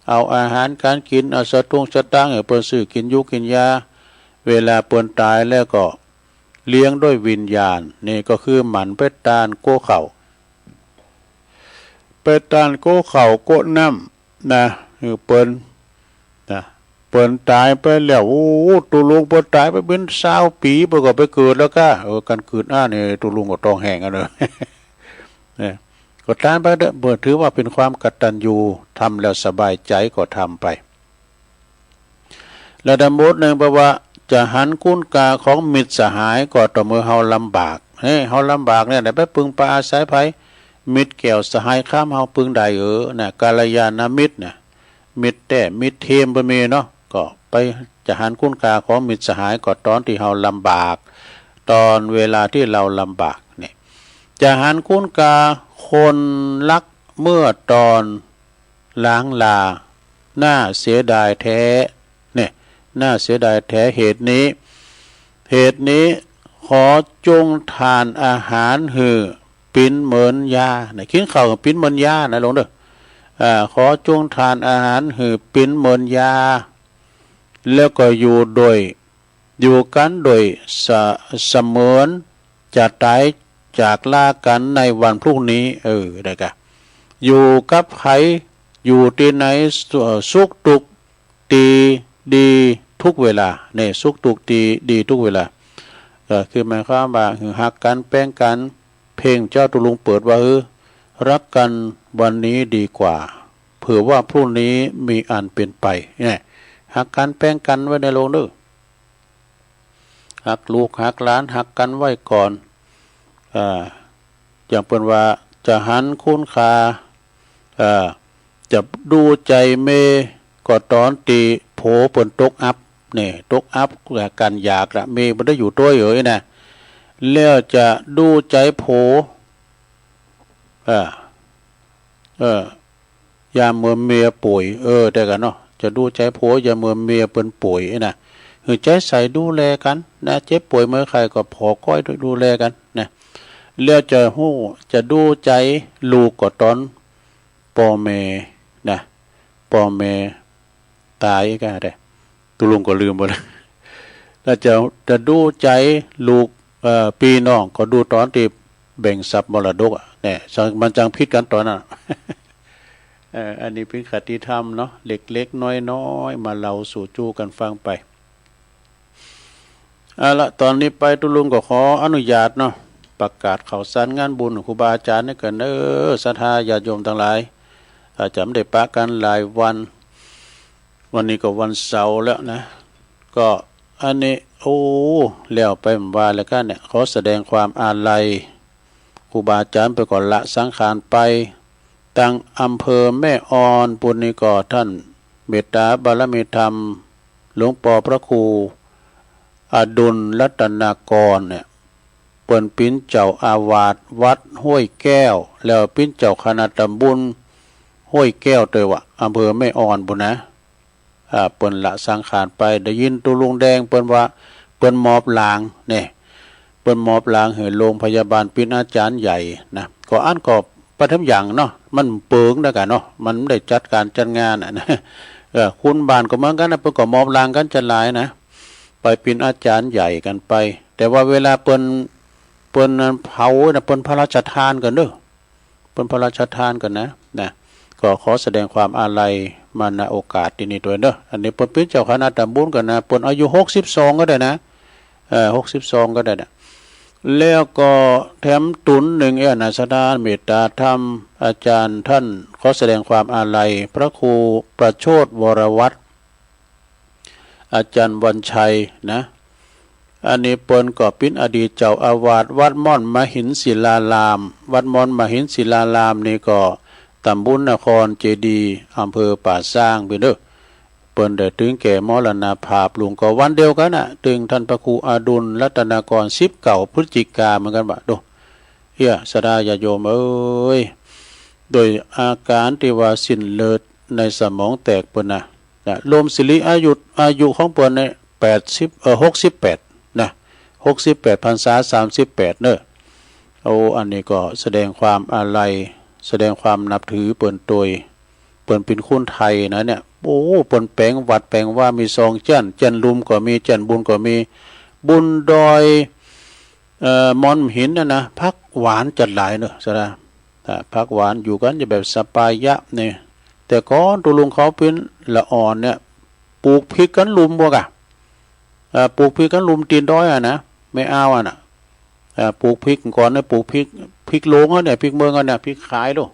Speaker 3: เอาอาหารการกินเอาสตางค์ให้เพิ่นซื้อกินยุกินยาเวลาเพิ่นตายแล้วก็เลี้ยงด้วยวิญญาณนี่ก็คือหมันไปตานโคเข่าไปตานโคเข่าโคน้ำนะคือเปิ้นตายไปแล้วโอ้ตุลุงเปิ้นตายไปเป็น20 ปีเปิ้นก็ไปเกิดแล้วก็การเกิดนี่ตุลุงก็ต้องแห้งกันเลยเนี่ยก็ตายไปเด้อเปิดถือว่าเป็นความกตัญญูทำแล้วสบายใจก็ทำไปแล้วดำบทหนึ่งบอกว่าจะหันคุณกาของมิตรสหายก็ต่อเมื่อเฮาลำบากเฮาลำบากเนี่ยได้ไปพึ่งพาอาศัยไผมิตรแก้วสหายข้ามเฮาพึ่งได้น่ะกาลยาณมิตรน่ะมิตรแต่มิตรเทียมบ่มีเนาะก็ไปจะหันคุณค่าของมิตรสหายก็ตอนที่เราลำบากตอนเวลาที่เราลำบากเนี่ยจะหันคุณค่าคนรักเมื่อตอนล้างลาน่าเสียดายแท้เนี่ยน่าเสียดายแท้เหตุนี้ เหตุนี้ขอจงทานอาหารหือปิ้นเหมือนยานะกินข้าวกับปิ้นเหมือนยานะลงเด้อขอจงทานอาหารหือปิ้นเหมือนยาแล้วก็อยู่กันโดยเสมือนจะตายจากลากันในวันพรุ่งนี้ได้กะอยู่กับใครอยู่ที่ไหนสุขทุกข์ดีทุกเวลาเนี่ยสุขทุกข์ดีทุกเวลาคือหมายความว่าหักกันแป้งกันเพลงเจ้าตุลุงเปิดว่ารักกันวันนี้ดีกว่าเผื่อว่าพรุ่งนี้มีอันเป็นไปเนี่ยหักกันแป้งกันไว้ในโลกนึกหักลูกหักหลานหักกันไว้ก่อนอย่างเป็นว่าจะหันคุณคาจะดูใจเมก็ตอนตีโผเปิ่นตกอัพเนี่ยตกอัพกันอยากละเมมันได้อยู่ตัวอยู่นะแล้วจะดูใจโผยามเมื่อเมียป่วยได้กันเนาะจะดูใจโผยามเมื่อเมียเป็นป่วยนะคือใจใส่ดูแลกันนะเจ็บป่วยเมื่อใครก็พอก้อยดูแลกันนะแล้วจะดูใจลูกก็ตอนพ่อแม่นะพ่อแม่ตายก็ได้ตุลุงก็ลืมหมดแล้วแล้วจะดูใจลูกปีน้องก็ดูตอนที่แบ่งทรัพย์มรดกเนี่ยมันจังพิดกันตอนนั้นอันนี้เป็นคติธรรมเนาะเล็กๆน้อยๆมาเล่าสู่จู้กันฟังไปละตอนนี้ไปตุลุงก็ขออนุญาตเนาะประกาศข่าวสารงานบุญครูบาอาจารย์นี่กันศรัทธาญาติโยมทั้งหลายจำได้ปะกันหลายวันนี้ก็วันเสาร์แล้วนะก็อันนี้แล้วไปว่าแล้วกันเนี่ยขอแสดงความอาลัยครูบาอาจารย์ไปก่อนละสังขารไปตั้งอำเภอแม่ออนปุณณิกรท่านเมตตาบารมีธรรมหลวงปอพระครูอดุลรัตนากรเนี่ยเปิ้นปิ้นเจ้าอาวาสวัดห้วยแก้วแล้วปิ้นเจ้าคณะตำบลห้วยแก้วเตยวะอำเภอแม่ออนบุนะเปิ้นละสังขารไปได้ยินตุลุงแดงเปิ้นว่าเปิ้นมอบลางเนี่ยเปิ้นมอบลางโรงพยาบาลปิ้นอาจารย์ใหญ่นะก็อ่านก็ประทับอย่างเนาะมันเปิงได้กันเนาะมันได้จัดการจัดงานนะคุณบ้านก็เหมือนกันนะเปิ้นก็มอบลางกันจัดหลายนะไปปิ้นอาจารย์ใหญ่กันไปแต่ว่าเวลาเปิ้นเผานะเปิ้นพระราชทานกันเด้อเปิ้นพระราชทานกันนะก็ขอแสดงความอาลัยมาณโอกาสที่นี้ด้วยเด้ออันนี้เปิ้นเป็นเจ้าคณะตำบลกันนะเปิ้นอายุ62ก็ได้นะ62ก็ได้นะแล้วก็แถมตุนหนึ่งนะสดาเมตตาธรรมอาจารย์ท่านขอแสดงความอาลัยพระครูประโชติวรวัฒน์อาจารย์วันชัยนะอันนี้เปิ้นก็เป็นอดีตเจ้าอาวาสวัดม่อนมหินศิลารามวัดม่อนมหินศิลารามนี่ก็ตำบลนครเจดีอำเภอป่าสร้างไปเด้อเปิ้นได้ถึงแก่มรณภาพลุงก็วันเดียวกันน่ะถึงท่านพระครูอดุลรัตนากร19พฤศจิกายนเหมือนกันบ่ดูสดาญาโยมโดยอาการที่ว่าสิ้นเลิศในสมองแตกเปิ้นนะรวมศิริอายุของเปิ้นเนี่ย68นะ68พรรษา38เด้ออันนี้ก็แสดงความอาลัยแสดงความนับถือเปิ้นโดยเปิ้นเป็นคนไทยนะเนี่ยเปิ้นแปลงวัดแปลงว่ามี2จันลุมก็มีจันบุญก็มีบุญดอยมอนหินนะพักหวานจัดหลายเนอะซะนะพักหวานอยู่กันจะแบบสปายะเนี่ยแต่ก่อนตุลุงเขาเป็นละอ่อนเนี่ยปลูกพริกกันลุมบ่กะปลูกพริกกันลุมตีนด้อยนะไม่เอานะปลูกพริกก่อนเนี่ยปลูกพริกโลงเนี่ยพริกเมืองเนี่ยพริกขายดู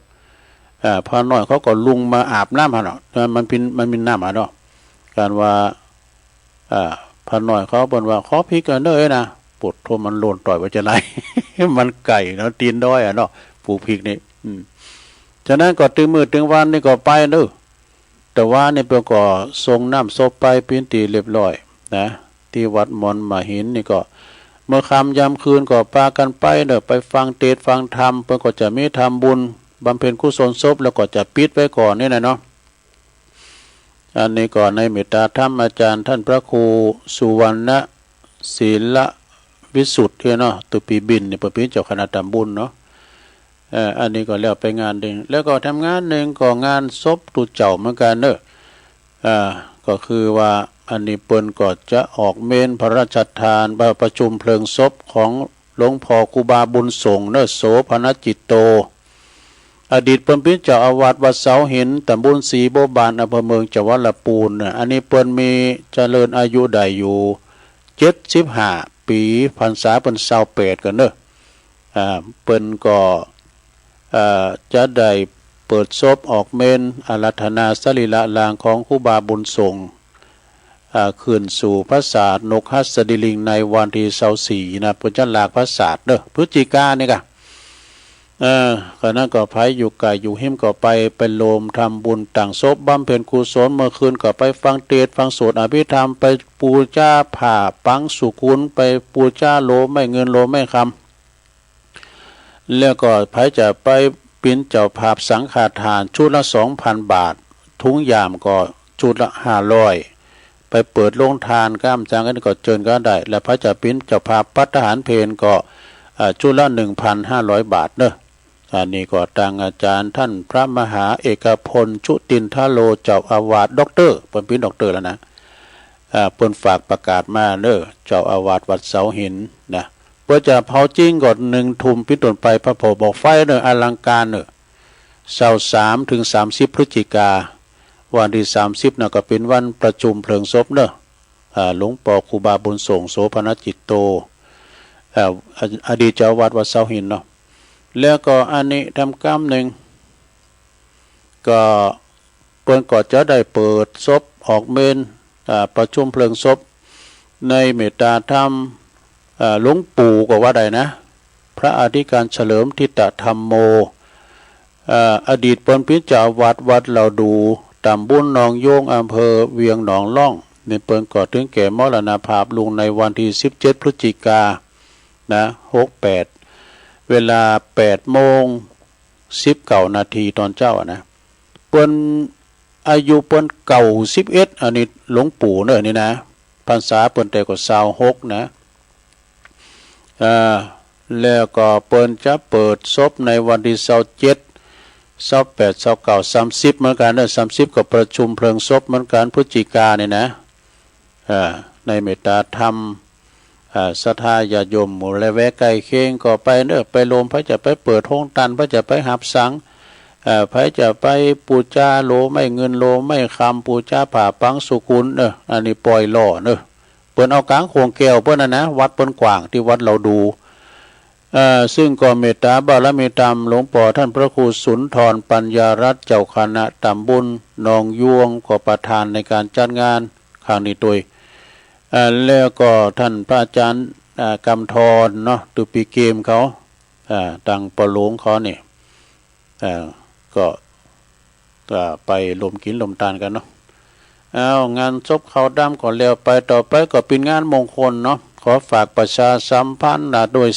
Speaker 3: พอหน่อยเขาก็ลุงมาอาบน้ำเนาะมันมีน้ำเนาะการว่าพอหน่อยเขาบอกว่าขอพริกกันเด้อนะปวดโทมันโลนต่อยว่าจะไร มันไก่เนาะตีนด้อยเนาะปลูกพริกนี่ฉะนั้นก็ตึงมือตึงวันนี่ก็ไปเด้อแต่ว่านี่เพื่อก็ส่งน้ำศพไปพินตีเรียบร้อยนะที่วัดมอนมหินนี่ก็เมื่อค่ำยามคืนก็พากันไปเด้อไปฟังเทศน์ฟังธรรมเพื่อก็จะมีทำบุญบำเพ็ญกุศลศพแล้วก็จะปิดไว้ก่อนนี่นะเนาะอันนี้ก่อนในเมตตาธรรมอาจารย์ท่านพระครูสุวรรณ ศีลวิสุทธิ์เนาะตุปีบินเนี่ยประพิเจ้าคณะตำบุญเนาะอันนี้ก็แล้วไปงานหนึ่งแล้วก็ทำงานหนึ่งก็งานศพตุเจ้าเหมือนกันเนอะก็คือว่าอันนี้เปิ้นก็จะออกเมนพระราชทานประชุมเพลิงศพของหลวงพ่อครูบาบุญส่งเนอะโสภณจิตโตอดีตเปิ้นเป็นเจ้าอาวาสวัดเสาหินตำบลศรีบัวบานอำเภอเมืองจังหวัดลำพูนน่ะอันนี้เปิ้นมีเจริญอายุได้อยู่75ปีพรรษาเปิ้น28กันเนอะเปิ้นก็จะได้เปิดศพออกเมนอาราธนาสรีระลางของครูบาบุญส่งขึ้นสู่พระศาสตร์นกหัสดิลิงในวันที่24นะเปิ้นจะลากพระศาสตร์เด้อพฤศจิกายนนี่กะก็นั่นก็ไผอยู่ไกลอยู่หิมก็ไปโลมทำบุญต่างศพบำเพ็ญกุศลเมื่อคืนก็ไปฟังเทศน์ฟังสวดอภิธรรมไปปูชาผ้าปังสุกุลไปปูชาโลไม่เงินโลไม่คำแล้วก็ไผจะไปเป็นเจ้าภาพสังฆทานชุดละ 2,000 บาททุงยามก็ชุดละ500ไปเปิดโรงทานก้ามจางกันก็เจิญก็ได้และพระจะเป็นเจ้าภาพภัตตาหารเพลก็ชุดละ 1,500 บาทเนอะอันนี้ก็ทางอาจารย์ท่านพระมหาเอกพลชุตินทโลเจ้าอาวาสด็อกเตอร์เปิ้นเป็นด็อกเตอร์แล้วนะเปิ้นฝากประกาศมาเนอะเจ้าอาวาสวัดเสาหินนะเพื่อจะเผาจริงก่อน1 ทุ่มเป็นต้นไปพระโพธิ์บอกไฟเนอะอลังการเนอะ23 ถึง 30 พฤศจิกาวันที่30น่ะก็เป็นวันประชุมเพลิงศพเนอะหลวงปู่ครูบาบุญส่งโสภณจิตโตอดีตเจ้าอาวาสวัดเสาหินเนาะแล้วก็อันนี้ทำกรรมหนึ่งก็เปิ้นก็จะได้เปิดศพออกเมนประชุมเพลิงศพในเมตตาธรรมหลวงปู่ก็ว่าได้นะพระอธิการเฉลิมทิตธรรมโมอดีตเปิ้นเป็นเจ้าอาวาสวัดเราดูตำบลหนองโยงอำเภอเวียงหนองล่องในเปิ้นก็ถึงแก่มรณภาพลงในวันที่17 พฤศจิกานะ68เวลา8:19 นาทีตอนเจ้านะเปิ้นอายุเปิ้นเก่า11อันนี้หลวงปู่เนอะนี่นะพรรษาเปิ้นแต่ก็26นะแล้วก็เปิ้นจะเปิดศพในวันที่27 28 29 30เหมือนกันเนอะ30ก็ประชุมเพลิงศพเหมือนกันพฤศจิกาเนี่ยนะในเมตตาธรรมศรัทธาญาติโยมหมู่และแวะใกล้เคียงก็ไปเนอะไปโลมพระจะไปเปิดห้องตันพระจะไปหับสังพระจะไปปูชาโลไม่เงินโลไม่คำปูชาผ่าปังสุกุลเนอะอันนี้ปล่อยล่อเนอะเปิ้นเอากลางโขงแก้วเปิ้นนะวัดเปิ้นกว้างที่วัดเราดูซึ่งก็เมตตาบารมีธรรมหลวงพ่อท่านพระครูสุนทรปัญญารัตน์เจ้าคณะตำบลหนองยวงก็ประธานในการจัดงานครั้งนี้ด้วยแล้วก็ท่านพระอาจารย์กำธรเนาะตุปีเกมเขาตังปะหลงเขาเนี่ยก็ไปลมกินลมตาลกันเนาะงานศพเขาดำก่อนแล้วไปต่อไปก็เป็นงานมงคลเนาะขอฝากประชาสัมพันธ์โดย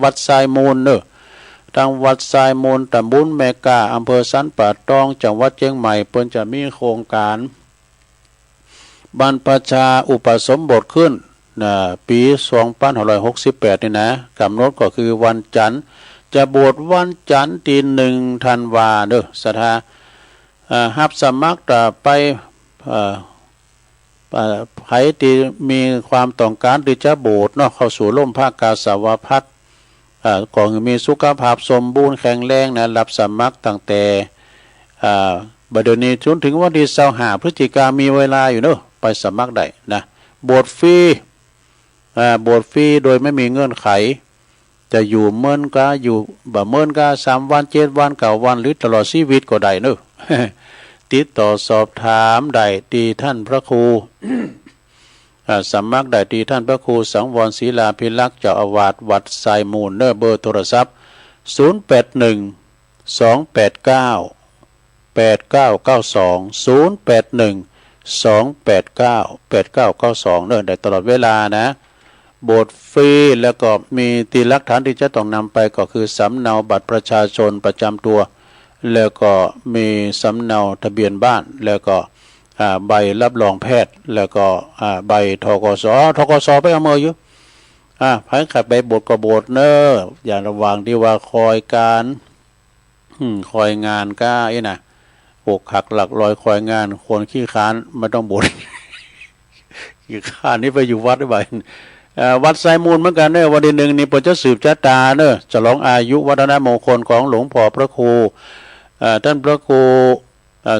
Speaker 3: วัดทรายมูลเนอะทางวัดทรายมูลตำบลแมกาอำเภอสันป่าตองจังหวัดเชียงใหม่เพิ่นจะมีโครงการบรรพชาอุปสมบทขึ้นปี2568นี่นะกำหนดก็คือวันจันทร์จะบวชวันจันทร์ที่1 ธันวาเด้อศรัทธารับสมัครไปใครที่มีความต้องการที่จะบวชเนาะเข้าสู่ร่มภาคกาสาวพัฒน์ก็มีสุขภาพสมบูรณ์แข็งแรงนะรับสมัครตั้งแต่บัดเดี๋ยวนี้จนถึงวันที่25 พฤศจิกายนมีเวลาอยู่เนาะไปสมัครได้นะบวชฟรีโดยไม่มีเงื่อนไขจะอยู่เมื่อนก็อยู่บ่เมื่อนก็3 วัน 7 วัน 9 วันหรือตลอดชีวิตก็ได้เนาะ ติดต่อสอบถามได้ที่ท่านพระครู สมัครได้ที่ท่านพระครูสังวรศิลาภิลักษ์เจ้าอาวาสวัดไซมูลเนอเบอร์โทรศัพท์081 289 8992 081 289 8992เนอะได้ตลอดเวลานะโบสถ์ฟรีแล้วก็มีตีหลักฐานที่จะต้องนำไปก็คือสำเนาบัตรประชาชนประจำตัวแล้วก็มีสำเนาทะเบียนบ้านแล้วก็ใบรับรองแพทย์แล้วก็ใบทกสไปเอามืออยู่ ไผขับไปโบสถ์ก็โบสถ์เนออย่างระหว่างที่ว่าคอยการคอยงานก้าไอ้น่ะอกหักหลักลอยคอยงานคนขี้ค้านไม่ต้องบ่น ขี้ค้านนี่ไปอยู่วัดได้บ่วัดไซมูลเหมือนกันเนอะวันที่หนึ่งนี่เปิดจะสืบชะตาเนอะฉลองอายุวัฒนมงคลของหลวงพ่อพระครูท่านพระครู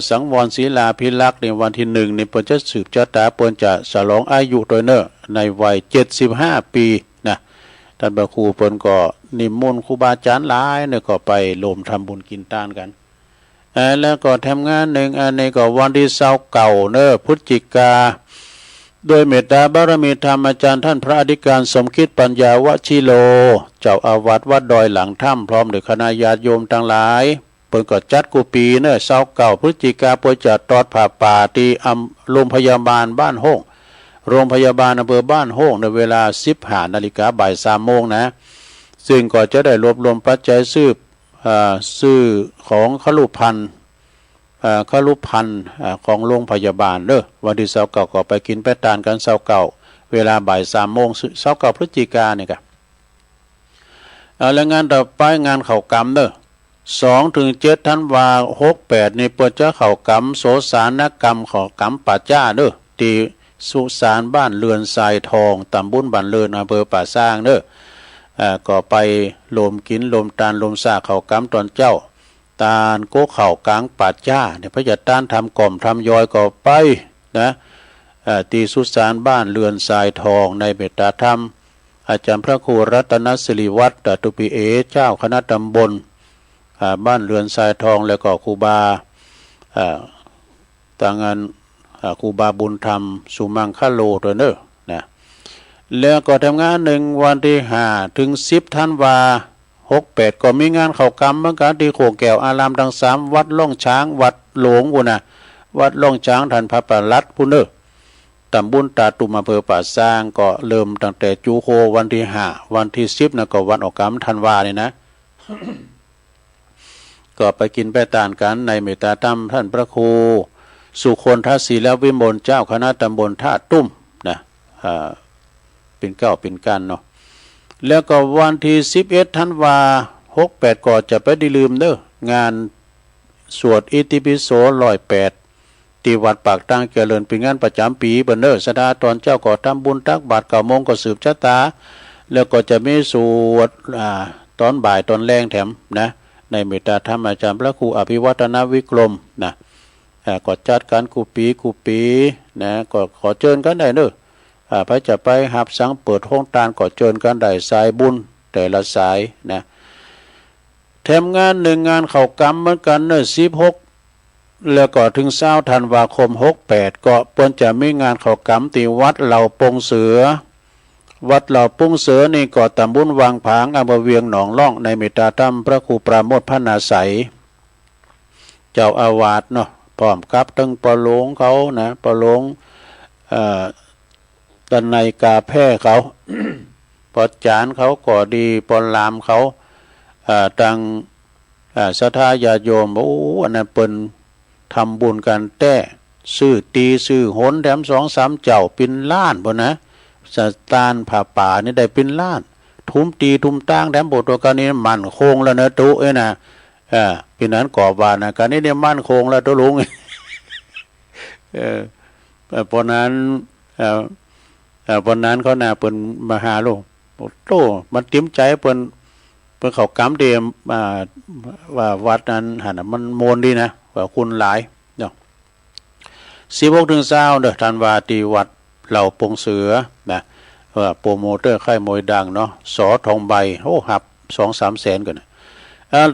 Speaker 3: สังวรศิลาภิลักษ์ในวันที่หนึ่งนี่เปิดจะสืบชะตาเปิดจะฉลองอายุโดยเนอะในวัย75 ปีนะท่านพระครูเปิดก็นิมนต์ครูบาอาจารย์หลายเนี่ยก็ไปรวมทำบุญกินทานกันแล้วก็ทำงานหนึ่งอันนี้ก็วันที่เสาร์เก่าเนอะพฤศจิกาโดยเมตตาบารมีธรรมอาจารย์ท่านพระอธิการสมคิดปัญญาวชิโลเจ้าอาวาสวัดดอยหลังถ้ำพร้อมด้วยคณะญาติโยมทั้งหลายเปิดก็จัดกุปีเนอะเสาร์เก่าพฤศจิกาเปิดจัดตอดผ่าป่าที่โรงพยาบาลบ้านห้องโรงพยาบาลอำเภอบ้านห้องในเวลา 15 นาฬิกาบ่าย 3 โมงนะซึ่งก็จะได้รวบรวมปัจจัยซื้อของขลุพันธ์ของโรงพยาบาลเด้อวันที่เสาร์เก่าก็ไปกินไปทานกันเสาร์เก่าเวลาบ่าย 3 โมงเสาร์เก่าพฤศจิกายนนี่ครับแล้วงานต่อไปงานเข่ากรรมเด้อ2 ถึง 7 ธันวาคม 68นี่เปิดจะเข่ากรรมโสสานกรรมเข่ากรรมป่าจ้าเด้อที่สุสานบ้านเรือนทรายทองตำบลบ้านเรือนอำเภอป่าสร้างเด้อก็ไปรวมกินรวมทานรวมสาเข่ากรรมตอนเจ้าตาลโกเข่ากลางป่าจ้าเนี่ยพระจัดต้านทำกล่อมทำยอยก็ไปนะตีสุสานบ้านเรือนทรายทองในเมตตาธรรมอาจารย์พระครูรัตนศิริวัฒน์ตุปีเอเจ้าคณะตำบลบ้านเรือนทรายทองแล้วก็ครูบาต่างงานครูบาบุญธรรมสุมังคโลตัวเนอนะแล้วก็ทำงานหนึ่งวันที่5 ถึง 10 ธันวา68ก็มีงานเข่ากรรมเหมือนกันที่โคแก้วอารามทั้ง3วัดล่องช้างวัดหลวงพุ่นนะวัดล่องช้างท่านพระประหลัดพุ่นเด้อตำบลตาตุมอำเภอป่าซางก็เริ่มตั้งแต่จูโควันที่5วันที่10นะก็วันออกกรรมธันวานี่นะ ก็ไปกินไปทานกันในเมตตาธรรมท่านพระครูสุคนทศีลวิมลเจ้าคณะตำบลท่าตุ้มนะเป็นเก้าเป็นกันเนาะแล้วก็วันที่11 ธันวาคม 68ก็จะไปได้ลืมเด้องานสวดอิติปิโส108ที่วัดปากตั้งเจริญเป็นงานประจำปีเบิ่นเด้อสดาตอนเจ้าก็ทำบุญตักบาตร9 โมงก็สืบชะตาแล้วก็จะมีสวดตอนบ่ายตอนแรงแถมนะในเมตตาธรรมอาจารย์พระครูอภิวัฒนวิกรมนะก็จัดการกุปีนะก็ขอเชิญกันได้เด้อพระจะไปหับสังเปิดห้องตาลก็เชิญกันได้สายบุญแต่ละสายนะแถมงานหนึ่งงานเข่ากรรมเหมือนกันเนอะ16แล้วก็ถึง20 ธันวาคม 68ก็เปิ้นจะมีงานเข่ากรรมที่วัดเหล่าปงเสือวัดเหล่าปงเสือนี่ก็ตำบลวังผางอำเภอเวียงหนองล่องในเมตตาธรรมพระครูปราโมทย์พนาไสยเจ้าอาวาสเนาะพร้อมกับตั้งปะหลงเขานะปะหลงตันในกาแพร่เขา ปอจานเขาก็ดีปอลามเขาตังศรัทธาญาโยมโอ้อันนั้นเปิ้นทำบุญกันแต่ซื้อตีซื้อหนแถม2-3เจ้าเป็นล้านบ่นะสตานผ่าป่านี่ได้เป็นล้านทุมตีทุมตั้งแถมโบตัวกันนี้มันคงแล้วนะตุนะเป็นนั้นก่อบานนะกันนี้เนี่ยมันคงแล้วตุลุง เพราะนั้นวันนั้นเขาหน้าเปิ้นมาหาลูกโตมันเตรียมใจเปิ้นเขากำเดียมว่าวัดนั้นหันมันโมนดีนะว่าคุณหลายเนาะ16 ถึง 20เด้อธันวาที่วัดเหล่าปงเสือนะว่าโปรโมเตอร์ค่ายมวยดังเนาะสอทองใบโอ้หับ 2-3 แสนกันนะ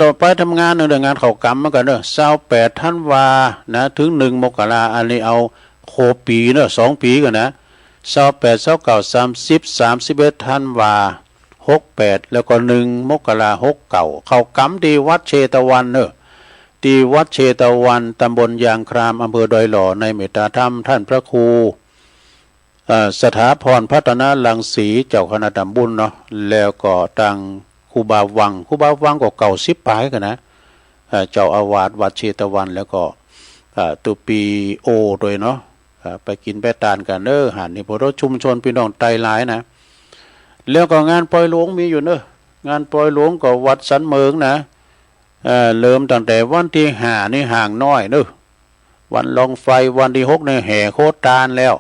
Speaker 3: ต่อไปทำงานเรื่องงานเข่ากรรมเหมือนกันเด้อ28 ธันวานะถึง1 มกราอันนี้เอาโคปีเนาะ2 ปีกันนะ28 29 30 31 ธันวา68แล้วก็1 มกรา69เข้ากรรมที่วัดเชตวันเนอะที่วัดเชตวันตำบลยางครามอำเภอดอยหล่อในเมตตาธรรมท่านพระครูสถาพรพัฒนาลังสีเจ้าคณะตำบลเนาะแล้วก็ตังครูบาวังก็เก่า10 ปลายกันนะเจ้าอาวาสวัดเชตวันแล้วก็ตุปีโอโดยเนาะไปกินไปทานกันเด้อหันนี่พวกเราชุมชนพี่น้องไตหลายนะ แล้วก็งานปล่อยหลวงมีอยู่เนอะงานปล่อยหลวงก็วัดสันเมืองนะเริ่มตั้งแต่วันที่5นี่ห่างน้อยเนอะวันลองไฟวันที่6เนี่ยแห่โคตานแล้ว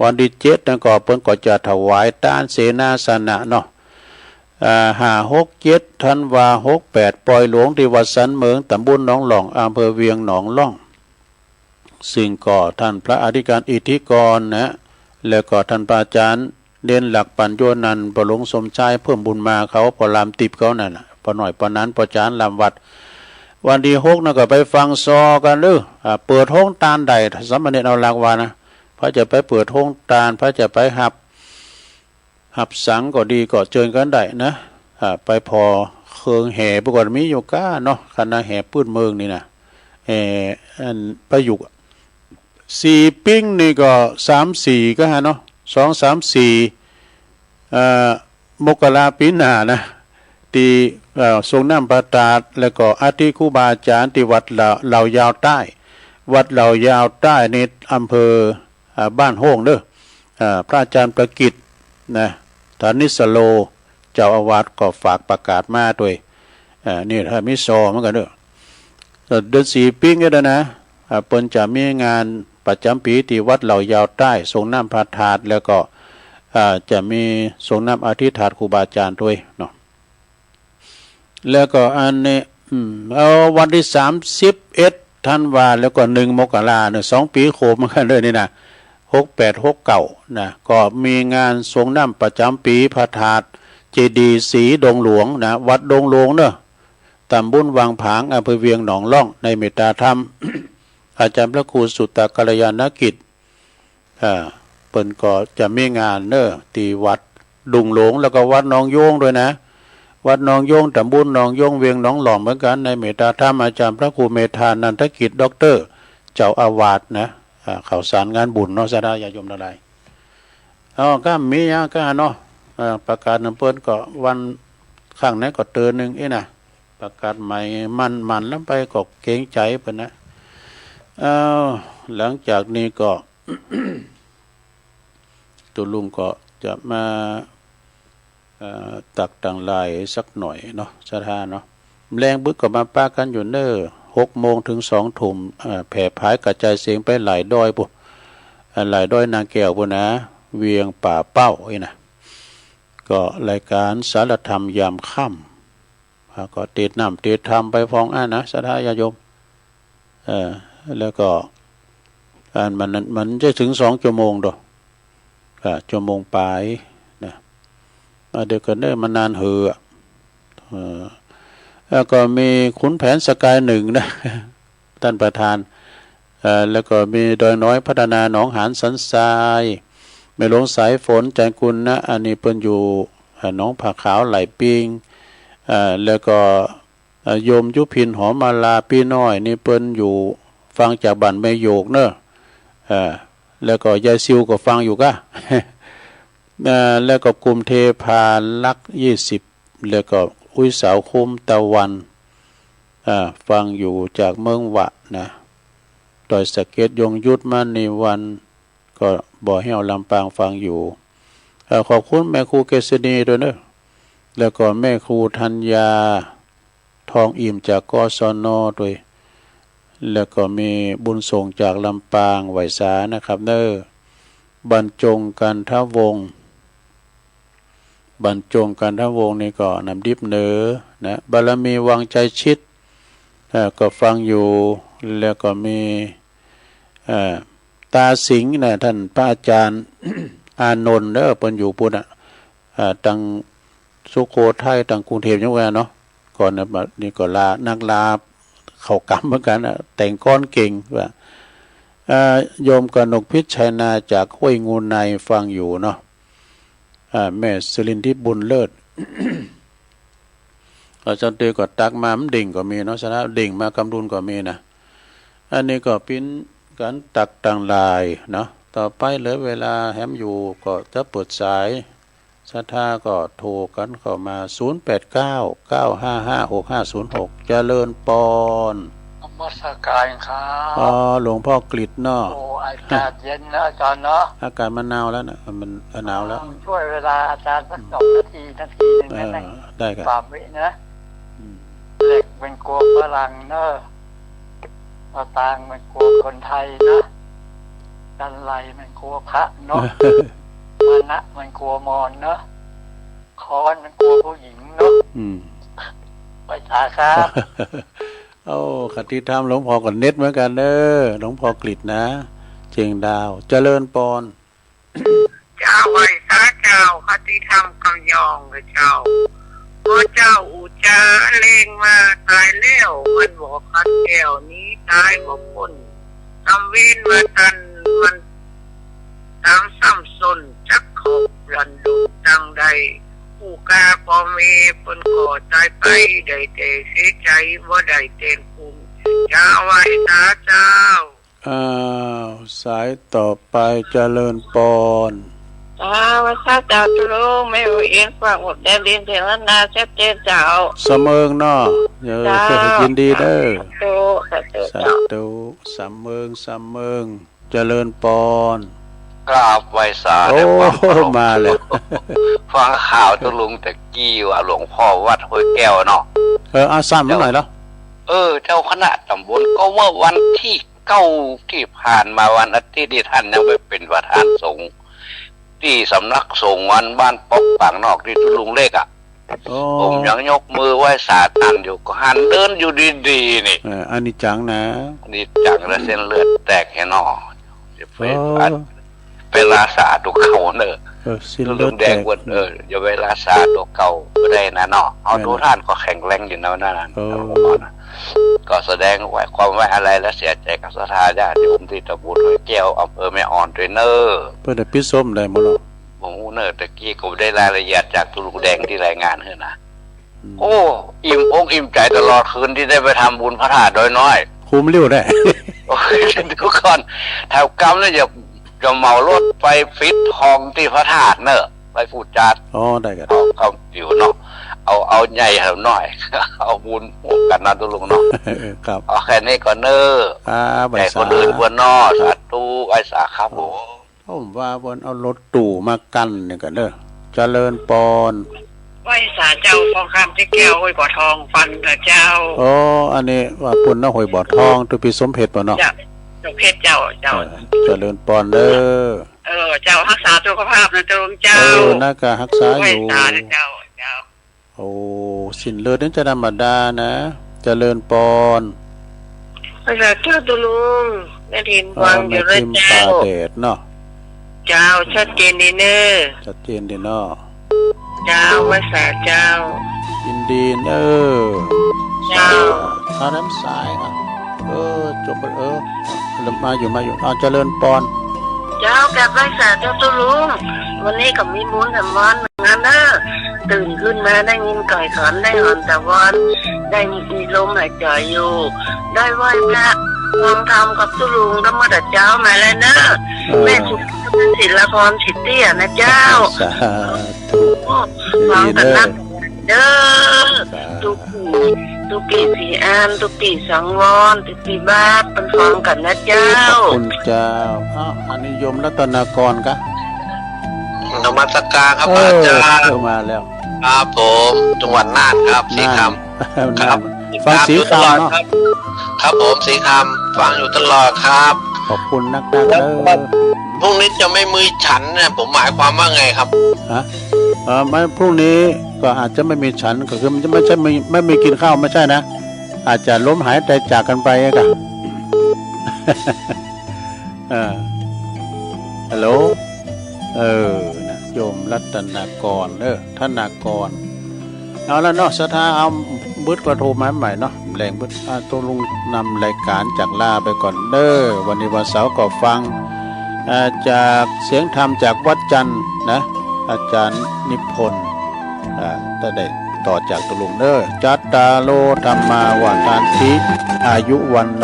Speaker 3: วันที่7นั่นก็เพิ่นก็จะถวายตานเสนาสนะเนาะ5 6 7ธันวา68ปล่อยหลวงที่วัดสันเมืองตำบลหนองหล่องอำเภอเวียงหนองล่องซึ่งก็ท่านพระอธิการอิทธิกรนะแล้วก็ท่านพระอาจารย์เด่นหลักปัญโยนันท์ประหลงสมชายเพิ่มบุญมาเขาพอลามติบเขานั่นน่ะพอหน่อยพอนั้นพอจานลำวัดวันที่6นั่นก็ไปฟังซอกันหรือเปิดห้องตาลใดสามเณรเอาหลักว่านะพระจะไปเปิดห้องตาลพระจะไปหับสังก็ดีก็เชิญกันได้นะไปพอเครื่องแห่ปรากฏมีอยู่ก้าเนาะคณะแห่ปื้นเมืองนี่นะแห่ประยุกต์4ปิ้งนี่ก็3-4ก็ฮะเนาะ2-3-4มกราปีหน้านะที่ทรงน้ำประตาดแล้วก็อาทิครูบาอาจารย์ที่วัดเหล่ายาวใต้วัดเหล่ายาวใต้ในอำเภอบ้านโฮงเด้อพระอาจารย์ประกิตนะฐานิสโลเจ้าอาวาสก็ฝากประกาศมาด้วยนี่ถ้ามิซอเหมือนกันเด้อเดือน4ปิ้งก็ได้นะเปิ้นจะมีงานประจำปีที่วัดเหล่ายาวใต้ทรงน้ำพระธาตุแล้วก็จะมีทรงน้ำอธิษฐานครูบาอาจารย์ด้วยเนาะแล้วก็อันนี้เอาวันที่31ธันวาแล้วก็1 มกราเนี่ย2 ปีโคมกันเลยนี่นะ68 69นะก็มีงานทรงน้ำประจำปีพระธาตุเจดีย์ศรีดงหลวงนะวัดดงหลวงเนาะตำบลวังผางอำเภอเวียงหนองล่องในเมตตาธรรม อาจารย์พระครูสุตตกัลยาณกิจเปิ้นก็จะมีงานเนอะที่วัดดุงหลวงแล้วก็วัดหนองโยงด้วยนะวัดหนองโยงตำบลหนองโยงเวียงหนองหล่อมเหมือนกันในเมตตาธรรมอาจารย์พระครูเมธานันทกิจด็อกเตอร์เจ้าอาวาสนะข่าวสารงานบุญเนาะสดาญาโยมทั้งหลายก็มีก็เนาะประกาศนำเปิ้นก็วันข้างนั้นก็เตือนนึงนะประกาศใหม่มันแล้วไปก็เกรงใจเพิ่นนะหลังจากนี้ก็ ตัวลุงก็จะมาตักตังลายสักหน่อยเนาะสถานเนาะแรงบึกก็มาป้ากันอยู่เนอ6 โมงถึง2 ทุ่มแผ่พายกระจายเสียงไปหลายดอยปุ๊หลายดอยนางแก้วปุ๊นะเวียงป่าเป้านะก็รายการสารธรรมยามค่ำก็ติดน้ำติดธรรมไปฟ้องนะสถานญาโยมแล้วก็มันจะถึง2 ชั่วโมงดอกชั่วโมงปลายนะเดี๋ยวกันได้มันนานเหอะแล้วก็มีขุนแผนสกาย1นะท่านประธานแล้วก็มีดอยน้อยพัฒนาหนองหานสันทรายแม่หลวงสายฝนใจกุลนะอันนี้เพิ่นอยู่หนองผักขาวไหลปิงแล้วก็โยมยุพินหอมมาลาพี่น้อยนี่เปิ้นอยู่ฟังจากบ้านแม่โยกเนอะแล้วก็ยายซิวก็ฟังอยู่ก็ แล้วก็กลุ่มเทพาลัก20แล้วก็อุ้ยสาวคุ้มตะวันฟังอยู่จากเมืองวะนะดอยสะเก็ดยงยุทธมาในวันก็บ่อเหี่ยวลำปางฟังอยู่ขอบคุณแม่ครูเกษณีด้วยเนอะแล้วก็แม่ครูธัญญาทองอิ่มจากกศนด้วยแล้วก็มีบุญส่งจากลำปางไหวสานะครับเนอะบรรจงกันทวงศ์บรรจงกันทวงศ์นี่ก็นำดิบเนอนะบารมีวังใจชิดก็ฟังอยู่แล้วก็มีตาสิงห์นะท่านพระอาจารย์ อานนท์เด้อเปิ้นอยู่ปุ่นตังสุโขทัยตังกรุงเทพยังไงเนาะก่อนนะนี่ก็นักลาเข้ากรรมเหมือนกันแต่งก้อนเก่งว่าโยมกนกพิชชัยนาจากห้วยงูในฟังอยู่เนาะแม่สุรินทิบุญเลิศ อาจารย์เตยก็ตักมามันดิ่งก็มีเนาะชนะดิ่งมากำรุนก็มีนะอันนี้ก็ปิ้นกันตักต่างลายเนาะต่อไปเหลือเวลาแฮมอยู่ก็จะเปิดสายศรัทธาก็โทรกันเข้ามา0899556506เจริญปอน
Speaker 8: มาสการครับ
Speaker 3: อ๋อหลวงพ่อกฤษเนาะ
Speaker 8: โอ้อากาศเย็นนะอาจารย์เนาะ
Speaker 3: อากาศมันหนาวแล้วนะมันหนาวแล้ว
Speaker 8: ช่วยเวลาอาจารย์สัก2 นาทีหนึ่ง
Speaker 3: เอ
Speaker 8: นะ
Speaker 3: อ
Speaker 8: นั่ง
Speaker 3: ได้ครับ
Speaker 8: ความวินะ
Speaker 3: อืม
Speaker 8: เหล็กเป็นกลัวฝรั่งเนอะตาตางมันกลัวคนไทยนะดันไลมันกลัวพระเนาะมานะมันกลัวมอนเนาะค้อนมันกลัวผู้หญิงเนาะ
Speaker 3: อืม
Speaker 8: ไปสาครับ
Speaker 3: โอ้คติธรรมหลวงพ่อกับเน็ตเหมือนกันเด้อหลวงพ่อกฤษนะเจียงดาวเจริญปอน
Speaker 9: เจ้าไว้ซาเจ้าคติธรรมกำยองกับเจ้าพอเจ้าอุจาเลงมาตายแล้วมันบอกคัดแก้วนี้ตายบอกคนทำเว้นมาตันมันตามซ้ำซนจักขบรันดูดังใดผู้กาพอเมปนก่อตายไปได้แต่เสียใจว่าได้เต็มคุมเจ้าไว้ซาเจ้า
Speaker 3: อ้าวสายต่อไปเจริญปอน
Speaker 9: ว่าข้าเจ้าตุลุงไม่รู้เองฝากหมดแดนดินเทวนาชัดเจนเจ้า
Speaker 3: เสมิงเนาะเดี๋ยวยินดีเด้อ
Speaker 9: โตสัตว์
Speaker 3: สา
Speaker 9: เจ้า
Speaker 3: ธุสามเมืองเจริญปอน
Speaker 10: กราบไหว้สา
Speaker 3: โอ้
Speaker 10: ธุ
Speaker 3: มาเลย
Speaker 10: ฟังข่าวตุลุงตะกี้ว่าหลวงพ่อวัดห้วยแก้วเนาะ
Speaker 3: อาซ้ำมาหน่อยแล้ว
Speaker 10: เจ้าคณะตำบลก็เมื่อวันที่9ที่ผ่านมาวันอาทิตย์ที่ท่านยังไปเป็นประธานสงฆ์ที่สำนักสงฆ์วันบ้านปอกปากนอกที่ตุลุงเล็กอ่ะ
Speaker 3: โอ้
Speaker 10: ผมยังยกมือไหว้สาตันอยู่ก็หันเดินอยู่ดีๆนี่
Speaker 3: อันนี้จังนะ
Speaker 10: นี่จังแล้วเส้นเลือดแตกแค่นอจะไป
Speaker 3: โอ้
Speaker 10: ไปลาสาตัวเก่าเนอะ
Speaker 3: สิ้น
Speaker 10: ลุ
Speaker 3: เลือด
Speaker 10: งแด
Speaker 3: แต
Speaker 10: ง
Speaker 3: ก
Speaker 10: วนอย่าไปลาสาตัวเก่าไม่ได้นะเนาะเอาดูท่านก็แข็งแรงอยู่นะนั่น
Speaker 3: โอ้
Speaker 10: ก็แสดงไว้ความไว้อะไรและเสียใจกับศรัทธาญาติโยมที่ตะบูนห้วยแก้วอำเภอแม่อ่อนด้วยเนอร์
Speaker 3: เพื่อได้พิส้มได้หมดหรอก
Speaker 10: ผมเนอร์ตะกี้ก็ได้รายละเอียดจากตุลุงแดงที่รายงานเฮ้นะโอ้อิ่มอกอิ่มใจตลอดคืนที่ได้ไปทำบุญพระธาตุโดยน้อย
Speaker 3: คุ้มเลี้ยวได้
Speaker 10: โอ้ยทุกคนแถวกำเนี่ยจะเหมารถไปฟิตทองที่พระธาตุเนอะไปพูดจา
Speaker 3: อ๋อได้กัน
Speaker 10: เอาอยู่เนาะเอาใหญ่เอาหน่อย เอาบุญร่วมกันนะตุลุงเนาะ
Speaker 3: ครับ
Speaker 10: เอาแค่นี้ก่อนเนอะ
Speaker 3: ใบ
Speaker 10: แต่ค
Speaker 3: สาน
Speaker 10: อื่นบนนอสาธุไอ้สาครับผม
Speaker 3: ผมว่าบนเอารถตู่มากันเนี่ยกันเด้อเจริญปอน
Speaker 9: ไหว้สาเจ้าฟองคำที่แก้วห้วยบ่อทองฟันกับเจ้า
Speaker 3: โอ้อันนี้ว่าปุ่นน้าหอยบ่อทองตุปีสมเพชรป่ะเนาะ
Speaker 9: เจ้าดอกเพชรเจ้า
Speaker 3: เจริญปอนเด้อ
Speaker 9: เจ้ารักษาสุขภาพนะตุลุงเจ้า
Speaker 3: น่ากะรักษา
Speaker 9: ไห
Speaker 3: อ
Speaker 9: ว้
Speaker 3: ยู่
Speaker 9: สาเจ้า
Speaker 3: โอ้สินเลือดนี่จะธรรมดานะเจริญปอน
Speaker 9: ไหว้สาเจ้าตุลุงได้ยินฟังอยู่เลย
Speaker 3: ทิม
Speaker 9: เจ้า
Speaker 3: ตาเดดเนาะ
Speaker 9: เจ้าชัดเจนดีเนอร์
Speaker 3: ชัดเจนดีเนาะ
Speaker 9: เจ้าไหว้สาเจ้า
Speaker 3: ยินดีเนอ
Speaker 9: เจ้า
Speaker 3: ถ้าน้ำสายอ่ะจบมาอยู่เอาเจริญปอน
Speaker 9: เจ้ากับไหว้สาเจ้าตุลุงวันนี้กับมีบุญทำวันงานเนอตื่นขึ้นมาได้ยินไก่ขันได้หอนตะวันได้มีลมหายใจอยู่ได้ไหว้พระฟังธรรมกับตุลุงก็มาแต่เจ้ามาแล้วเนอะแม่สุขเป็นศิลปรสิทธิ์เตี้ยนะเจ้า
Speaker 3: สาธุ
Speaker 9: ฟังกันนักเด้อ
Speaker 3: สา
Speaker 9: ตุกีสีอานตุกีสังวรตุกีบาทเป็นฟังกันนะเจ้า
Speaker 3: ขอบคุณเจ้าอันนิยมรัตนากรกะ
Speaker 10: นมัสการครับอาจารย์
Speaker 3: มาแล้ว
Speaker 10: ครับผมจังหวัดน่านครับสีค
Speaker 3: ครับ ฟังสีคำเนาะ
Speaker 10: ครับผมสีคำฟังอยู่ตลอดครับ
Speaker 3: ขอบคุณนักเด้อ
Speaker 10: พรุ่งนี้จะไม่มือฉันเนี่ยผมหมายความว่าไงครับ
Speaker 3: ฮะไม่พรุ่งนี้ก็อาจจะไม่มีฉันก็คือมันจะไม่ใช่ไม่มีกินข้าวไม่ใช่นะ อาจจะล้มหายใจจากกันไปกัน ฮัลโหลนะโยมรัตนากรธนากรเอาแล้วเนาะสถาเอาบึดกระโทรมาใหม่เนาะแรงบึดตัวลุงนำรายการจากลาไปก่อนเด้อวันนี้วันเสาร์ก็ฟังจากเสียงธรรมจากวัดจันทร์นะอาจารย์นิพนธ์ได้ต่อจากตัวลุงเด้อจัตตาโลธรรมาวาทานติอายุวันโน